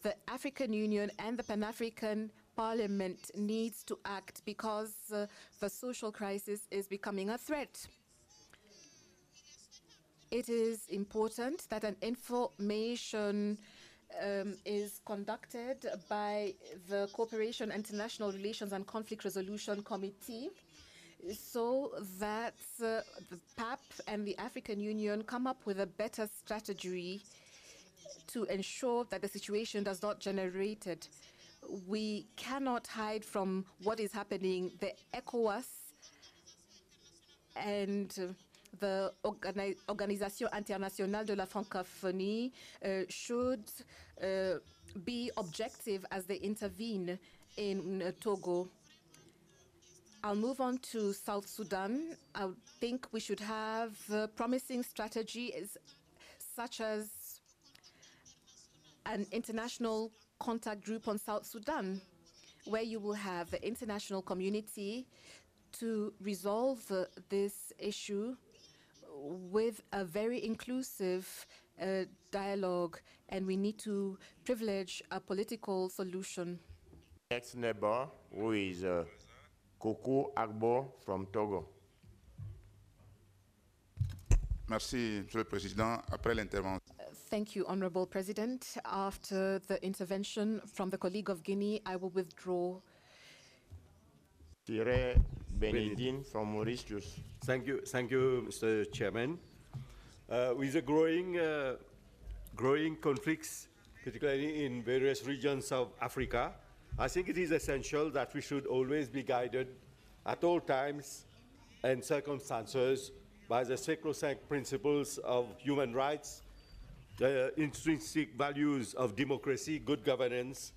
the African Union and the Pan-African Parliament needs to act because the social crisis is becoming a threat. It is important that an information is conducted by the Cooperation, International Relations and Conflict Resolution Committee, so that the PAP and the African Union come up with a better strategy to ensure that the situation does not generate it. We cannot hide from what is happening. The ECOWAS and the Organisation Internationale de la Francophonie should be objective as they intervene in Togo. I'll move on to South Sudan. I think we should have promising strategies such as an international contact group on South Sudan, where you will have the international community to resolve this issue with a very inclusive dialogue, and we need to privilege a political solution. Next neighbor, who is Koko Agbo from Togo. Merci, Monsieur le Président. Après l'intervention. Thank you, Honorable President. After the intervention from the colleague of Guinea, I will withdraw. Thierry Benedine from Mauritius. Thank you, Mr. Chairman. With the growing conflicts, particularly in various regions of Africa, I think it is essential that we should always be guided at all times and circumstances by the sacrosanct principles of human rights, the intrinsic values of democracy, good governance,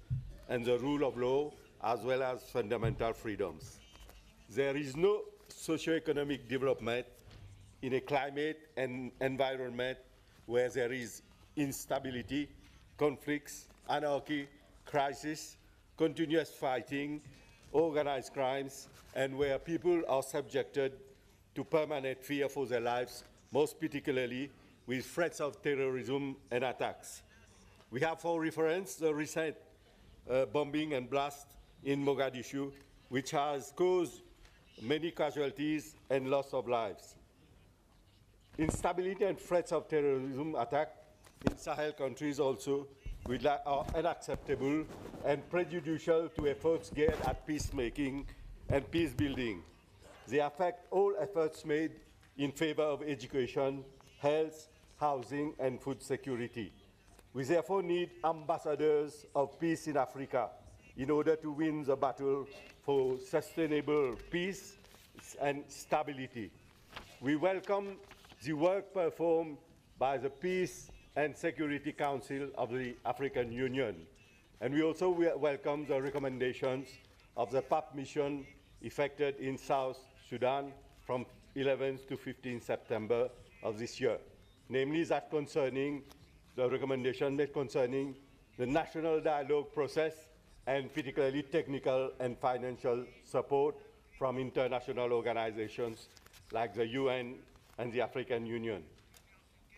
and the rule of law, as well as fundamental freedoms. There is no socio-economic development in a climate and environment where there is instability, conflicts, anarchy, crisis, continuous fighting, organized crimes, and where people are subjected to permanent fear for their lives, most particularly with threats of terrorism and attacks. We have for reference the recent bombing and blast in Mogadishu, which has caused many casualties and loss of lives. Instability and threats of terrorism attack in Sahel countries also are unacceptable and prejudicial to efforts geared at peacemaking and peace building. They affect all efforts made in favor of education, health, housing, and food security. We therefore need ambassadors of peace in Africa in order to win the battle for sustainable peace and stability. We welcome the work performed by the Peace and Security Council of the African Union, and we also welcome the recommendations of the PAP mission effected in South Sudan from 11th to 15th September of this year, namely that concerning the recommendation made concerning the national dialogue process and particularly technical and financial support from international organizations like the UN and the African Union.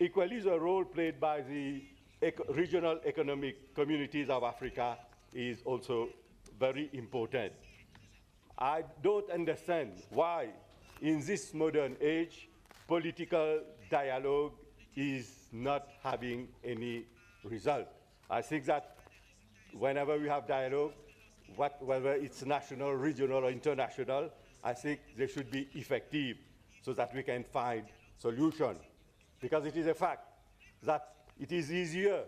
Equally, the role played by the regional economic communities of Africa is also very important. I don't understand why, in this modern age, political dialogue is not having any result. I think that whenever we have dialogue, whether it's national, regional, or international, I think they should be effective so that we can find solutions. Because it is a fact that it is easier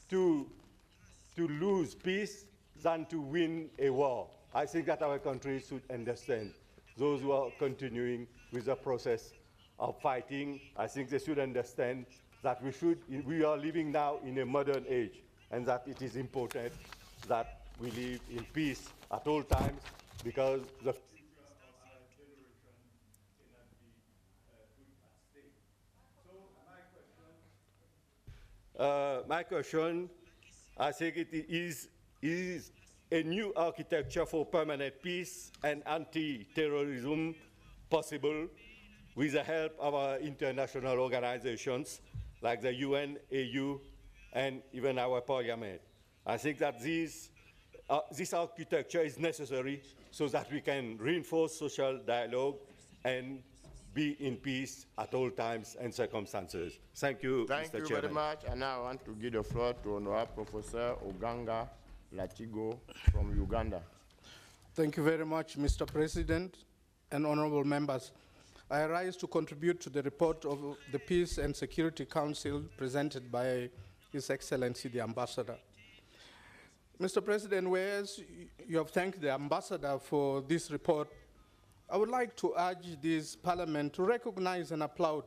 to lose peace than to win a war. I think that our countries should understand. Those who are continuing with the process of fighting, I think they should understand that we are living now in a modern age, and that it is important that we live in peace at all times, because the future of our generation cannot be put at stake. So my question, I think it is a new architecture for permanent peace and anti-terrorism possible with the help of our international organizations like the UN, AU, and even our parliament. I think that this architecture is necessary so that we can reinforce social dialogue and be in peace at all times and circumstances. Thank you, Mr. Chairman. Thank you very much. And now I want to give the floor to Honorable Professor Oganga Latigo from Uganda. Thank you very much, Mr. President and honorable members. I rise to contribute to the report of the Peace and Security Council presented by His Excellency the Ambassador. Mr. President, whereas you have thanked the Ambassador for this report, I would like to urge this Parliament to recognize and applaud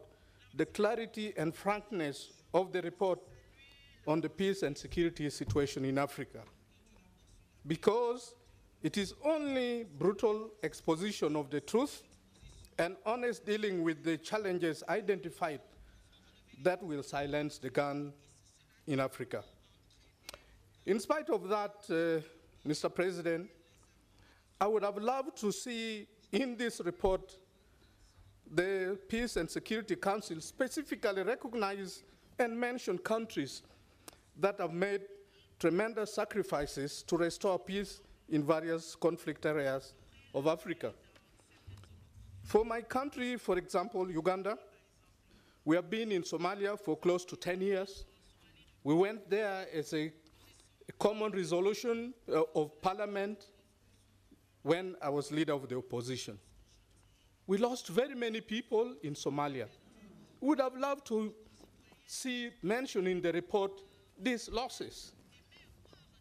the clarity and frankness of the report on the peace and security situation in Africa, because it is only brutal exposition of the truth and honest dealing with the challenges identified that will silence the gun in Africa. In spite of that, Mr. President, I would have loved to see in this report the Peace and Security Council specifically recognize and mention countries that have made tremendous sacrifices to restore peace in various conflict areas of Africa. For my country, for example, Uganda, we have been in Somalia for close to 10 years. We went there as a common resolution of parliament when I was leader of the opposition. We lost very many people in Somalia. We would have loved to see mentioned in the report these losses.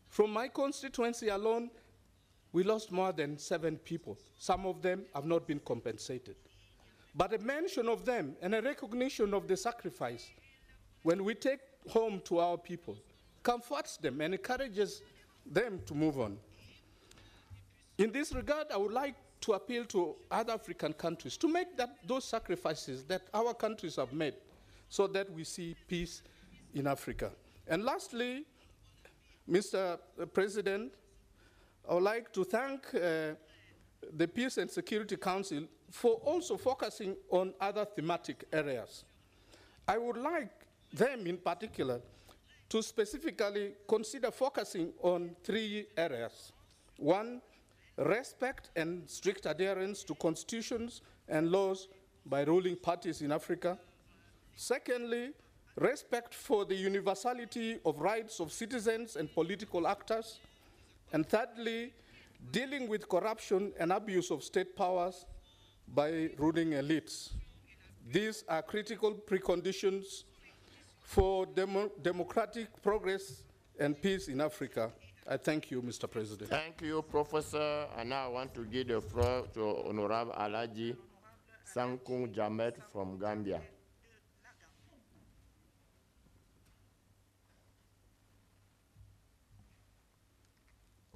From my constituency alone, we lost more than 7 people. Some of them have not been compensated. But a mention of them and a recognition of the sacrifice, when we take home to our people, comforts them and encourages them to move on. In this regard, I would like to appeal to other African countries to make those sacrifices that our countries have made so that we see peace in Africa. And lastly, Mr. President, I would like to thank the Peace and Security Council for also focusing on other thematic areas. I would like them in particular to specifically consider focusing on 3 areas. 1, respect and strict adherence to constitutions and laws by ruling parties in Africa. Secondly, respect for the universality of rights of citizens and political actors. And thirdly, dealing with corruption and abuse of state powers by ruling elites. These are critical preconditions for democratic progress and peace in Africa. I thank you, Mr. President. Thank you, Professor. And now I want to give the floor to Honorable Alaji Sankung Jamet from Gambia.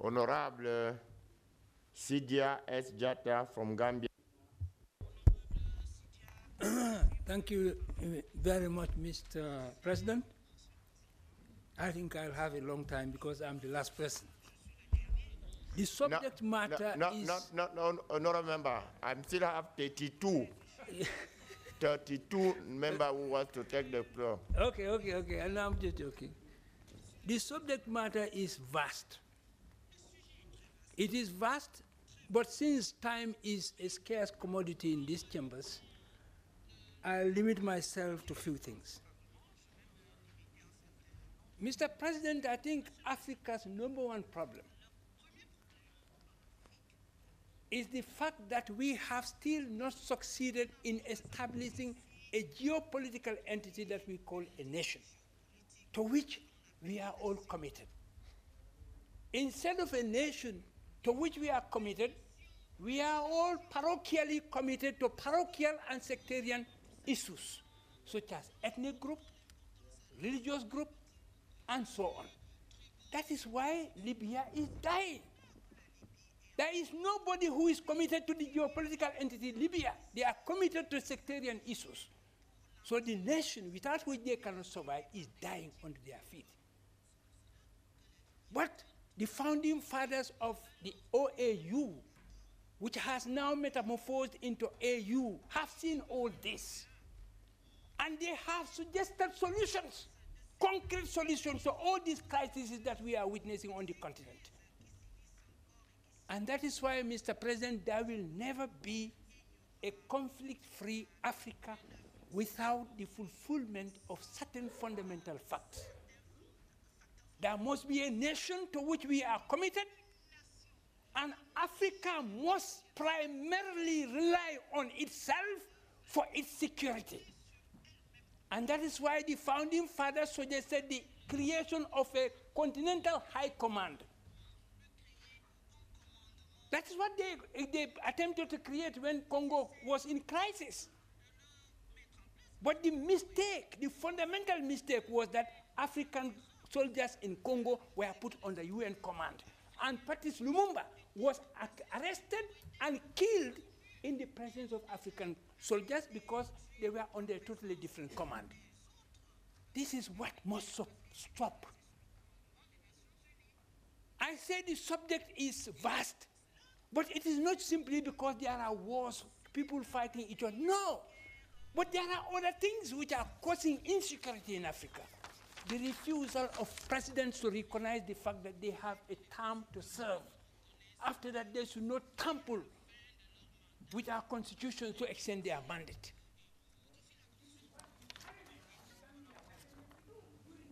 Honorable Sidia S. Jata from Gambia. Thank you very much, Mr. President. I think I'll have a long time because I'm the last person. The subject matter is... No, remember, I still have 32. 32 members who want to take the floor. Okay, and I'm just joking. The subject matter is vast. It is vast, but since time is a scarce commodity in these chambers, I'll limit myself to a few things. Mr. President, I think Africa's #1 problem is the fact that we have still not succeeded in establishing a geopolitical entity that we call a nation, to which we are all committed. Instead of a nation to which we are committed, we are all parochially committed to parochial and sectarian issues, such as ethnic group, religious group, and so on. That is why Libya is dying. There is nobody who is committed to the geopolitical entity Libya. They are committed to sectarian issues. So the nation without which they cannot survive is dying under their feet. But the founding fathers of the OAU, which has now metamorphosed into AU, have seen all this. And they have suggested solutions, concrete solutions to all these crises that we are witnessing on the continent. And that is why, Mr. President, there will never be a conflict-free Africa without the fulfillment of certain fundamental facts. There must be a nation to which we are committed, and Africa must primarily rely on itself for its security. And that is why the founding fathers suggested the creation of a continental high command. That is what they attempted to create when Congo was in crisis. But the mistake, the fundamental mistake, was that African soldiers in Congo were put under UN command. And Patrice Lumumba was arrested and killed in the presence of African soldiers because they were under a totally different command. This is what must stop. I say the subject is vast, but it is not simply because there are wars, people fighting each other. No, but there are other things which are causing insecurity in Africa. The refusal of presidents to recognize the fact that they have a term to serve. After that, they should not trample with our constitution to extend their mandate.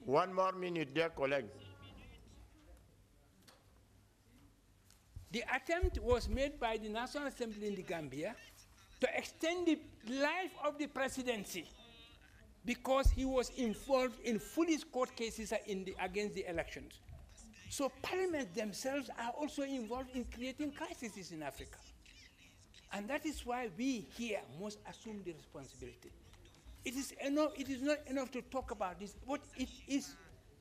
One more minute, dear colleague. The attempt was made by the National Assembly in the Gambia to extend the life of the presidency because he was involved in foolish court cases against the elections. So parliaments themselves are also involved in creating crises in Africa. And that is why we here must assume the responsibility. It is not enough to talk about this, but it is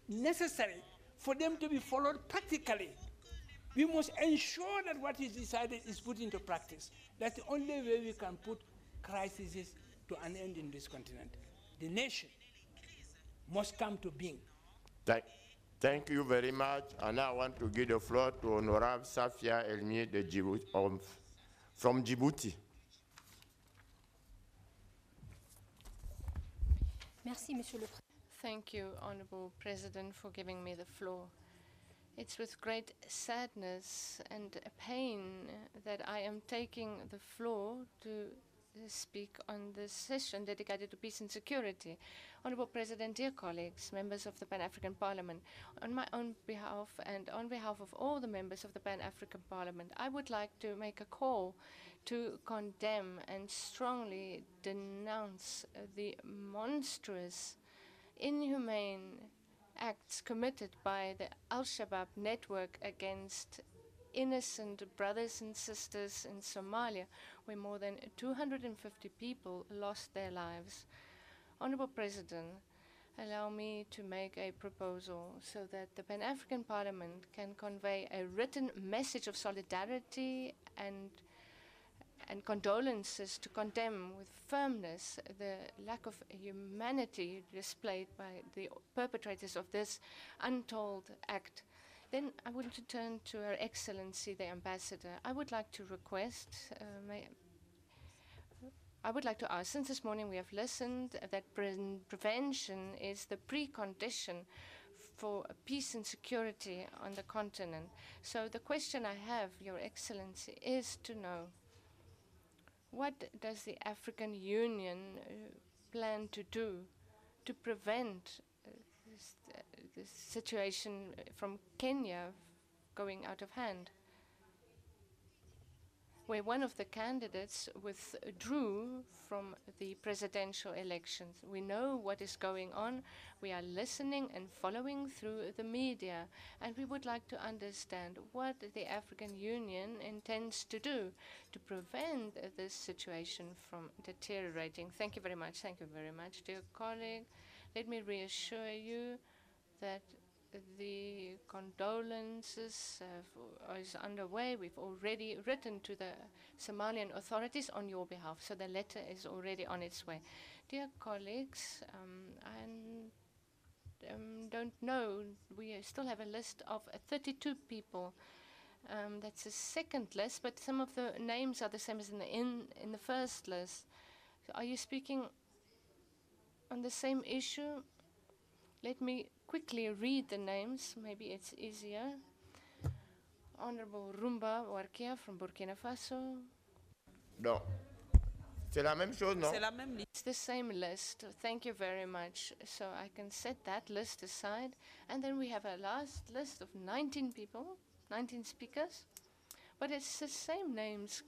necessary for them to be followed practically. We must ensure that what is decided is put into practice. That's the only way we can put crises to an end in this continent. The nation must come to being. Thank you very much. And now I want to give the floor to Honorable Safia Elmi de Djibouti, from Djibouti. Merci, Monsieur le Président. Thank you, Honorable President, for giving me the floor. It's with great sadness and pain that I am taking the floor to speak on this session dedicated to peace and security. Honorable President, dear colleagues, members of the Pan-African Parliament, on my own behalf and on behalf of all the members of the Pan-African Parliament, I would like to make a call to condemn and strongly denounce the monstrous, inhumane acts committed by the Al-Shabaab network against innocent brothers and sisters in Somalia, where more than 250 people lost their lives. Honorable President, allow me to make a proposal so that the Pan-African Parliament can convey a written message of solidarity and condolences to condemn with firmness the lack of humanity displayed by the perpetrators of this untold act. Then I want to turn to Her Excellency, the Ambassador. I would like to request, I would like to ask, since this morning we have listened that prevention is the precondition for peace and security on the continent. So the question I have, Your Excellency, is to know, what does the African Union plan to do to prevent this situation from Kenya going out of hand, where one of the candidates withdrew from the presidential elections? We know what is going on. We are listening and following through the media, and we would like to understand what the African Union intends to do to prevent this situation from deteriorating. Thank you very much. Thank you very much, dear colleague. Let me reassure you that the condolences is underway. We've already written to the Somalian authorities on your behalf, so the letter is already on its way. Dear colleagues, I don't know, we still have a list of 32 people. That's a second list, but some of the names are the same as in the first list. So are you speaking on the same issue? Let me quickly read the names, maybe it's easier. Honorable Rumba Warkia from Burkina Faso. No. C'est la même chose, non? It's the same list. Thank you very much. So I can set that list aside. And then we have a last list of 19 people, 19 speakers. But it's the same names.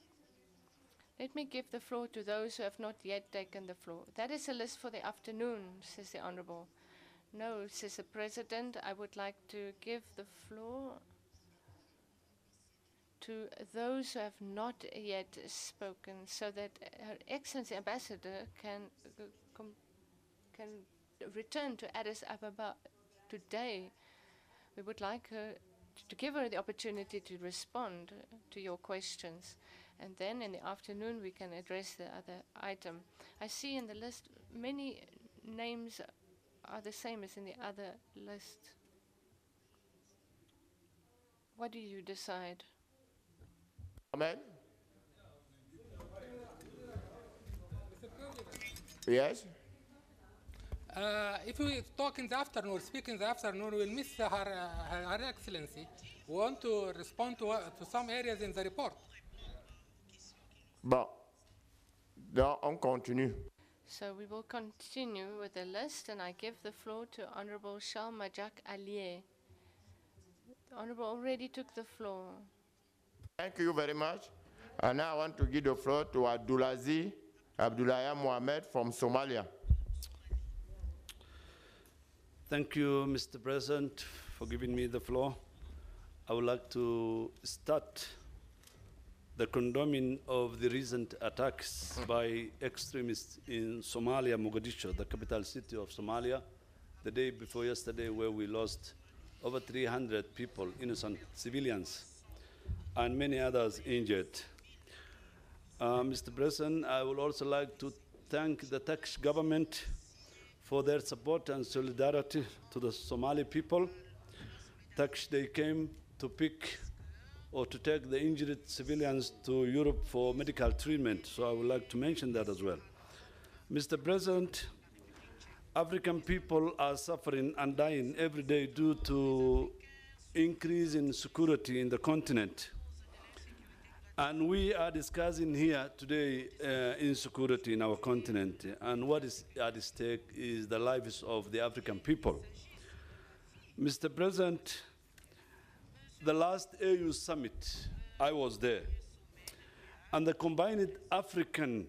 Let me give the floor to those who have not yet taken the floor. That is a list for the afternoon, says the Honorable. No, says the President, I would like to give the floor to those who have not yet spoken, so that Her Excellency Ambassador can return to Addis Ababa today. We would like her to give her the opportunity to respond to your questions, and then in the afternoon we can address the other item. I see in the list many names are the same as in the other list. What do you decide? Amen. Yes? If we talk in the afternoon, speak in the afternoon, we'll miss Her Excellency. We want to respond to some areas in the report. Bon, Donc, on continue. So we will continue with the list, and I give the floor to Honorable Shalmajak Aliye. The Honorable already took the floor. Thank you very much. And now I want to give the floor to Abdulaziz Abdullah Mohamed from Somalia. Thank you, Mr. President, for giving me the floor. I would like to start the condemning of the recent attacks by extremists in Somalia, Mogadishu, the capital city of Somalia, the day before yesterday, where we lost over 300 people, innocent civilians, and many others injured. Mr. President, I would also like to thank the Turkish government for their support and solidarity to the Somali people. Turkish, they came to pick or to take the injured civilians to Europe for medical treatment, so I would like to mention that as well. Mr. President, African people are suffering and dying every day due to increase in security in the continent. And we are discussing here today insecurity in our continent, and what is at stake is the lives of the African people. Mr. President, the last AU summit, I was there, and the combined African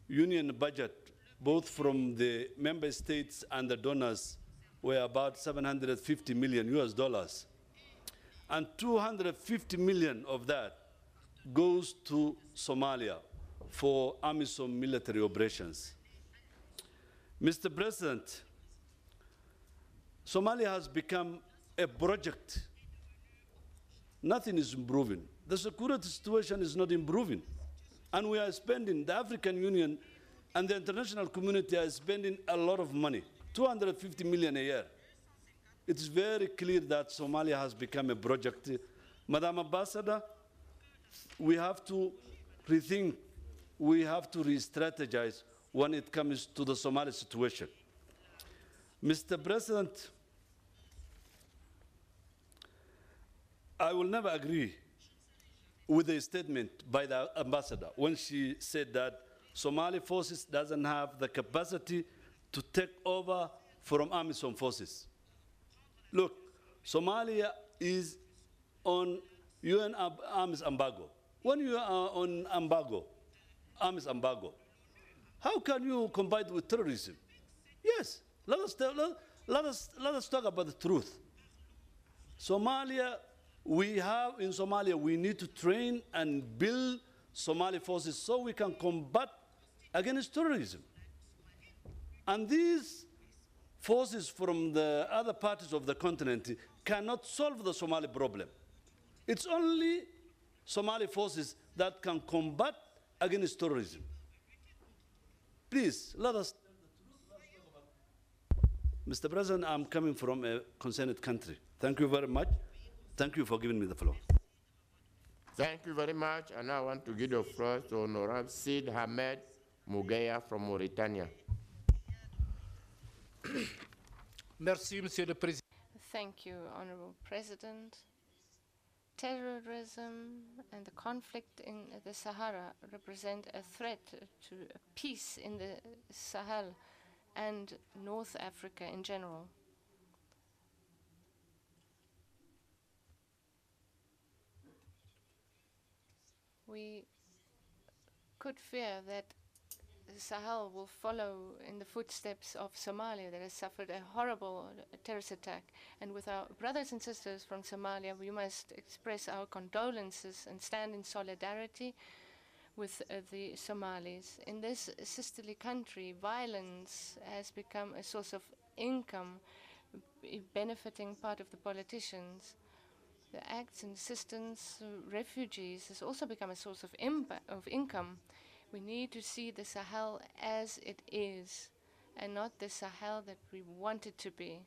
Union budget, both from the member states and the donors, were about $750 million US, and 250 million of that goes to Somalia for AMISOM military operations. Mr. President, Somalia has become a project. Nothing is improving. The security situation is not improving. And we are spending, the African Union and the international community are spending a lot of money, 250 million a year. It's very clear that Somalia has become a project. Madam Ambassador, we have to rethink, we have to re-strategize when it comes to the Somali situation. Mr. President, I will never agree with the statement by the ambassador when she said that Somali forces doesn't have the capacity to take over from AMISOM forces. Look, Somalia is on UN arms embargo. When you are on embargo, arms embargo, how can you combine with terrorism? Yes, let us talk about the truth. Somalia, in Somalia, we need to train and build Somali forces so we can combat against terrorism. And these forces from the other parts of the continent cannot solve the Somali problem. It's only Somali forces that can combat against terrorism. Please, let us. Mr. President, I'm coming from a concerned country. Thank you very much. Thank you for giving me the floor. Thank you very much. And I want to give the floor to Honorable Sid Hamed Mugeya from Mauritania. Merci, Monsieur le Président. Thank you, Honorable President. Terrorism and the conflict in the Sahara represent a threat to peace in the Sahel and North Africa in general. We could fear that the Sahel will follow in the footsteps of Somalia that has suffered a horrible terrorist attack. And with our brothers and sisters from Somalia, we must express our condolences and stand in solidarity with the Somalis. In this sisterly country, violence has become a source of income, benefiting part of the politicians. The acts and assistance refugees has also become a source of income. We need to see the Sahel as it is and not the Sahel that we want it to be.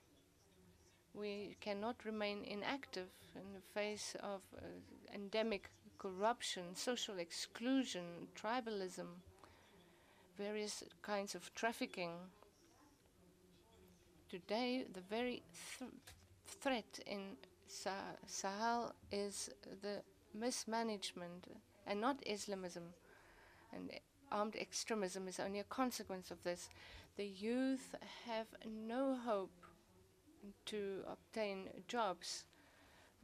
We cannot remain inactive in the face of endemic corruption, social exclusion, tribalism, various kinds of trafficking. Today, the very threat in Sahel is the mismanagement and not Islamism. And armed extremism is only a consequence of this. The youth have no hope to obtain jobs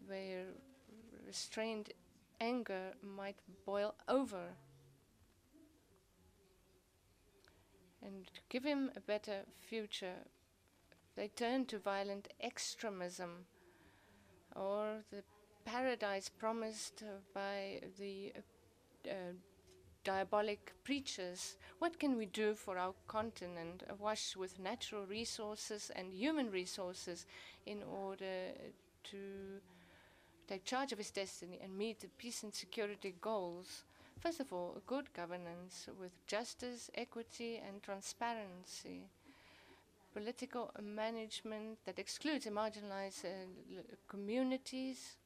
where restrained anger might boil over. And to give him a better future, they turn to violent extremism or the paradise promised by the diabolic preachers. What can we do for our continent, awash with natural resources and human resources, in order to take charge of its destiny and meet the peace and security goals? First of all, good governance with justice, equity, and transparency. Political management that excludes and marginalized communities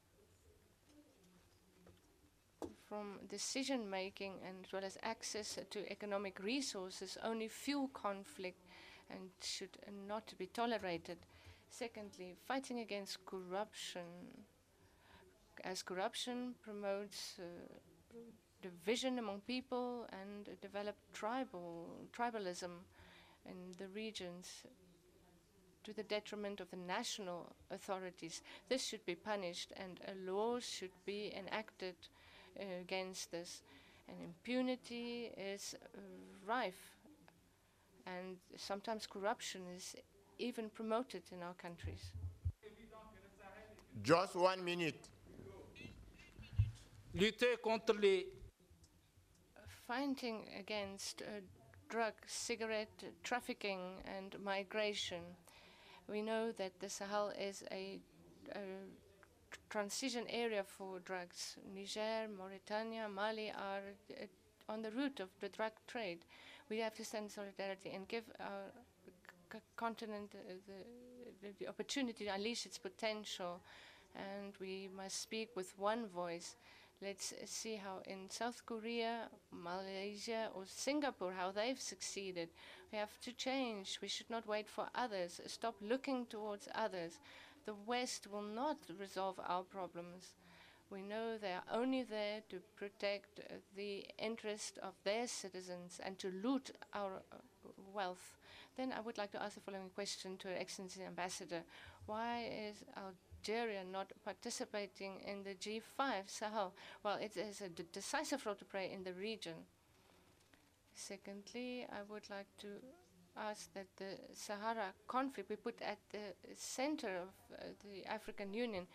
from decision making, and as well as access to economic resources, only fuel conflict and should not be tolerated. Secondly, fighting against corruption, as corruption promotes division among people and develop tribalism in the regions to the detriment of the national authorities. This should be punished, and laws should be enacted against this. And impunity is rife, and sometimes corruption is even promoted in our countries. Just 1 minute. Lutter contre les Fighting against drug, cigarette trafficking and migration. We know that the Sahel is a transition area for drugs. Niger, Mauritania, Mali are on the route of the drug trade. We have to stand in solidarity and give our continent the opportunity to unleash its potential. And we must speak with one voice. Let's see how in South Korea, Malaysia, or Singapore, how they've succeeded. We have to change. We should not wait for others. Stop looking towards others. The West will not resolve our problems. We know they are only there to protect the interest of their citizens and to loot our wealth. Then I would like to ask the following question to Her Excellency Ambassador. Why is Algeria not participating in the G5 Sahel? Well, it has a decisive role to play in the region. Secondly, I would like to ask that the Sahara conflict be put at the center of the African Union,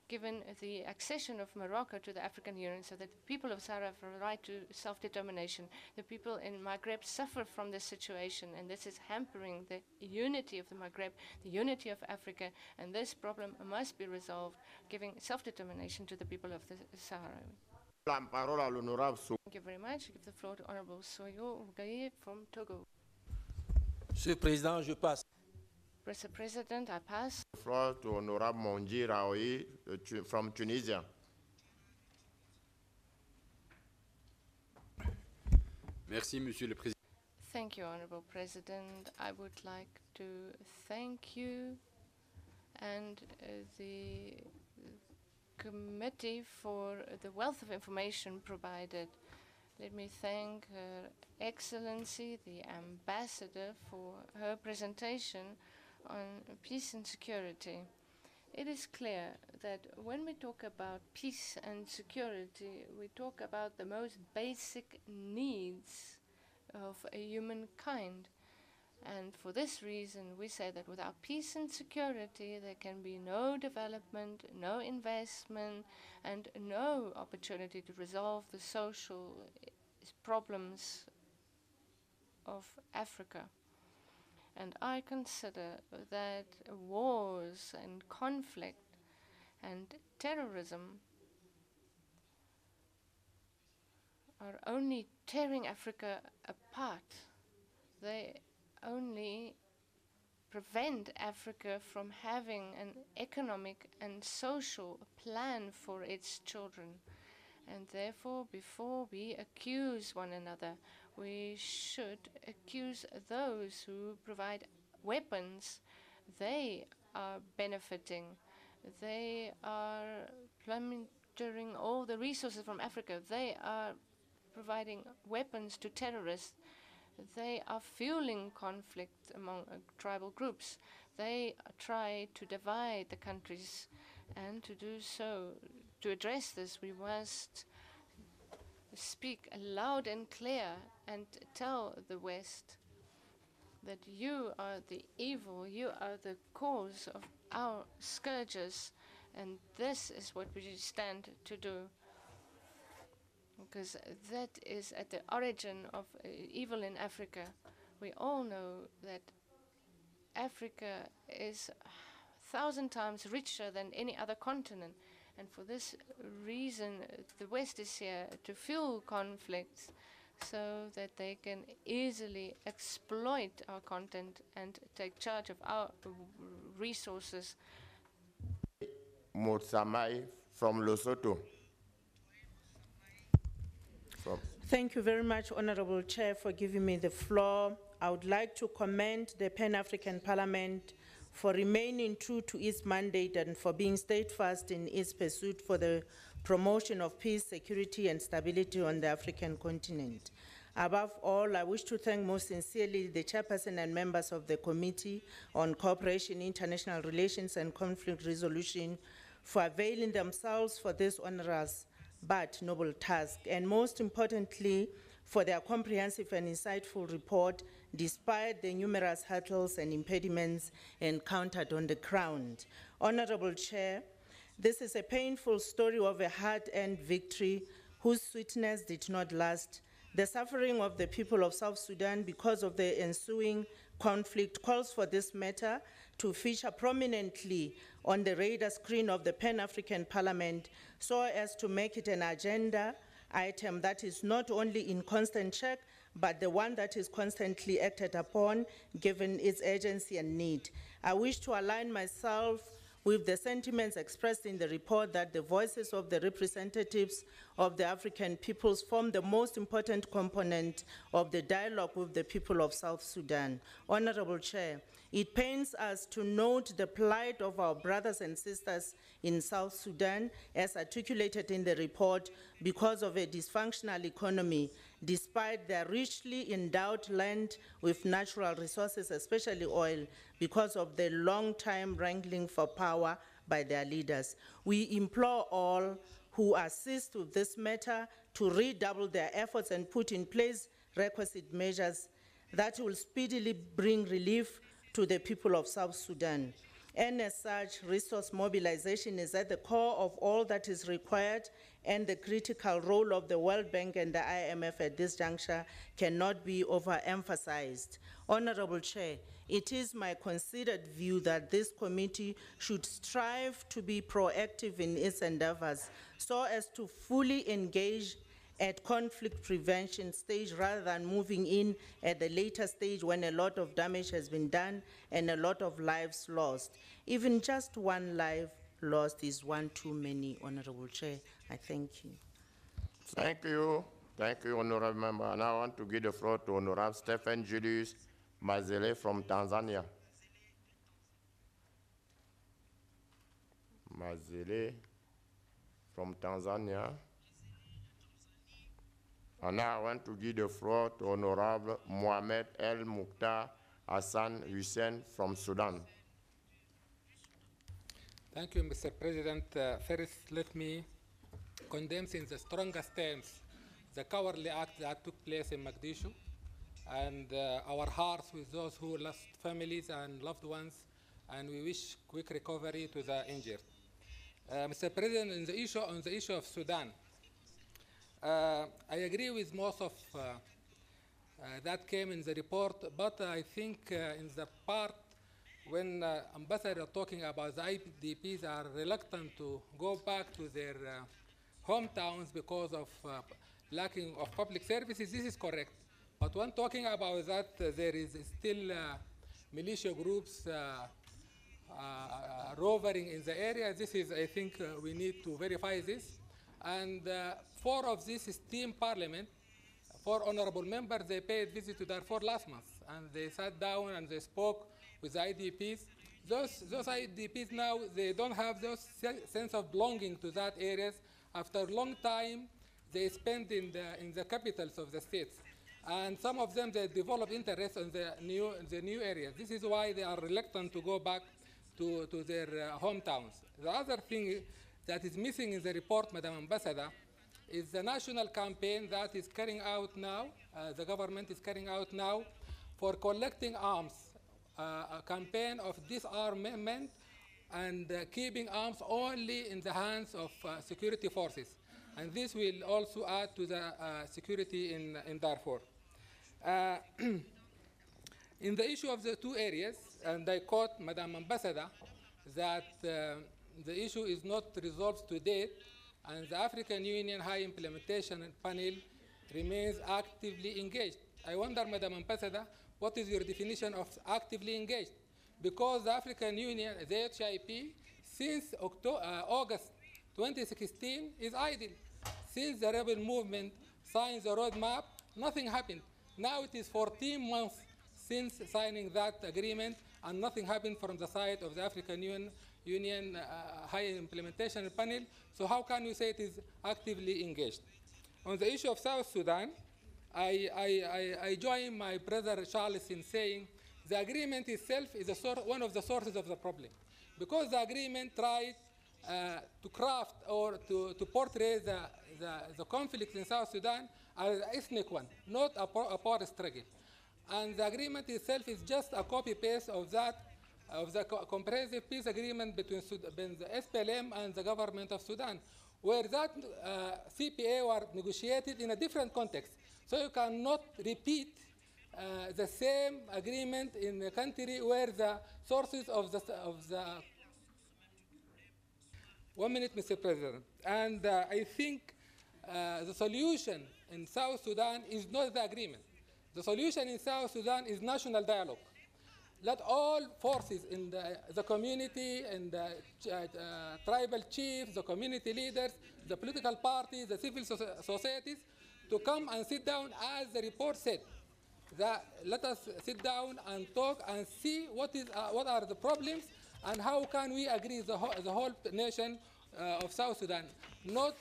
given the accession of Morocco to the African Union, so that the people of Sahara have a right to self-determination. The people in Maghreb suffer from this situation, and this is hampering the unity of the Maghreb, the unity of Africa, and this problem must be resolved, giving self-determination to the people of the Sahara. Thank you very much. I give the floor to Honorable Soyo Ugaye from Togo. Monsieur le Président, je passe. Mr. President, I pass. The floor to Honorable Monji Raoui from Tunisia. Merci, Monsieur le Président. Thank you, Honorable President. I would like to thank you and the committee for the wealth of information provided. Let me thank Her Excellency, the Ambassador, for her presentation on peace and security. It is clear that when we talk about peace and security, we talk about the most basic needs of humankind. And for this reason, we say that without peace and security, there can be no development, no investment, and no opportunity to resolve the social problems of Africa. And I consider that wars and conflict and terrorism are only tearing Africa apart. They only prevent Africa from having an economic and social plan for its children. And therefore, before we accuse one another, we should accuse those who provide weapons. They are benefiting. They are plundering all the resources from Africa. They are providing weapons to terrorists. They are fueling conflict among tribal groups. They try to divide the countries, and to do so, to address this, we must speak loud and clear and tell the West that you are the evil, you are the cause of our scourges, and this is what we stand to do. Because that is at the origin of evil in Africa. We all know that Africa is 1,000 times richer than any other continent. And for this reason, the West is here to fuel conflicts so that they can easily exploit our content and take charge of our resources. Motsamai from Lesotho. Thank you very much, Honorable Chair, for giving me the floor. I would like to commend the Pan-African Parliament for remaining true to its mandate and for being steadfast in its pursuit for the promotion of peace, security, and stability on the African continent. Above all, I wish to thank most sincerely the chairperson and members of the Committee on Cooperation, International Relations, and Conflict Resolution for availing themselves for this onerous but noble task, and most importantly, for their comprehensive and insightful report, despite the numerous hurdles and impediments encountered on the ground. Honorable Chair, this is a painful story of a hard-earned victory whose sweetness did not last. The suffering of the people of South Sudan because of the ensuing conflict calls for this matter to feature prominently on the radar screen of the Pan-African Parliament so as to make it an agenda item that is not only in constant check, but the one that is constantly acted upon given its urgency and need. I wish to align myself with the sentiments expressed in the report that the voices of the representatives of the African peoples form the most important component of the dialogue with the people of South Sudan. Honorable Chair, it pains us to note the plight of our brothers and sisters in South Sudan, as articulated in the report, because of a dysfunctional economy, despite their richly endowed land with natural resources, especially oil, because of the long-time wrangling for power by their leaders. We implore all who assist with this matter to redouble their efforts and put in place requisite measures that will speedily bring relief to the people of South Sudan. And as such, resource mobilization is at the core of all that is required, and the critical role of the World Bank and the IMF at this juncture cannot be overemphasized. Honorable Chair, it is my considered view that this committee should strive to be proactive in its endeavors so as to fully engage at conflict prevention stage rather than moving in at the later stage when a lot of damage has been done and a lot of lives lost. Even just one life lost is one too many, Honorable Chair. I thank you. Thank you. Thank you, Honorable Member. And I want to give the floor to Honorable Stephen Julius Mazele from Tanzania. Mazele from Tanzania. And now I want to give the floor to Honorable Mohamed El Mukhtar Hassan Hussein from Sudan. Thank you, Mr. President. First, let me condemn in the strongest terms the cowardly act that took place in Mogadishu, and our hearts with those who lost families and loved ones, and we wish quick recovery to the injured. Mr. President, on the issue of Sudan, I agree with most of that came in the report, but I think in the part when ambassadors talking about the IDPs are reluctant to go back to their hometowns because of lacking of public services, this is correct. But when talking about that, there is still militia groups roving in the area. This is, I think, we need to verify this. And 4 of this esteemed parliament, 4 honorable members, they paid visit to Darfur last month, and they sat down and they spoke with the IDPs. Those IDPs now, they don't have those sense of belonging to that areas. After a long time, they spend in the capitals of the states. And some of them, they develop interest in the new areas. This is why they are reluctant to go back to their hometowns. The other thing that is missing in the report, Madam Ambassador, is the national campaign that is carrying out now, the government is carrying out now, for collecting arms, a campaign of disarmament and keeping arms only in the hands of security forces. And this will also add to the security in Darfur. In the issue of the two areas, and I quote Madam Ambassador, that the issue is not resolved to date, and the African Union High Implementation Panel remains actively engaged. I wonder, Madam Ambassador, what is your definition of actively engaged? Because the African Union, the HIP, since August 2016 is idle. Since the rebel movement signed the roadmap, nothing happened. Now it is 14 months since signing that agreement, and nothing happened from the side of the African Union High Implementation Panel. So how can you say it is actively engaged? On the issue of South Sudan, I join my brother Charles in saying the agreement itself is one of the sources of the problem, because the agreement tried to craft or to portray the conflict in South Sudan as an ethnic one, not a power struggle. And the agreement itself is just a copy-paste of the comprehensive peace agreement between the SPLM and the government of Sudan, where that CPA were negotiated in a different context. So you cannot repeat the same agreement in a country where the sources of the 1 minute, Mr. President. And I think the solution in South Sudan is not the agreement. The solution in South Sudan is national dialogue. Let all forces in the community and the tribal chiefs, the community leaders, the political parties, the civil societies, to come and sit down, as the report said. Let us sit down and talk and see what are the problems and how can we agree the whole nation of South Sudan, not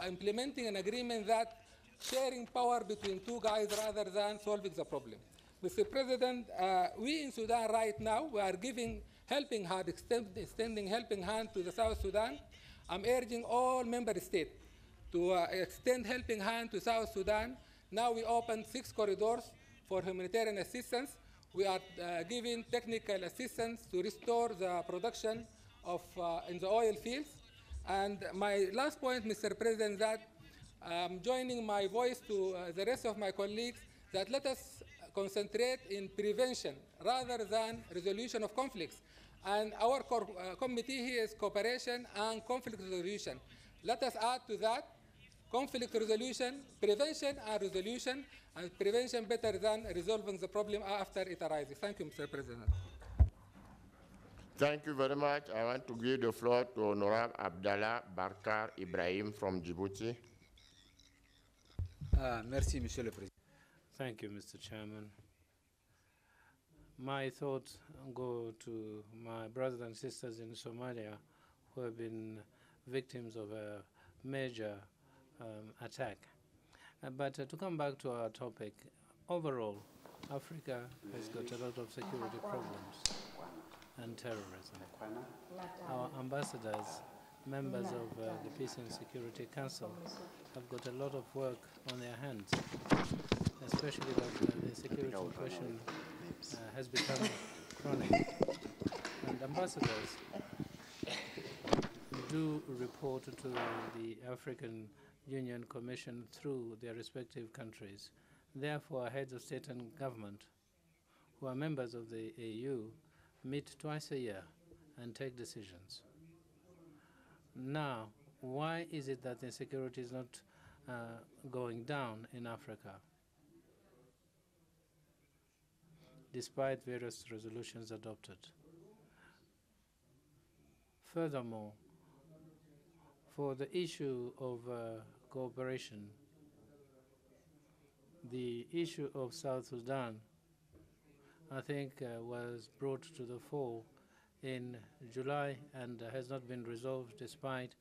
implementing an agreement that sharing power between two guys rather than solving the problem. Mr. President, we in Sudan right now, we are giving helping hand, extending helping hand to the South Sudan. I'm urging all member states to extend helping hand to South Sudan. Now we opened 6 corridors for humanitarian assistance. We are giving technical assistance to restore the production of in the oil fields. And my last point, Mr. President, that I'm joining my voice to the rest of my colleagues that let us concentrate in prevention rather than resolution of conflicts. And our committee here is cooperation and conflict resolution. Let us add to that conflict resolution, prevention and resolution, and prevention better than resolving the problem after it arises. Thank you, Mr. President. Thank you very much. I want to give the floor to Honorable Abdallah Barkar Ibrahim from Djibouti. Merci, Monsieur le Président. Thank you, Mr. Chairman. My thoughts go to my brothers and sisters in Somalia who have been victims of a major attack. But to come back to our topic, overall, Africa has got a lot of security problems and terrorism. Our ambassadors, members of the Peace and Security Council, have got a lot of work on their hands, especially that the security question has become chronic. And ambassadors do report to the African Union Commission through their respective countries. Therefore, heads of state and government who are members of the AU meet twice a year and take decisions. Now, why is it that insecurity is not going down in Africa, despite various resolutions adopted? Furthermore, for the issue of cooperation, the issue of South Sudan, I think, was brought to the fore in July and has not been resolved despite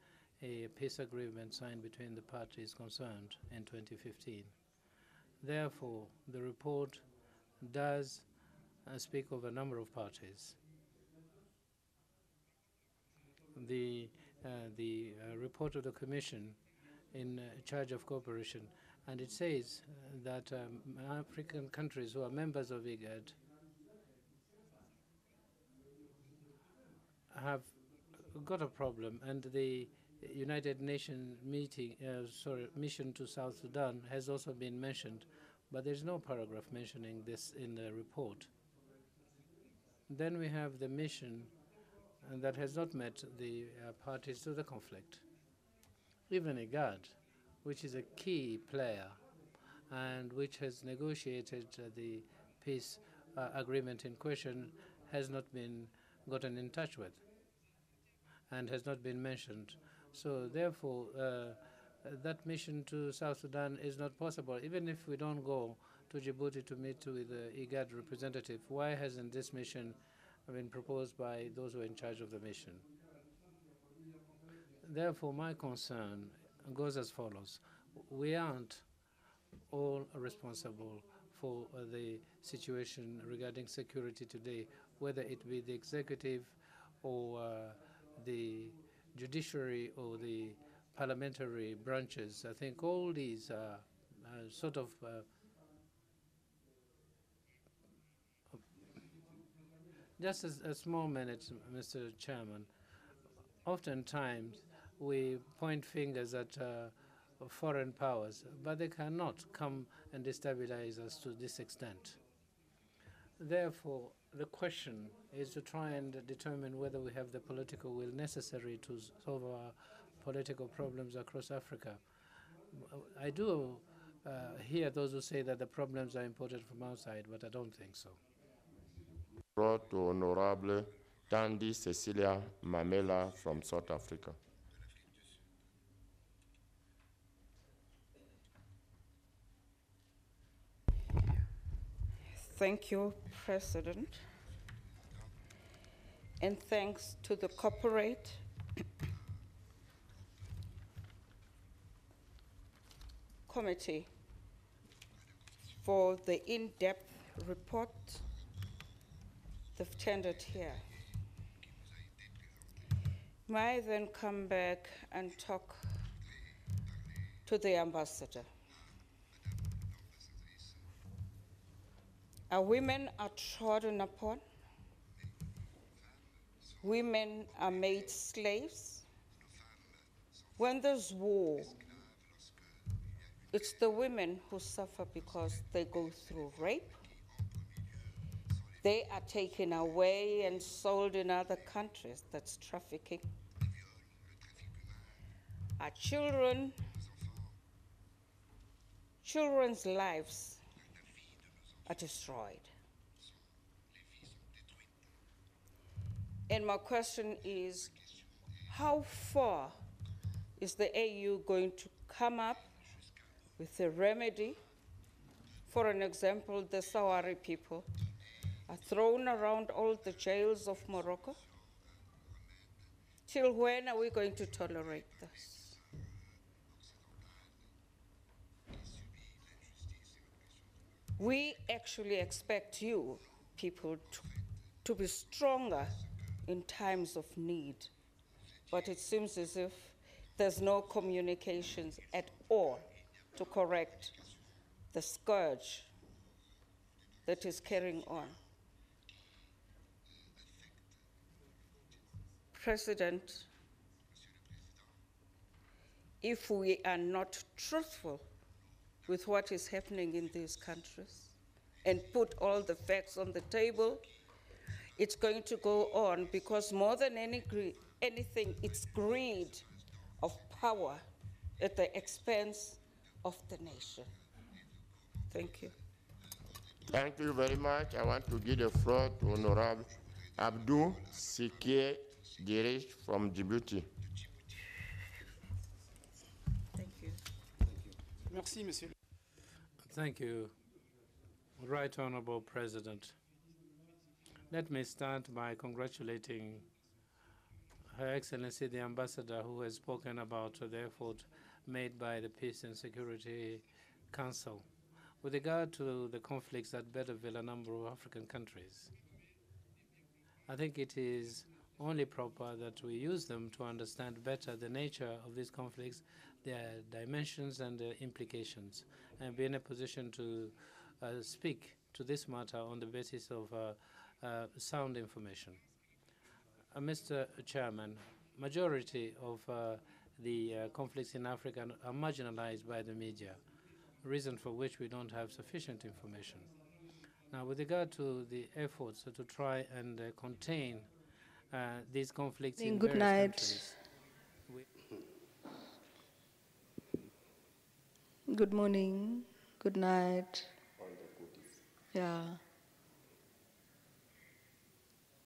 a peace agreement signed between the parties concerned in 2015. Therefore, the report does speak of a number of parties. The report of the Commission in charge of cooperation, and it says that African countries who are members of IGAD have got a problem, and the United Nations mission to South Sudan has also been mentioned, but there's no paragraph mentioning this in the report. Then we have the mission that has not met the parties to the conflict. Even IGAD, which is a key player and which has negotiated the peace agreement in question, has not been gotten in touch with and has not been mentioned. So therefore, that mission to South Sudan is not possible. Even if we don't go to Djibouti to meet with the IGAD representative, why hasn't this mission been proposed by those who are in charge of the mission? Therefore, my concern goes as follows. We aren't all responsible for the situation regarding security today, whether it be the executive or the judiciary or the parliamentary branches. I think all these are sort of just a small minute, Mr. Chairman. Oftentimes, we point fingers at foreign powers, but they cannot come and destabilize us to this extent. Therefore, the question is to try and determine whether we have the political will necessary to solve our political problems across Africa. I do hear those who say that the problems are imported from outside, but I don't think so. To Honorable Tandy Cecilia Mamela from South Africa. Thank you, President. And thanks to the corporate committee for the in-depth report they've tendered here. May I then come back and talk to the ambassador? Our women are trodden upon. Women are made slaves. When there's war, it's the women who suffer because they go through rape. They are taken away and sold in other countries. That's trafficking. Our children's lives are destroyed. And my question is, how far is the AU going to come up with a remedy? For an example, the Sahara people are thrown around all the jails of Morocco. Till when are we going to tolerate this? We actually expect you people to be stronger in times of need, but it seems as if there's no communications at all to correct the scourge that is carrying on. President, if we are not truthful with what is happening in these countries and put all the facts on the table, it's going to go on, because more than anything, it's greed of power at the expense of the nation. Thank you. Thank you very much. I want to give the floor to Honorable Abdou Sikie Girish from Djibouti. Thank you. Merci, Monsieur. Thank you, Right Honorable President. Let me start by congratulating Her Excellency the Ambassador, who has spoken about the effort made by the Peace and Security Council with regard to the conflicts that bedevill a number of African countries. I think it is only proper that we use them to understand better the nature of these conflicts, their dimensions and their implications, and be in a position to speak to this matter on the basis of sound information. Mr. Chairman, majority of the conflicts in Africa are marginalized by the media, reason for which we don't have sufficient information. Now, with regard to the efforts to try and contain these conflicts in good various night. countries. Good morning. Good night. Yeah.